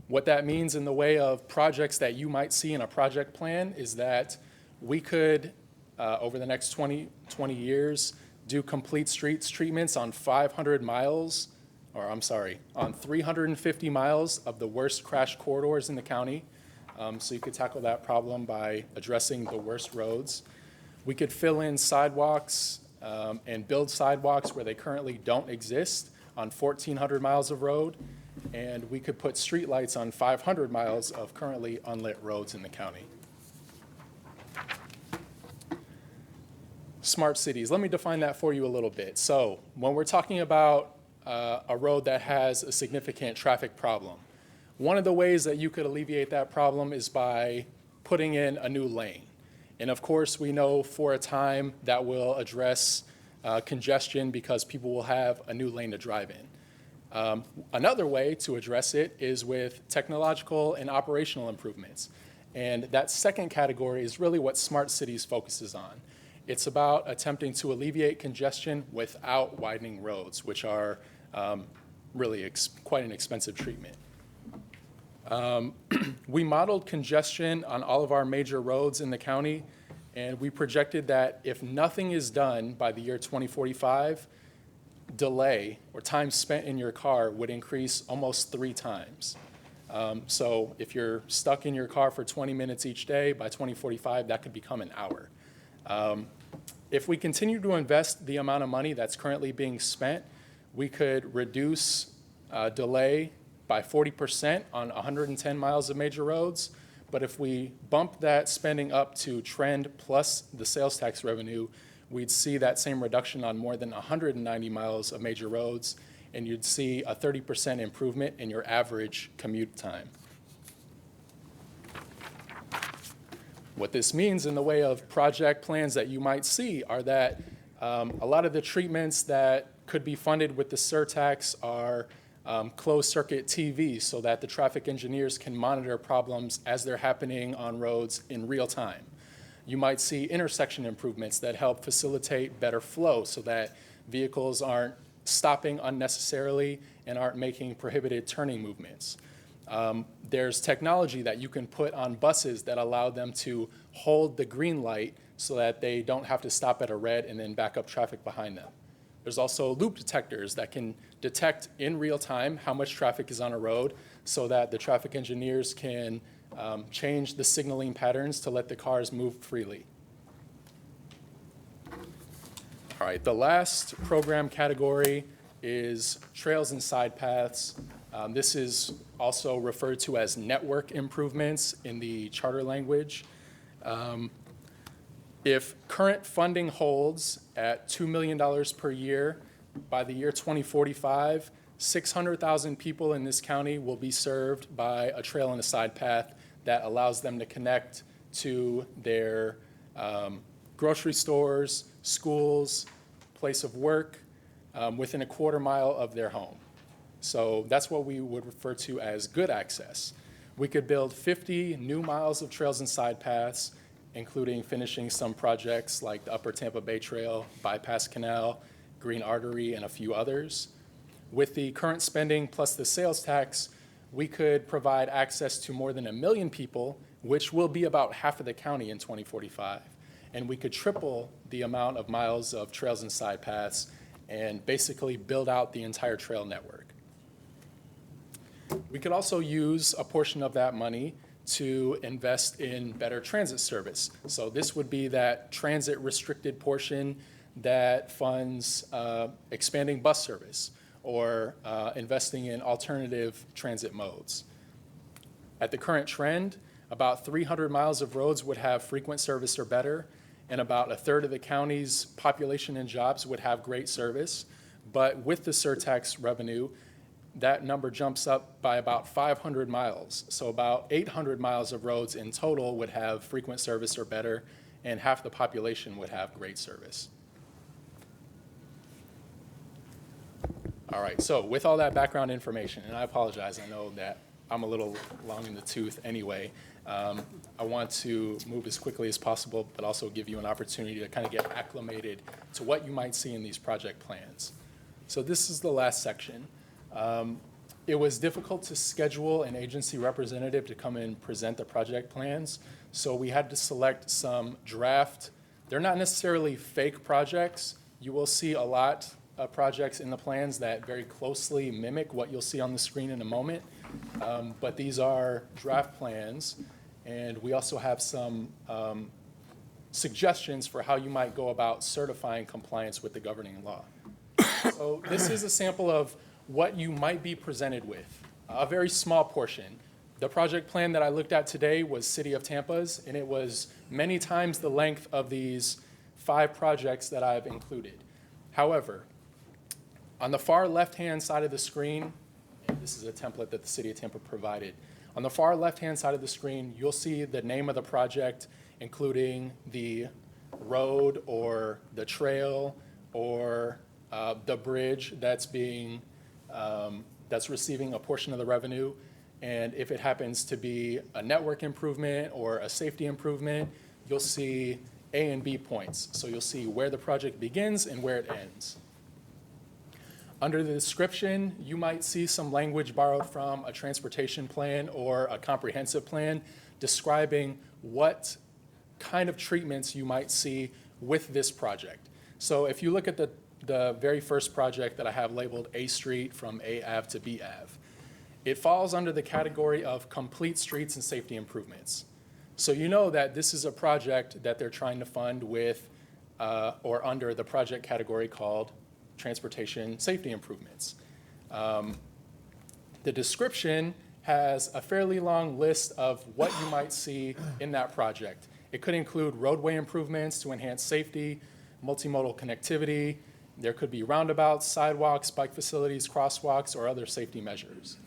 What that means in the way of projects that you might see in a project plan is that we could, over the next 20 years, do complete streets treatments on 350 miles of the worst crash corridors in the county. So you could tackle that problem by addressing the worst roads. We could fill in sidewalks and build sidewalks where they currently don't exist on 1,400 miles of road. And we could put streetlights on 500 miles of currently unlit roads in the county. Smart cities, let me define that for you a little bit. So when we're talking about a road that has a significant traffic problem, one of the ways that you could alleviate that problem is by putting in a new lane. And of course, we know for a time that will address congestion because people will have a new lane to drive in. Another way to address it is with technological and operational improvements. And that second category is really what Smart Cities focuses on. It's about attempting to alleviate congestion without widening roads, which are really quite an expensive treatment. We modeled congestion on all of our major roads in the county, and we projected that if nothing is done by the year 2045, delay or time spent in your car would increase almost 3 times. So if you're stuck in your car for 20 minutes each day, by 2045, that could become an hour. If we continue to invest the amount of money that's currently being spent, we could reduce delay by 40% on 110 miles of major roads. But if we bump that spending up to trend plus the sales tax revenue, we'd see that same reduction on more than 190 miles of major roads, and you'd see a 30% improvement in your average commute time. What this means in the way of project plans that you might see are that a lot of the treatments that could be funded with the surtax are closed-circuit TVs so that the traffic engineers can monitor problems as they're happening on roads in real time. You might see intersection improvements that help facilitate better flow so that vehicles aren't stopping unnecessarily and aren't making prohibited turning movements. There's technology that you can put on buses that allow them to hold the green light so that they don't have to stop at a red and then back up traffic behind them. There's also loop detectors that can detect in real time how much traffic is on a road so that the traffic engineers can change the signaling patterns to let the cars move freely. All right, the last program category is trails and side paths. This is also referred to as network improvements in the charter language. If current funding holds at $2 million per year, by the year 2045, 600,000 people in this county will be served by a trail and a side path that allows them to connect to their grocery stores, schools, place of work, within a quarter mile of their home. So that's what we would refer to as good access. We could build 50 new miles of trails and side paths, including finishing some projects like the Upper Tampa Bay Trail, Bypass Canal, Green Artery, and a few others. With the current spending plus the sales tax, we could provide access to more than 1 million people, which will be about half of the county in 2045. And we could triple the amount of miles of trails and side paths and basically build out the entire trail network. We could also use a portion of that money to invest in better transit service. So this would be that transit restricted portion that funds expanding bus service or investing in alternative transit modes. At the current trend, about 300 miles of roads would have frequent service or better, and about a third of the county's population and jobs would have great service. But with the surtax revenue, that number jumps up by about 500 miles. So about 800 miles of roads in total would have frequent service or better, and half the population would have great service. All right, so with all that background information, and I apologize, I know that I'm a little long in the tooth anyway. I want to move as quickly as possible, but also give you an opportunity to kind of get acclimated to what you might see in these project plans. So this is the last section. It was difficult to schedule an agency representative to come and present the project plans, so we had to select some draft. They're not necessarily fake projects. You will see a lot of projects in the plans that very closely mimic what you'll see on the screen in a moment, but these are draft plans, and we also have some suggestions for how you might go about certifying compliance with the governing law. So this is a sample of what you might be presented with, a very small portion. The project plan that I looked at today was City of Tampa's, and it was many times the length of these 5 projects that I've included. However, on the far left-hand side of the screen, and this is a template that the City of Tampa provided, on the far left-hand side of the screen, you'll see the name of the project, including the road or the trail or the bridge that's receiving a portion of the revenue. And if it happens to be a network improvement or a safety improvement, you'll see A and B points. So you'll see where the project begins and where it ends. Under the description, you might see some language borrowed from a transportation plan or a comprehensive plan describing what kind of treatments you might see with this project. So if you look at the very first project that I have labeled A Street from A Ave to B Ave, it falls under the category of complete streets and safety improvements. So you know that this is a project that they're trying to fund with or under the project category called transportation safety improvements. The description has a fairly long list of what you might see in that project. It could include roadway improvements to enhance safety, multimodal connectivity. There could be roundabouts, sidewalks, bike facilities, crosswalks, or other safety measures.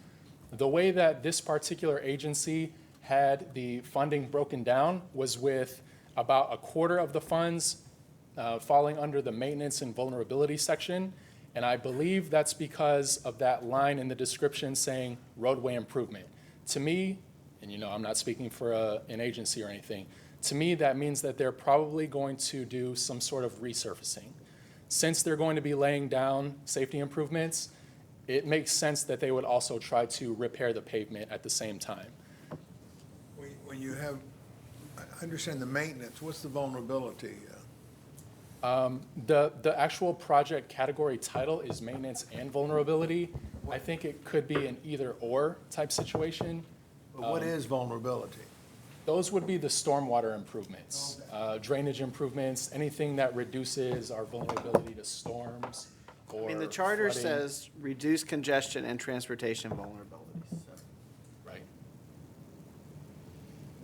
The way that this particular agency had the funding broken down was with about a quarter of the funds falling under the maintenance and vulnerability section. And I believe that's because of that line in the description saying roadway improvement. To me, and you know, I'm not speaking for an agency or anything, to me that means that they're probably going to do some sort of resurfacing. Since they're going to be laying down safety improvements, it makes sense that they would also try to repair the pavement at the same time. When you have, I understand the maintenance, what's the vulnerability? The actual project category title is maintenance and vulnerability. I think it could be an either or type situation. But what is vulnerability? Those would be the stormwater improvements, drainage improvements, anything that reduces our vulnerability to storms or I mean, the charter flooding. says reduce congestion and transportation vulnerabilities. Right,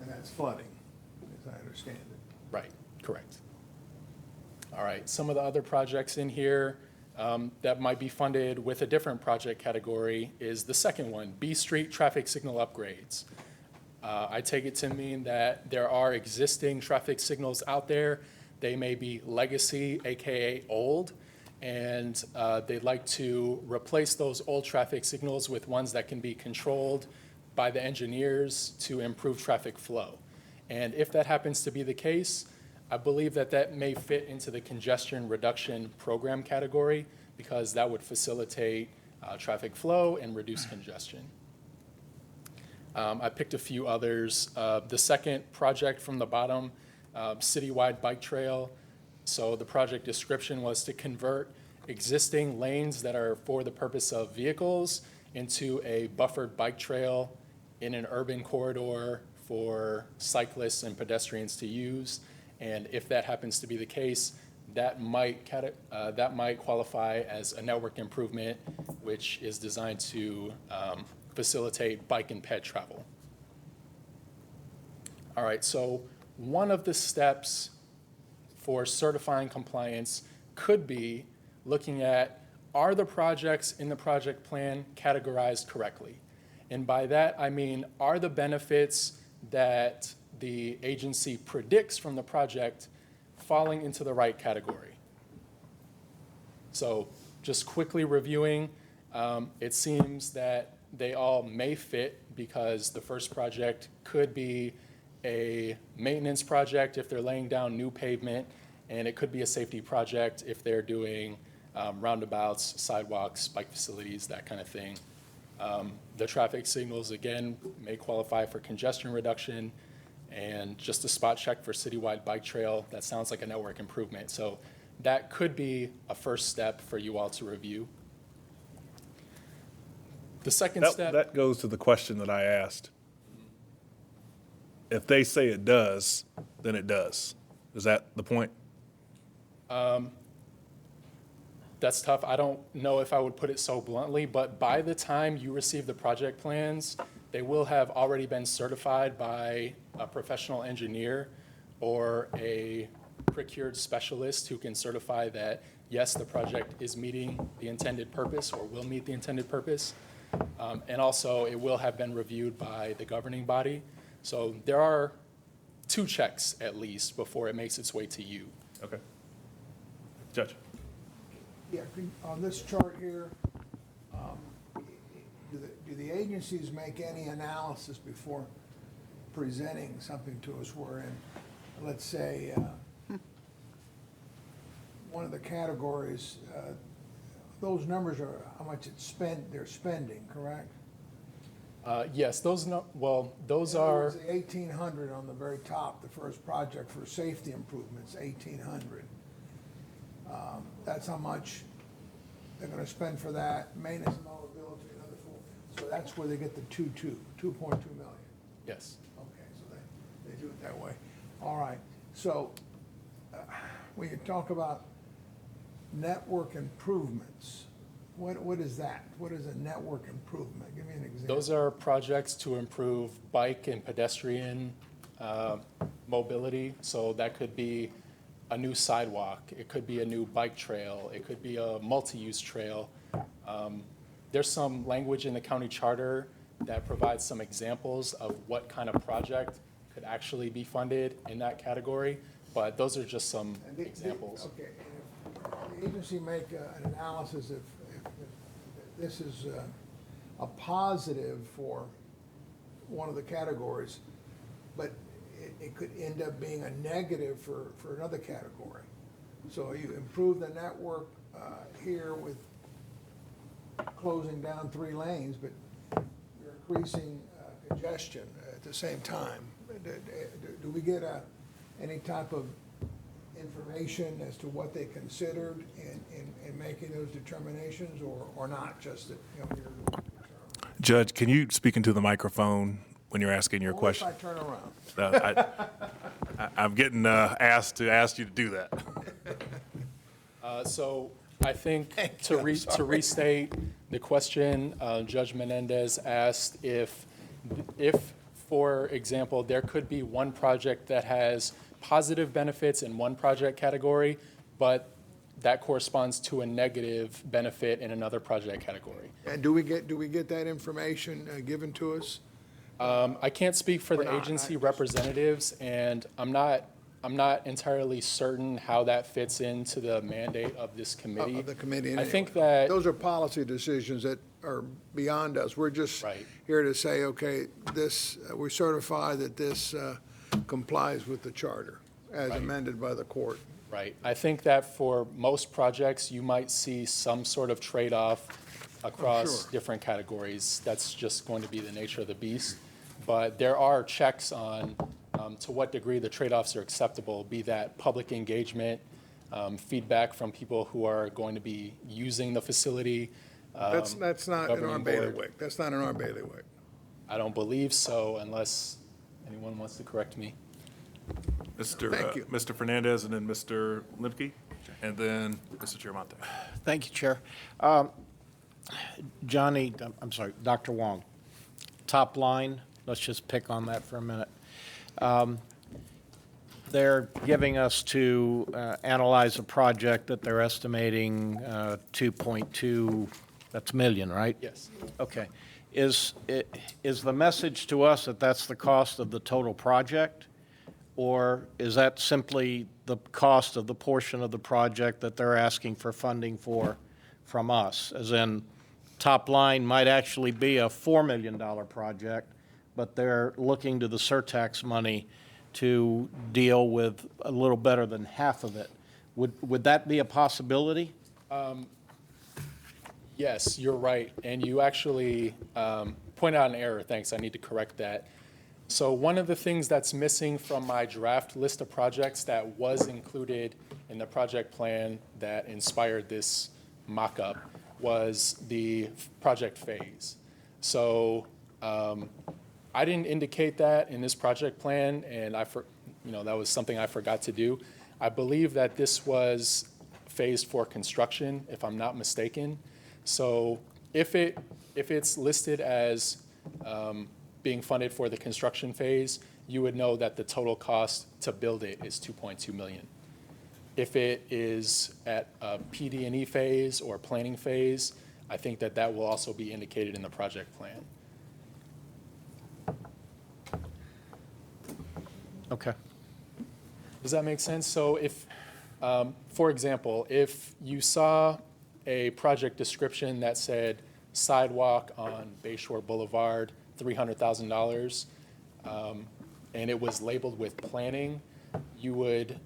And that's flooding, as I understand it. right, correct. All right, some of the other projects in here that might be funded with a different project category is the second one, B Street traffic signal upgrades. I take it to mean that there are existing traffic signals out there. They may be legacy, AKA old, and they'd like to replace those old traffic signals with ones that can be controlled by the engineers to improve traffic flow. And if that happens to be the case, I believe that that may fit into the congestion reduction program category because that would facilitate traffic flow and reduce congestion. I picked a few others. The second project from the bottom, citywide bike trail. So the project description was to convert existing lanes that are for the purpose of vehicles into a buffered bike trail in an urban corridor for cyclists and pedestrians to use. And if that happens to be the case, that might qualify as a network improvement, which is designed to facilitate bike and ped travel. All right, so one of the steps for certifying compliance could be looking at, are the projects in the project plan categorized correctly? And by that, I mean, are the benefits that the agency predicts from the project falling into the right category? So just quickly reviewing, it seems that they all may fit because the first project could be a maintenance project if they're laying down new pavement, and it could be a safety project if they're doing roundabouts, sidewalks, bike facilities, that kind of thing. The traffic signals, again, may qualify for congestion reduction, and just a spot check for citywide bike trail, that sounds like a network improvement. So that could be a first step for you all to review. The second step. That goes to the question that I asked. If they say it does, then it does. Is that the point? That's tough. I don't know if I would put it so bluntly, but by the time you receive the project plans, they will have already been certified by a professional engineer or a procured specialist who can certify that, yes, the project is meeting the intended purpose or will meet the intended purpose. And also, it will have been reviewed by the governing body. So there are 2 checks at least before it makes its way to you. Okay. Judge. Yeah, on this chart here, do the agencies make any analysis before presenting something to us wherein, let's say, one of the categories, those numbers are how much they're spending, correct? Yes, those are. The 1,800 on the very top, the first project for safety improvements, 1,800. That's how much they're gonna spend for that, maintenance and mobility, another 4. So that's where they get the 2.2 million. Yes. Okay, so they do it that way. All right, so when you talk about network improvements, what is that? What is a network improvement? Give me an example. Those are projects to improve bike and pedestrian mobility. So that could be a new sidewalk, it could be a new bike trail, it could be a multi-use trail. There's some language in the county charter that provides some examples of what kind of project could actually be funded in that category, but those are just some examples. Okay, and if the agency make an analysis if this is a positive for one of the categories, but it could end up being a negative for another category. So you improve the network here with closing down 3 lanes, but you're increasing congestion at the same time. Do we get any type of information as to what they considered in making those determinations, or not, just that, Judge, can you speak into the microphone when you're asking your question? If I turn around. I'm getting asked to ask you to do that. So I think to restate the question, Judge Menendez asked if, for example, there could be one project that has positive benefits in one project category, but that corresponds to a negative benefit in another project category. And do we get that information given to us? I can't speak for the agency representatives, and I'm not entirely certain how that fits into the mandate of this committee. Of the committee. I anyway. think that Those are policy decisions that are beyond us. We're just here to say, okay, this, we certify that this complies with the charter as amended by the court. Right. I think that for most projects, you might see some sort of trade-off across different categories. That's just going to be the nature of the beast. But there are checks on to what degree the trade-offs are acceptable, be that public engagement, feedback from people who are going to be using the facility. That's not in our governing board. bailiwick. That's not in our bailiwick. I don't believe so, unless anyone wants to correct me. Mr. Fernandez, and then Mr. Limke, and then Mr. Chiramonte. Thank you, Chair. Johnny, I'm sorry, Dr. Wong, top line, let's just pick on that for a minute. They're giving us to analyze a project that they're estimating 2.2, that's million, right? Yes. Okay. Is the message to us that that's the cost of the total project? Or is that simply the cost of the portion of the project that they're asking for funding for from us? As in, top line might actually be a $4 million project, but they're looking to the surtax money to deal with a little better than half of it. Would that be a possibility? Yes, you're right. And you actually point out an error. Thanks. I need to correct that. So one of the things that's missing from my draft list of projects that was included in the project plan that inspired this mock-up was the project phase. So I didn't indicate that in this project plan, and that was something I forgot to do. I believe that this was phased for construction, if I'm not mistaken. So if it's listed as being funded for the construction phase, you would know that the total cost to build it is $2.2 million. If it is at a PD&E phase or planning phase, I think that will also be indicated in the project plan. Okay. Does that make sense? So if, for example, if you saw a project description that said sidewalk on Bayshore Boulevard, $300,000, and it was labeled with planning, you would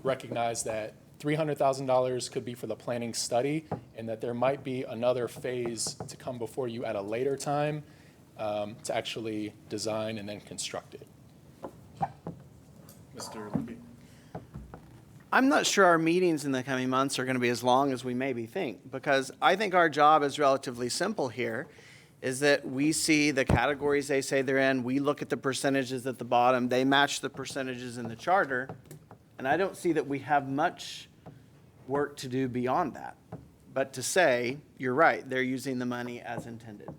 recognize that $300,000 could be for the planning study, and that there might be another phase to come before you at a later time to actually design and then construct it. Mr. Limke. I'm not sure our meetings in the coming months are going to be as long as we maybe think, because I think our job is relatively simple here, is that we see the categories they say they're in, we look at the percentages at the bottom, they match the percentages in the charter, And I don't see that we have much work to do beyond that. But to say, you're right, they're using the money as intended.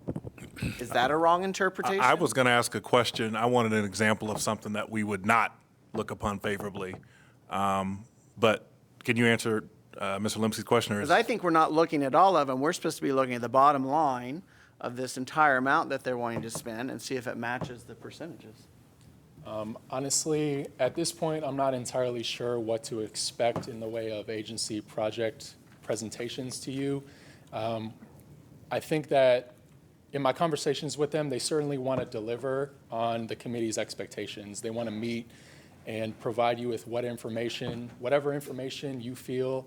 Is that a wrong interpretation? I was going to ask a question. I wanted an example of something that we would not look upon favorably. But can you answer Mr. Limsky's question? Because I think we're not looking at all of them. We're supposed to be looking at the bottom line of this entire amount that they're wanting to spend and see if it matches the percentages. Honestly, at this point, I'm not entirely sure what to expect in the way of agency project presentations to you. I think that in my conversations with them, they certainly want to deliver on the committee's expectations. They want to meet and provide you with whatever information you feel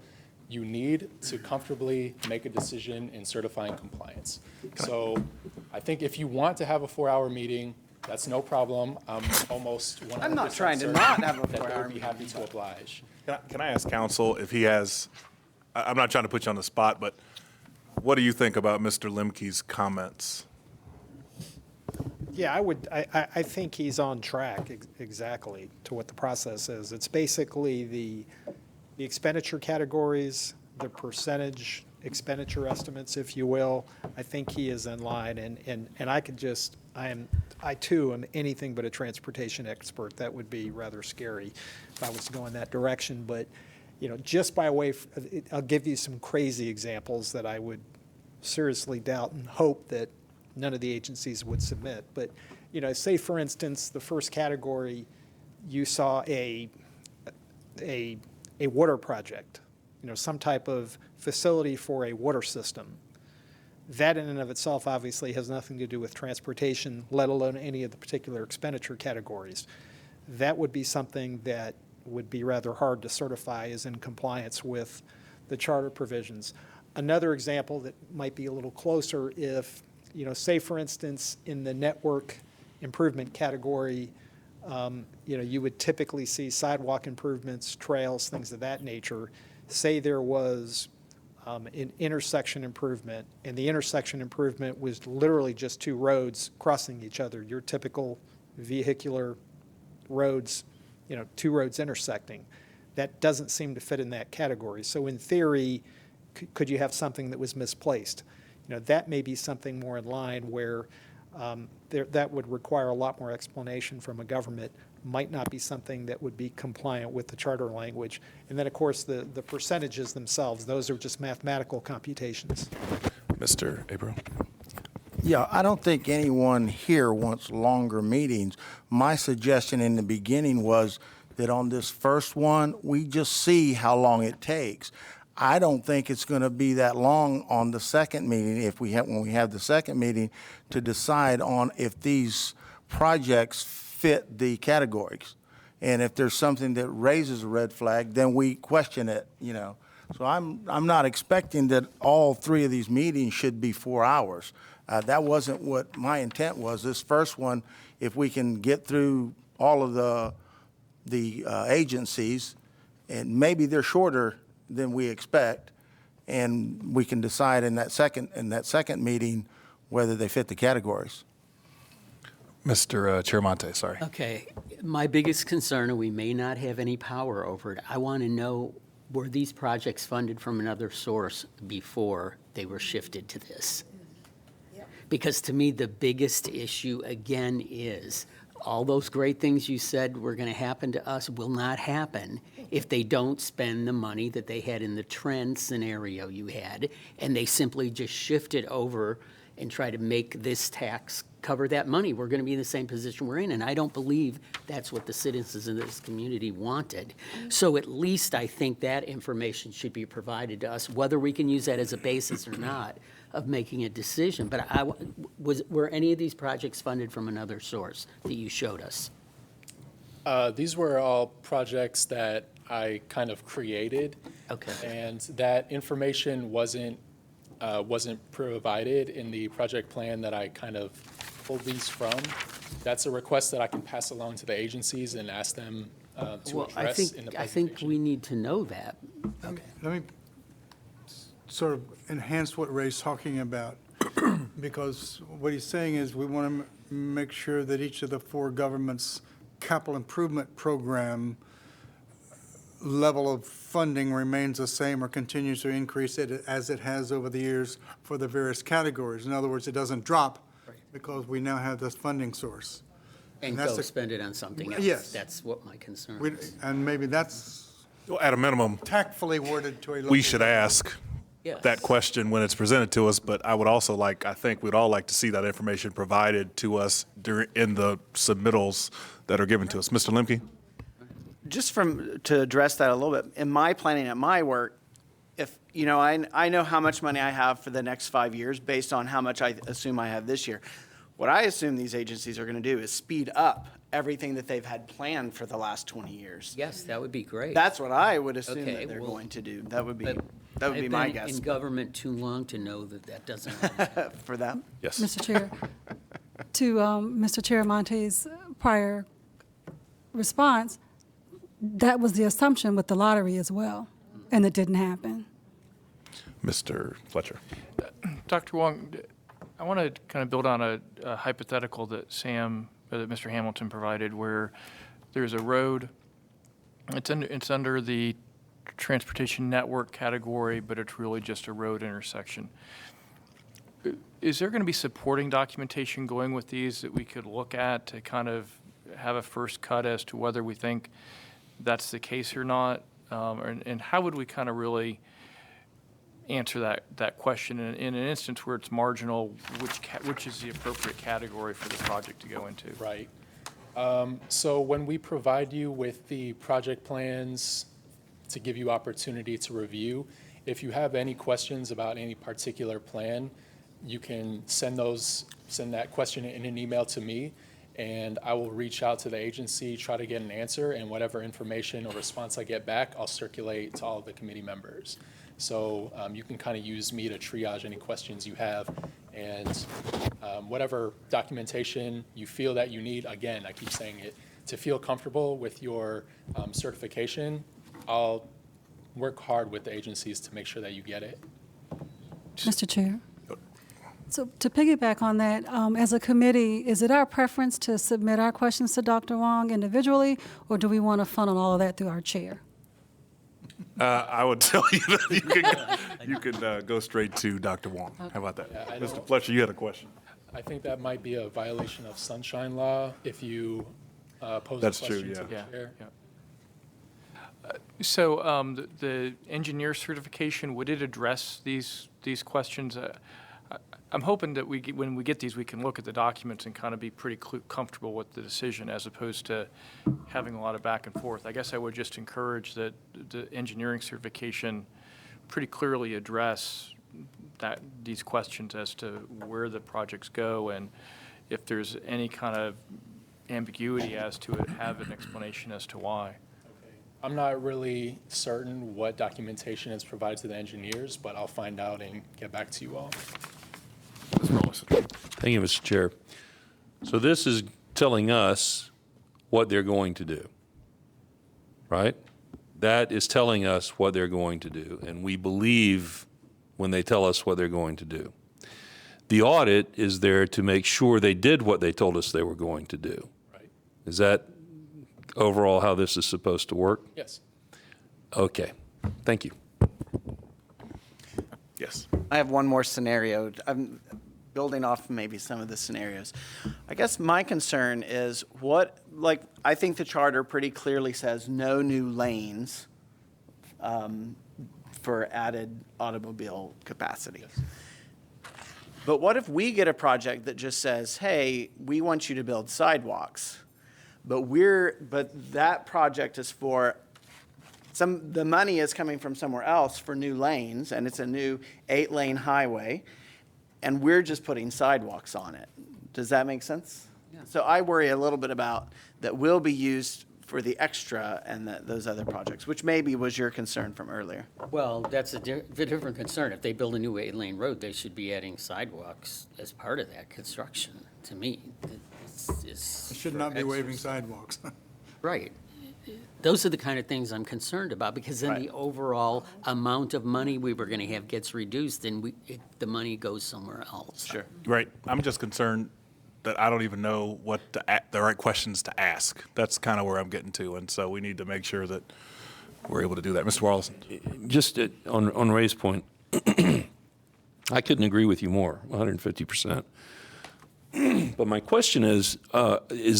you need to comfortably make a decision in certifying compliance. So I think if you want to have a 4-hour meeting, that's no problem. I'm almost 100% I'm not trying to certain not have a that 4-hour they would be meeting. happy to oblige. Can I ask counsel if he has, I'm not trying to put you on the spot, but what do you think about Mr. Limke's comments? Yeah, I think he's on track exactly to what the process is. It's basically the expenditure categories, the percentage expenditure estimates, if you will. I think he is in line, and I too am anything but a transportation expert. That would be rather scary if I was to go in that direction. But, just by way of, I'll give you some crazy examples that I would seriously doubt and hope that none of the agencies would submit. But, say for instance, the first category, you saw a water project, some type of facility for a water system. That in and of itself obviously has nothing to do with transportation, let alone any of the particular expenditure categories. That would be something that would be rather hard to certify as in compliance with the charter provisions. Another example that might be a little closer, if, say for instance, in the network improvement category, you would typically see sidewalk improvements, trails, things of that nature. Say there was an intersection improvement, and the intersection improvement was literally just 2 roads crossing each other, your typical vehicular roads, 2 roads intersecting. That doesn't seem to fit in that category. So in theory, could you have something that was misplaced? That may be something more in line where that would require a lot more explanation from a government, might not be something that would be compliant with the charter language. And then, of course, the percentages themselves, those are just mathematical computations. Mr. Abram? Yeah, I don't think anyone here wants longer meetings. My suggestion in the beginning was that on this first one, we just see how long it takes. I don't think it's going to be that long on the second meeting, when we have the second meeting, to decide on if these projects fit the categories. And if there's something that raises a red flag, then we question it, So I'm not expecting that all 3 of these meetings should be 4 hours. That wasn't what my intent was. This first one, if we can get through all of the agencies, and maybe they're shorter than we expect, and we can decide in that second meeting whether they fit the categories. Mr. Chiramonte, sorry. Okay, my biggest concern, and we may not have any power over it, I want to know, were these projects funded from another source before they were shifted to this? Because to me, the biggest issue, again, is all those great things you said were going to happen to us will not happen if they don't spend the money that they had in the trend scenario you had, and they simply just shift it over and try to make this tax cover that money. We're going to be in the same position we're in, and I don't believe that's what the citizens of this community wanted. So at least I think that information should be provided to us, whether we can use that as a basis or not of making a decision. But were any of these projects funded from another source that you showed us? These were all projects that I kind of created. Okay. And that information wasn't provided in the project plan that I kind of pulled these from. That's a request that I can pass along to the agencies and ask them to address in the presentation. I think we need to know that. Let me sort of enhance what Ray's talking about, because what he's saying is we want to make sure that each of the 4 governments' capital improvement program level of funding remains the same or continues to increase it as it has over the years for the various categories. In other words, it doesn't drop because we now have this funding source. And that's go the- spend it on something else. Yes. That's what my concern We- is. And maybe that's Well, at a minimum, tactfully worded to a local. we should ask Yes. that question when it's presented to us, but I would also I think we'd all like to see that information provided to us in the submittals that are given to us. Mr. Lemke? Just to address that a little bit, in my planning at my work, if, I know how much money I have for the next 5 years based on how much I assume I have this year. What I assume these agencies are going to do is speed up everything that they've had planned for the last 20 years. Yes, that would be great. That's what I would assume Okay, that they're well, going to do. That would be I've my been guess. in government too long to know that doesn't. For them? Yes. Mr. Chair, to Mr. Chair Monte's prior response, that was the assumption with the lottery as well, and it didn't happen. Mr. Fletcher? Dr. Wong, I want to kind of build on a hypothetical that Mr. Hamilton provided, where there's a road, it's under the transportation network category, but it's really just a road intersection. Is there going to be supporting documentation going with these that we could look at to kind of have a first cut as to whether we think that's the case or not? And how would we kind of really answer that question in an instance where it's marginal, which is the appropriate category for the project to go into? Right. So when we provide you with the project plans to give you opportunity to review, if you have any questions about any particular plan, you can send that question in an email to me, and I will reach out to the agency, try to get an answer, and whatever information or response I get back, I'll circulate to all of the committee members. So you can kind of use me to triage any questions you have, and whatever documentation you feel that you need, again, I keep saying it, to feel comfortable with your certification, I'll work hard with the agencies to make sure that you get it. Mr. Chair? So to piggyback on that, as a committee, is it our preference to submit our questions to Dr. Wong individually, or do we want to funnel all of that through our chair? I would tell you that you could go straight to Dr. Wong. How about that? Yeah, I Mr. don't- Fletcher, you had a question. I think that might be a violation of sunshine law if you pose a That's true, question to the yeah. chair. So the engineer certification, would it address these questions? I'm hoping that when we get these, we can look at the documents and kind of be pretty comfortable with the decision as opposed to having a lot of back and forth. I guess I would just encourage that the engineering certification pretty clearly address these questions as to where the projects go, and if there's any kind of ambiguity as to it, have an explanation as to why. I'm not really certain what documentation is provided to the engineers, but I'll find out and get back to you all. Thank you, Mr. Chair. So this is telling us what they're going to do, right? That is telling us what they're going to do, and we believe when they tell us what they're going to do. The audit is there to make sure they did what they told us they were going to do. Right. Is that overall how this is supposed to work? Yes. Okay, thank you. Yes. I have one more scenario. I'm building off maybe some of the scenarios. I guess my concern is I think the charter pretty clearly says no new lanes for added automobile capacity. Yes. But what if we get a project that just says, hey, we want you to build sidewalks, but that project is for the money is coming from somewhere else for new lanes, and it's a new 8-lane highway, and we're just putting sidewalks on it. Does that make sense? Yeah. So I worry a little bit about that will be used for the extra and those other projects, which maybe was your concern from earlier. Well, that's a different concern. If they build a new 8-lane road, they should be adding sidewalks as part of that construction, to me. It should not be waiving sidewalks. Right. Those are the kind of things I'm concerned about, because then the overall amount of money we were going to have gets reduced, and the money goes somewhere else. Sure. Right. I'm just concerned that I don't even know what the right questions to ask. That's kind of where I'm getting to, and so we need to make sure that we're able to do that. Mr. Warlison? Just on Ray's point, I couldn't agree with you more, 150%. But my question is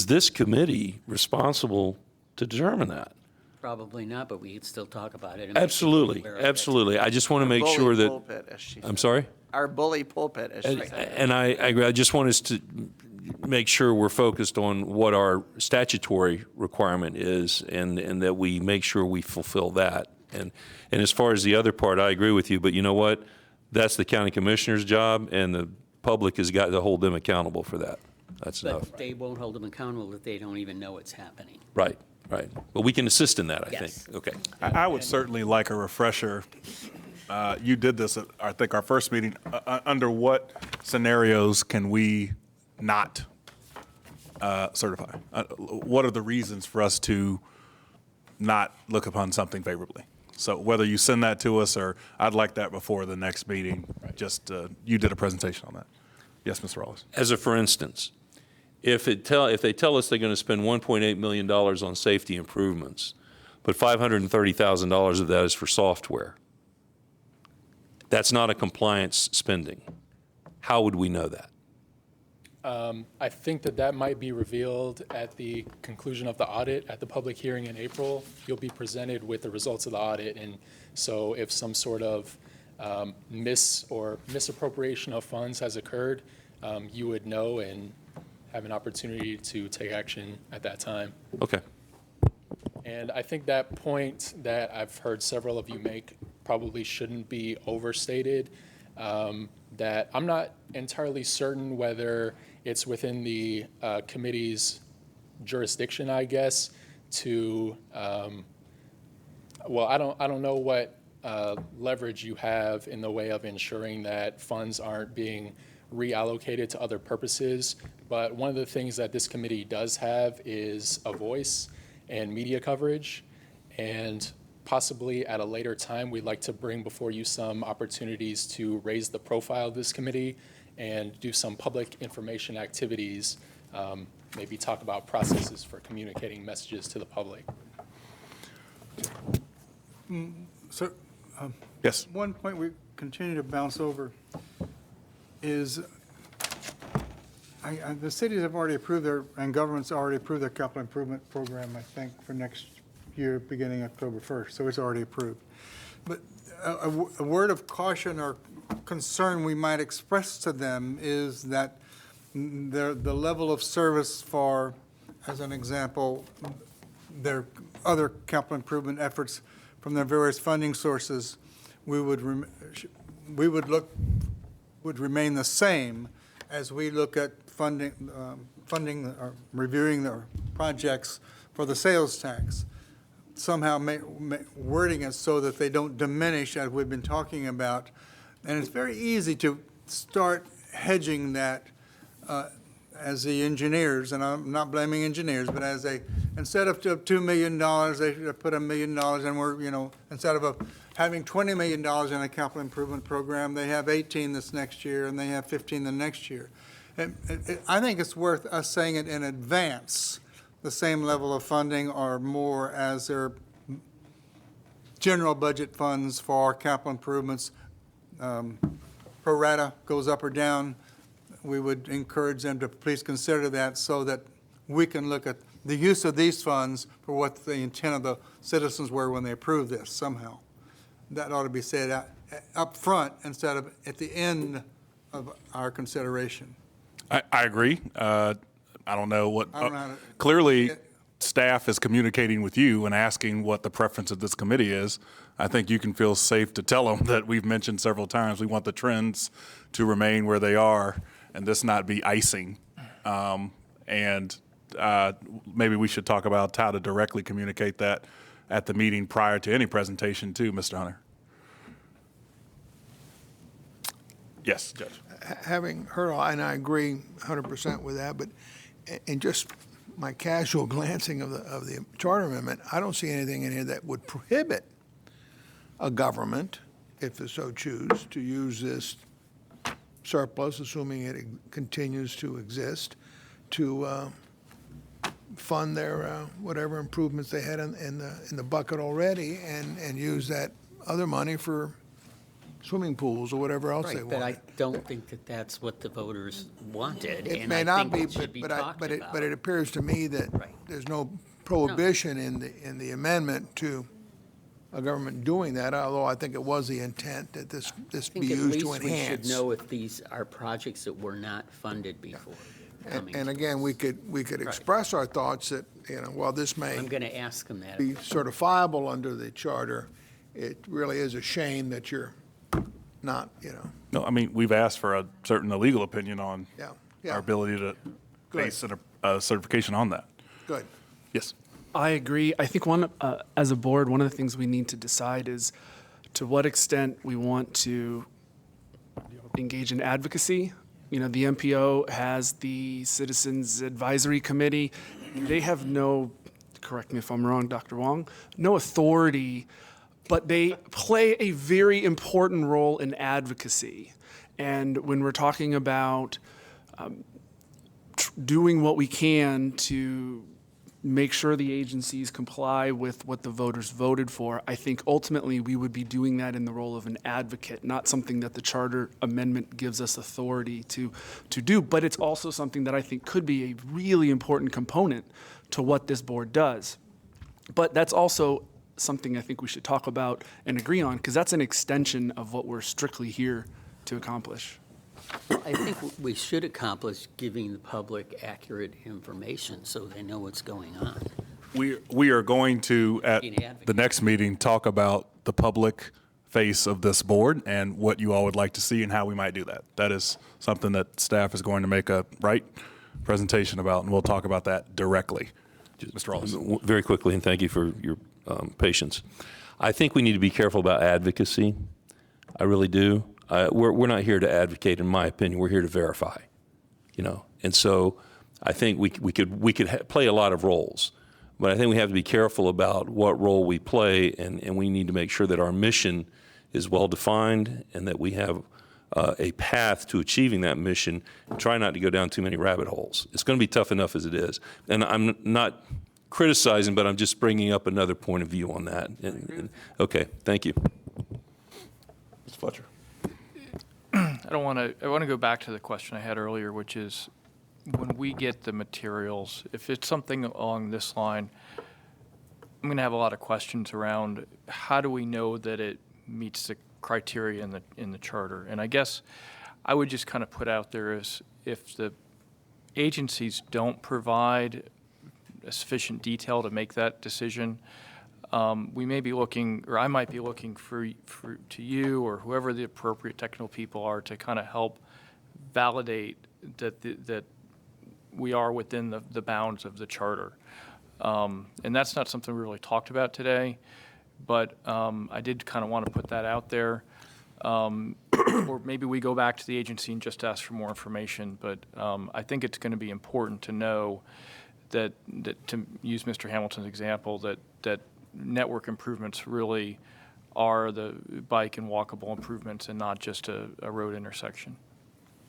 this committee responsible to determine that? Probably not, but we could still talk about it. Absolutely, absolutely. I just want to make sure that. Pulpit, as she I'm said. sorry? Our bully pulpit, as she said. And I agree. I just want us to make sure we're focused on what our statutory requirement is and that we make sure we fulfill that. And as far as the other part, I agree with you, but you know what? That's the county commissioner's job, and the public has got to hold them accountable for that. That's enough. But they won't hold them accountable if they don't even know it's happening. Right, right. But we can assist in that, I Yes. think. Okay. I would certainly like a refresher. You did this at, I think, our first meeting. Under what scenarios can we not certify? What are the reasons for us to not look upon something favorably? So whether you send that to us, or I'd like that before the next meeting. Just you did a presentation on that. Yes, Mr. Rawls. As a for instance, if they tell us they're going to spend $1.8 million on safety improvements, but $530,000 of that is for software, that's not a compliance spending. How would we know that? I think that might be revealed at the conclusion of the audit. At the public hearing in April, you'll be presented with the results of the audit. And so if some sort of misappropriation of funds has occurred, you would know and have an opportunity to take action at that time. Okay. And I think that point that I've heard several of you make probably shouldn't be overstated. That I'm not entirely certain whether it's within the committee's jurisdiction, I guess, to, well, I don't know what leverage you have in the way of ensuring that funds aren't being reallocated to other purposes. But one of the things that this committee does have is a voice and media coverage. And possibly at a later time, we'd like to bring before you some opportunities to raise the profile of this committee and do some public information activities, maybe talk about processes for communicating messages to the public. So, yes. one point we continue to bounce over is the cities have already approved and governments already approved their capital improvement program, I think, for next year, beginning October 1st, so it's already approved. But a word of caution or concern we might express to them is that the level of service for, as an example, their other capital improvement efforts from their various funding sources, would remain the same as we look at funding or reviewing their projects for the sales tax. Somehow wording it so that they don't diminish, as we've been talking about. And it's very easy to start hedging that as the engineers, and I'm not blaming engineers, but as instead of $2 million, they should have put $1 million, and instead of having $20 million in a capital improvement program, they have 18 this next year, and they have 15 the next year. And I think it's worth us saying it in advance, the same level of funding or more as their general budget funds for capital improvements. Pro rata goes up or down. We would encourage them to please consider that so that we can look at the use of these funds for what the intent of the citizens were when they approved this somehow. That ought to be said up front instead of at the end of our consideration. I agree. I don't know what, I don't know how to- clearly staff is communicating with you and asking what the preference of this committee is. I think you can feel safe to tell them that we've mentioned several times, we want the trends to remain where they are and this not be icing. And maybe we should talk about how to directly communicate that at the meeting prior to any presentation too, Mr. Hunter. Yes, Judge. Having heard all, and I agree 100% with that, but in just my casual glancing of the charter amendment, I don't see anything in here that would prohibit a government, if it so choose, to use this surplus, assuming it continues to exist, to fund their, whatever improvements they had in the bucket already and use that other money for swimming pools or whatever else they Right, but I wanted. don't think that that's what the voters wanted. It and may I not think be, it should be talked but about. it appears to me that there's no prohibition in the amendment to a government doing that, although I think it was the intent that this I be think at used to least we should enhance. know if these are projects that were not funded before. And again, we could express our thoughts that, while this may I'm going to ask them that. be certifiable under the charter, it really is a shame that you're not, No, I mean, we've asked for a certain legal opinion on Yeah. our ability to base a certification on that. Good. Yes. I agree. I think as a board, one of the things we need to decide is to what extent we want to engage in advocacy. The MPO has the Citizens Advisory Committee. They have no, correct me if I'm wrong, Dr. Wong, no authority, but they play a very important role in advocacy. And when we're talking about doing what we can to make sure the agencies comply with what the voters voted for, I think ultimately we would be doing that in the role of an advocate, not something that the charter amendment gives us authority to do. But it's also something that I think could be a really important component to what this board does. But that's also something I think we should talk about and agree on, because that's an extension of what we're strictly here to accomplish. I think we should accomplish giving the public accurate information so they know what's going on. We are going to, at the next meeting, talk about the public face of this board and what you all would like to see and how we might do that. That is something that staff is going to make a presentation about, and we'll talk about that directly. Mr. Rawls. Very quickly, and thank you for your patience. I think we need to be careful about advocacy. I really do. We're not here to advocate, in my opinion. We're here to verify, And so I think we could play a lot of roles, but I think we have to be careful about what role we play, and we need to make sure that our mission is well defined and that we have a path to achieving that mission. And try not to go down too many rabbit holes. It's going to be tough enough as it is, and I'm not criticizing, but I'm just bringing up another point of view on that. Okay, thank you. Mr. Fletcher. I want to go back to the question I had earlier, which is when we get the materials, if it's something along this line, I'm going to have a lot of questions around how do we know that it meets the criteria in the charter. And I guess I would just kind of put out there is if the agencies don't provide a sufficient detail to make that decision, we may be looking, or I might be looking to you or whoever the appropriate technical people are to kind of help validate that we are within the bounds of the charter. And that's not something we really talked about today, but I did kind of want to put that out there. Or maybe we go back to the agency and just ask for more information, but I think it's going to be important to know that to use Mr. Hamilton's example, that network improvements really are the bike and walkable improvements and not just a road intersection.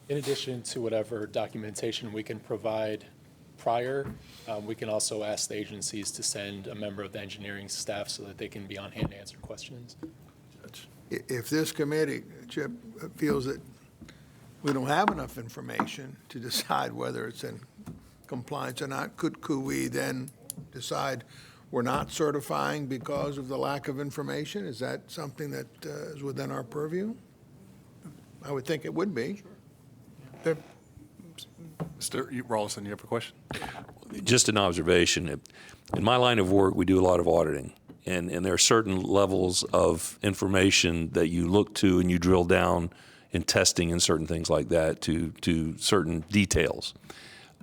In addition to whatever documentation we can provide prior, we can also ask the agencies to send a member of the engineering staff so that they can be on hand to answer questions. If this committee, Chip, feels that we don't have enough information to decide whether it's in compliance or not, could we then decide we're not certifying because of the lack of information? Is that something that is within our purview? I would think it would be. Mr. Rawlison, you have a question? Just an observation. In my line of work, we do a lot of auditing, and there are certain levels of information that you look to and you drill down in testing and certain things like that to certain details.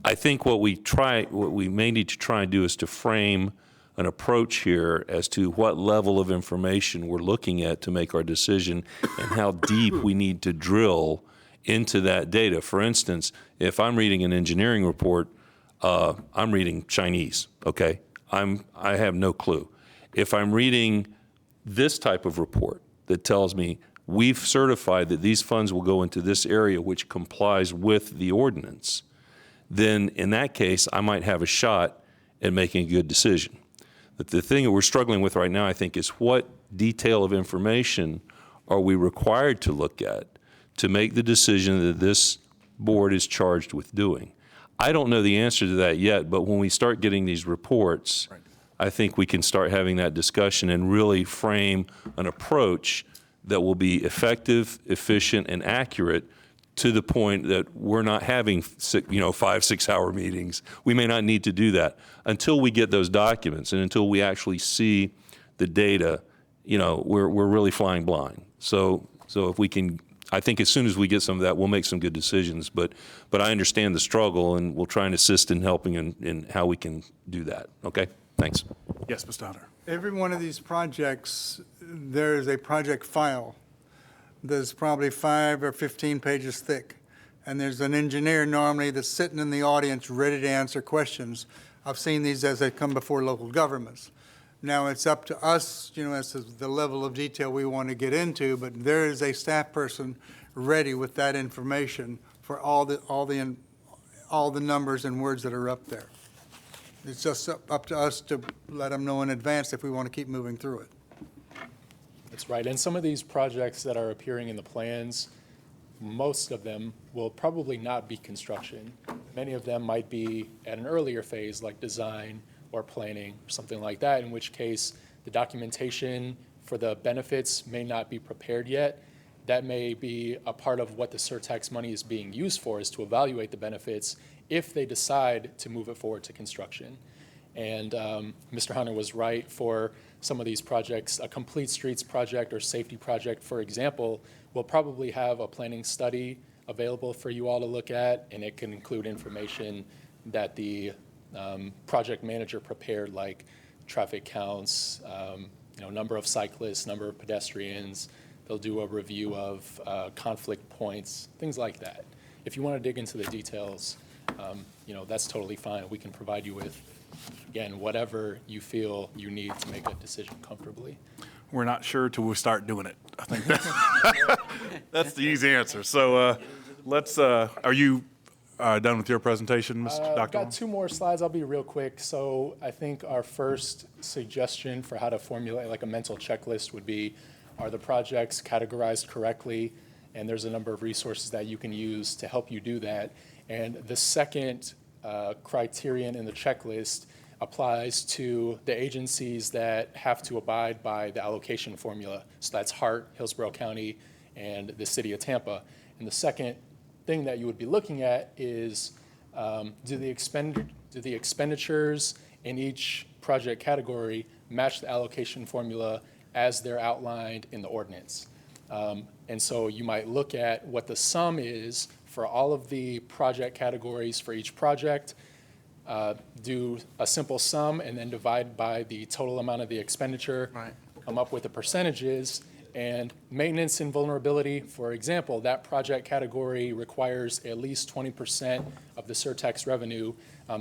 I think what we may need to try and do is to frame an approach here as to what level of information we're looking at to make our decision and how deep we need to drill into that data. For instance, if I'm reading an engineering report, I'm reading Chinese, okay? I have no clue. If I'm reading this type of report that tells me we've certified that these funds will go into this area which complies with the ordinance, then in that case, I might have a shot and making a good decision. But the thing that we're struggling with right now, I think, is what detail of information are we required to look at to make the decision that this board is charged with doing? I don't know the answer to that yet, but when we start getting these reports, I think we can start having that discussion and really frame an approach that will be effective, efficient, and accurate to the point that we're not having 5, 6 hour meetings. We may not need to do that until we get those documents and until we actually see the data. We're really flying blind. So if we can, I think as soon as we get some of that, we'll make some good decisions. But I understand the struggle, and we'll try and assist in helping in how we can do that. Okay, thanks. Yes, Mr. Hunter. Every one of these projects, there is a project file that's probably 5 or 15 pages thick. And there's an engineer normally that's sitting in the audience ready to answer questions. I've seen these as they come before local governments. Now it's up to us, as to the level of detail we want to get into, but there is a staff person ready with that information for all the numbers and words that are up there. It's just up to us to let them know in advance if we want to keep moving through it. That's right. And some of these projects that are appearing in the plans, most of them will probably not be construction. Many of them might be at an earlier phase, like design or planning, or something like that, in which case the documentation for the benefits may not be prepared yet. That may be a part of what the surtax money is being used for, is to evaluate the benefits if they decide to move it forward to construction. And Mr. Hunter was right. For some of these projects, a complete streets project or safety project, for example, will probably have a planning study available for you all to look at, and it can include information that the project manager prepared, like traffic counts, number of cyclists, number of pedestrians. They'll do a review of conflict points, things like that. If you want to dig into the details, that's totally fine. We can provide you with, again, whatever you feel you need to make a decision comfortably. We're not sure till we start doing it. I think that's the easy answer. So are you done with your presentation, Mr. Dr. I've got 2 more slides. I'll be real quick. So I think our first suggestion for how to formulate like a mental checklist would be, are the projects categorized correctly? And there's a number of resources that you can use to help you do that. And the second criterion in the checklist applies to the agencies that have to abide by the allocation formula. So that's Hart, Hillsborough County, and the city of Tampa. And the second thing that you would be looking at is, do the expenditures in each project category match the allocation formula as they're outlined in the ordinance? And so you might look at what the sum is for all of the project categories for each project, do a simple sum, and then divide by the total amount of the expenditure, come up with the percentages. And maintenance and vulnerability, for example, that project category requires at least 20% of the surtax revenue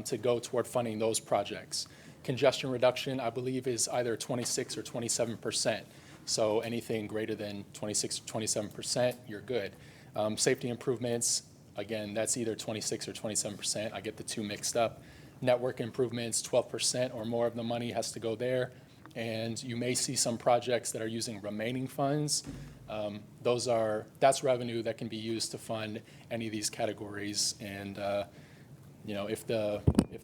to go toward funding those projects. Congestion reduction, I believe, is either 26 or 27%. So anything greater than 26 or 27%, you're good. Safety improvements, again, that's either 26 or 27%. I get the 2 mixed up. Network improvements, 12% or more of the money has to go there. And you may see some projects that are using remaining funds. That's revenue that can be used to fund any of these categories. And if the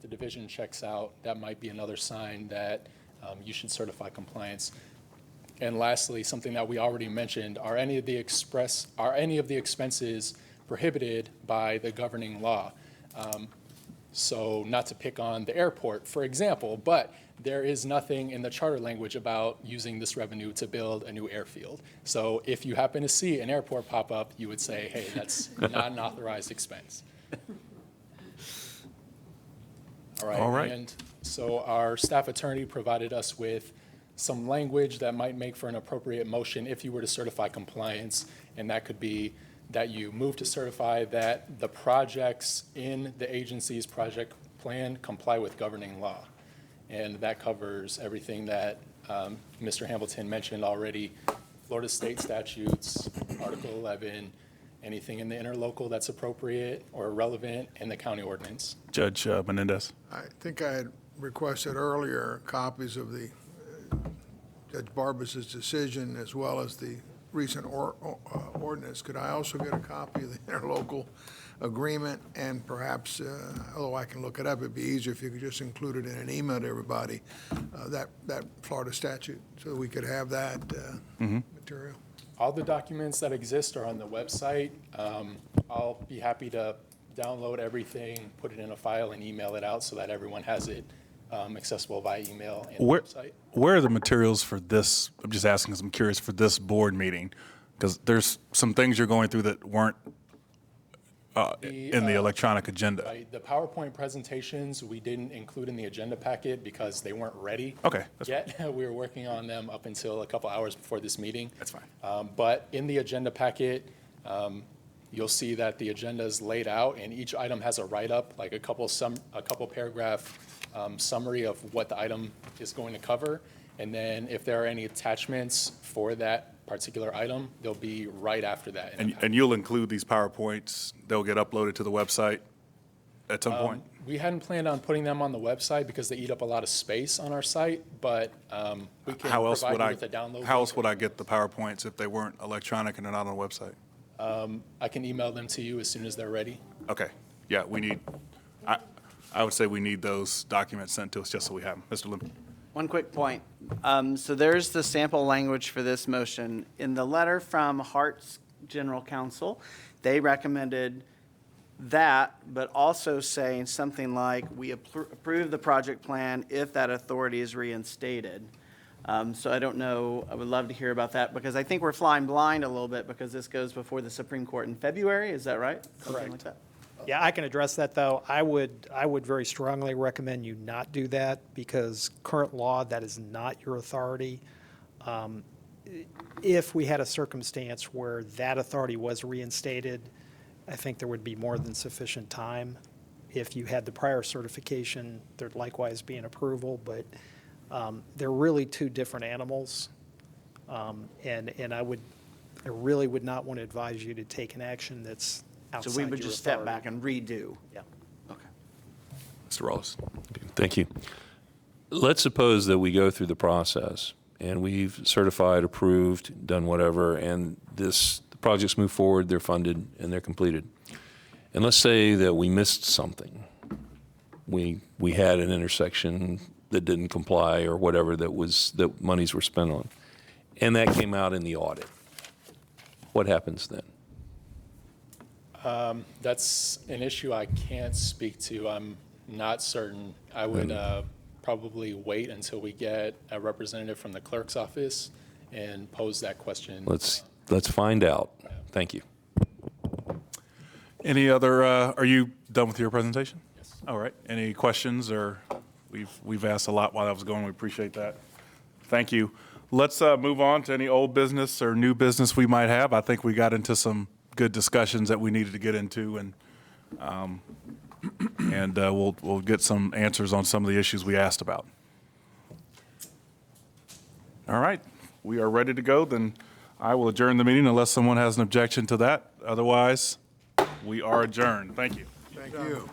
division checks out, that might be another sign that you should certify compliance. And lastly, something that we already mentioned, are any of the expenses prohibited by the governing law? So not to pick on the airport, for example, but there is nothing in the charter language about using this revenue to build a new airfield. So if you happen to see an airport pop up, you would say, hey, that's not an authorized expense. All right. And so our staff attorney provided us with some language that might make for an appropriate motion if you were to certify compliance, and that could be that you move to certify that the projects in the agency's project plan comply with governing law. And that covers everything that Mr. Hamilton mentioned already, Florida state statutes, Article 11, anything in the interlocal that's appropriate or relevant, and the county ordinance. Judge Menendez. I think I had requested earlier copies of the Judge Barbas's decision as well as the recent ordinance. Could I also get a copy of the interlocal agreement and perhaps, although I can look it up, it'd be easier if you could just include it in an email to everybody, that Florida statute, so that we could have that material? All the documents that exist are on the website. I'll be happy to download everything, put it in a file, and email it out so that everyone has it accessible via email and website. Where are the materials for this? I'm just asking because I'm curious for this board meeting, because there's some things you're going through that weren't in the electronic agenda. Right, the PowerPoint presentations we didn't include in the agenda packet because they weren't ready yet. We were working on them up until a couple hours before this meeting. That's fine. But in the agenda packet, you'll see that the agenda is laid out, and each item has a write-up, like a couple paragraph summary of what the item is going to cover. And then if there are any attachments for that particular item, they'll be right after that. And you'll include these PowerPoints, they'll get uploaded to the website at some point? We hadn't planned on putting them on the website because they eat up a lot of space on our site, but we can provide you with a download. How else would I get the PowerPoints if they weren't electronic and they're not on the website? I can email them to you as soon as they're ready. Okay, yeah, I would say we need those documents sent to us just so we have them. Mr. Lim. One quick point. So there's the sample language for this motion. In the letter from Hart's General Counsel, they recommended that, but also saying something like, we approve the project plan if that authority is reinstated. So I don't know, I would love to hear about that, because I think we're flying blind a little bit because this goes before the Supreme Court in February, is that right? Something like that? Yeah, I can address that, though. I would very strongly recommend you not do that, because current law, that is not your authority. If we had a circumstance where that authority was reinstated, I think there would be more than sufficient time. If you had the prior certification, there'd likewise be an approval, but they're really two different animals. And I really would not want to advise you to take an action that's outside So we would your just step authority. back and redo? Yeah. Okay. Mr. Rawls. Thank you. Let's suppose that we go through the process and we've certified, approved, done whatever, and the projects move forward, they're funded, and they're completed. And let's say that we missed something. We had an intersection that didn't comply or whatever that monies were spent on, and that came out in the audit. What happens then? That's an issue I can't speak to. I'm not certain. I would probably wait until we get a representative from the clerk's office and pose that question. Let's find out. Thank you. Any other, are you done with your presentation? Yes. All right. Any questions, or we've asked a lot while I was going. We appreciate that. Thank you. Let's move on to any old business or new business we might have. I think we got into some good discussions that we needed to get into, and we'll get some answers on some of the issues we asked about. All right, we are ready to go. Then I will adjourn the meeting unless someone has an objection to that. Otherwise, we are adjourned. Thank you. Thank you.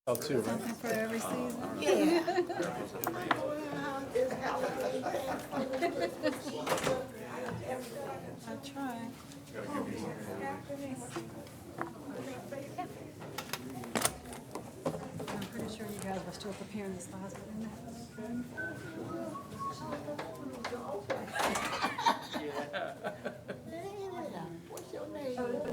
Oh, too, right? For every season. Yeah. I try. I'm pretty sure you guys were still preparing the slides, but What's your name?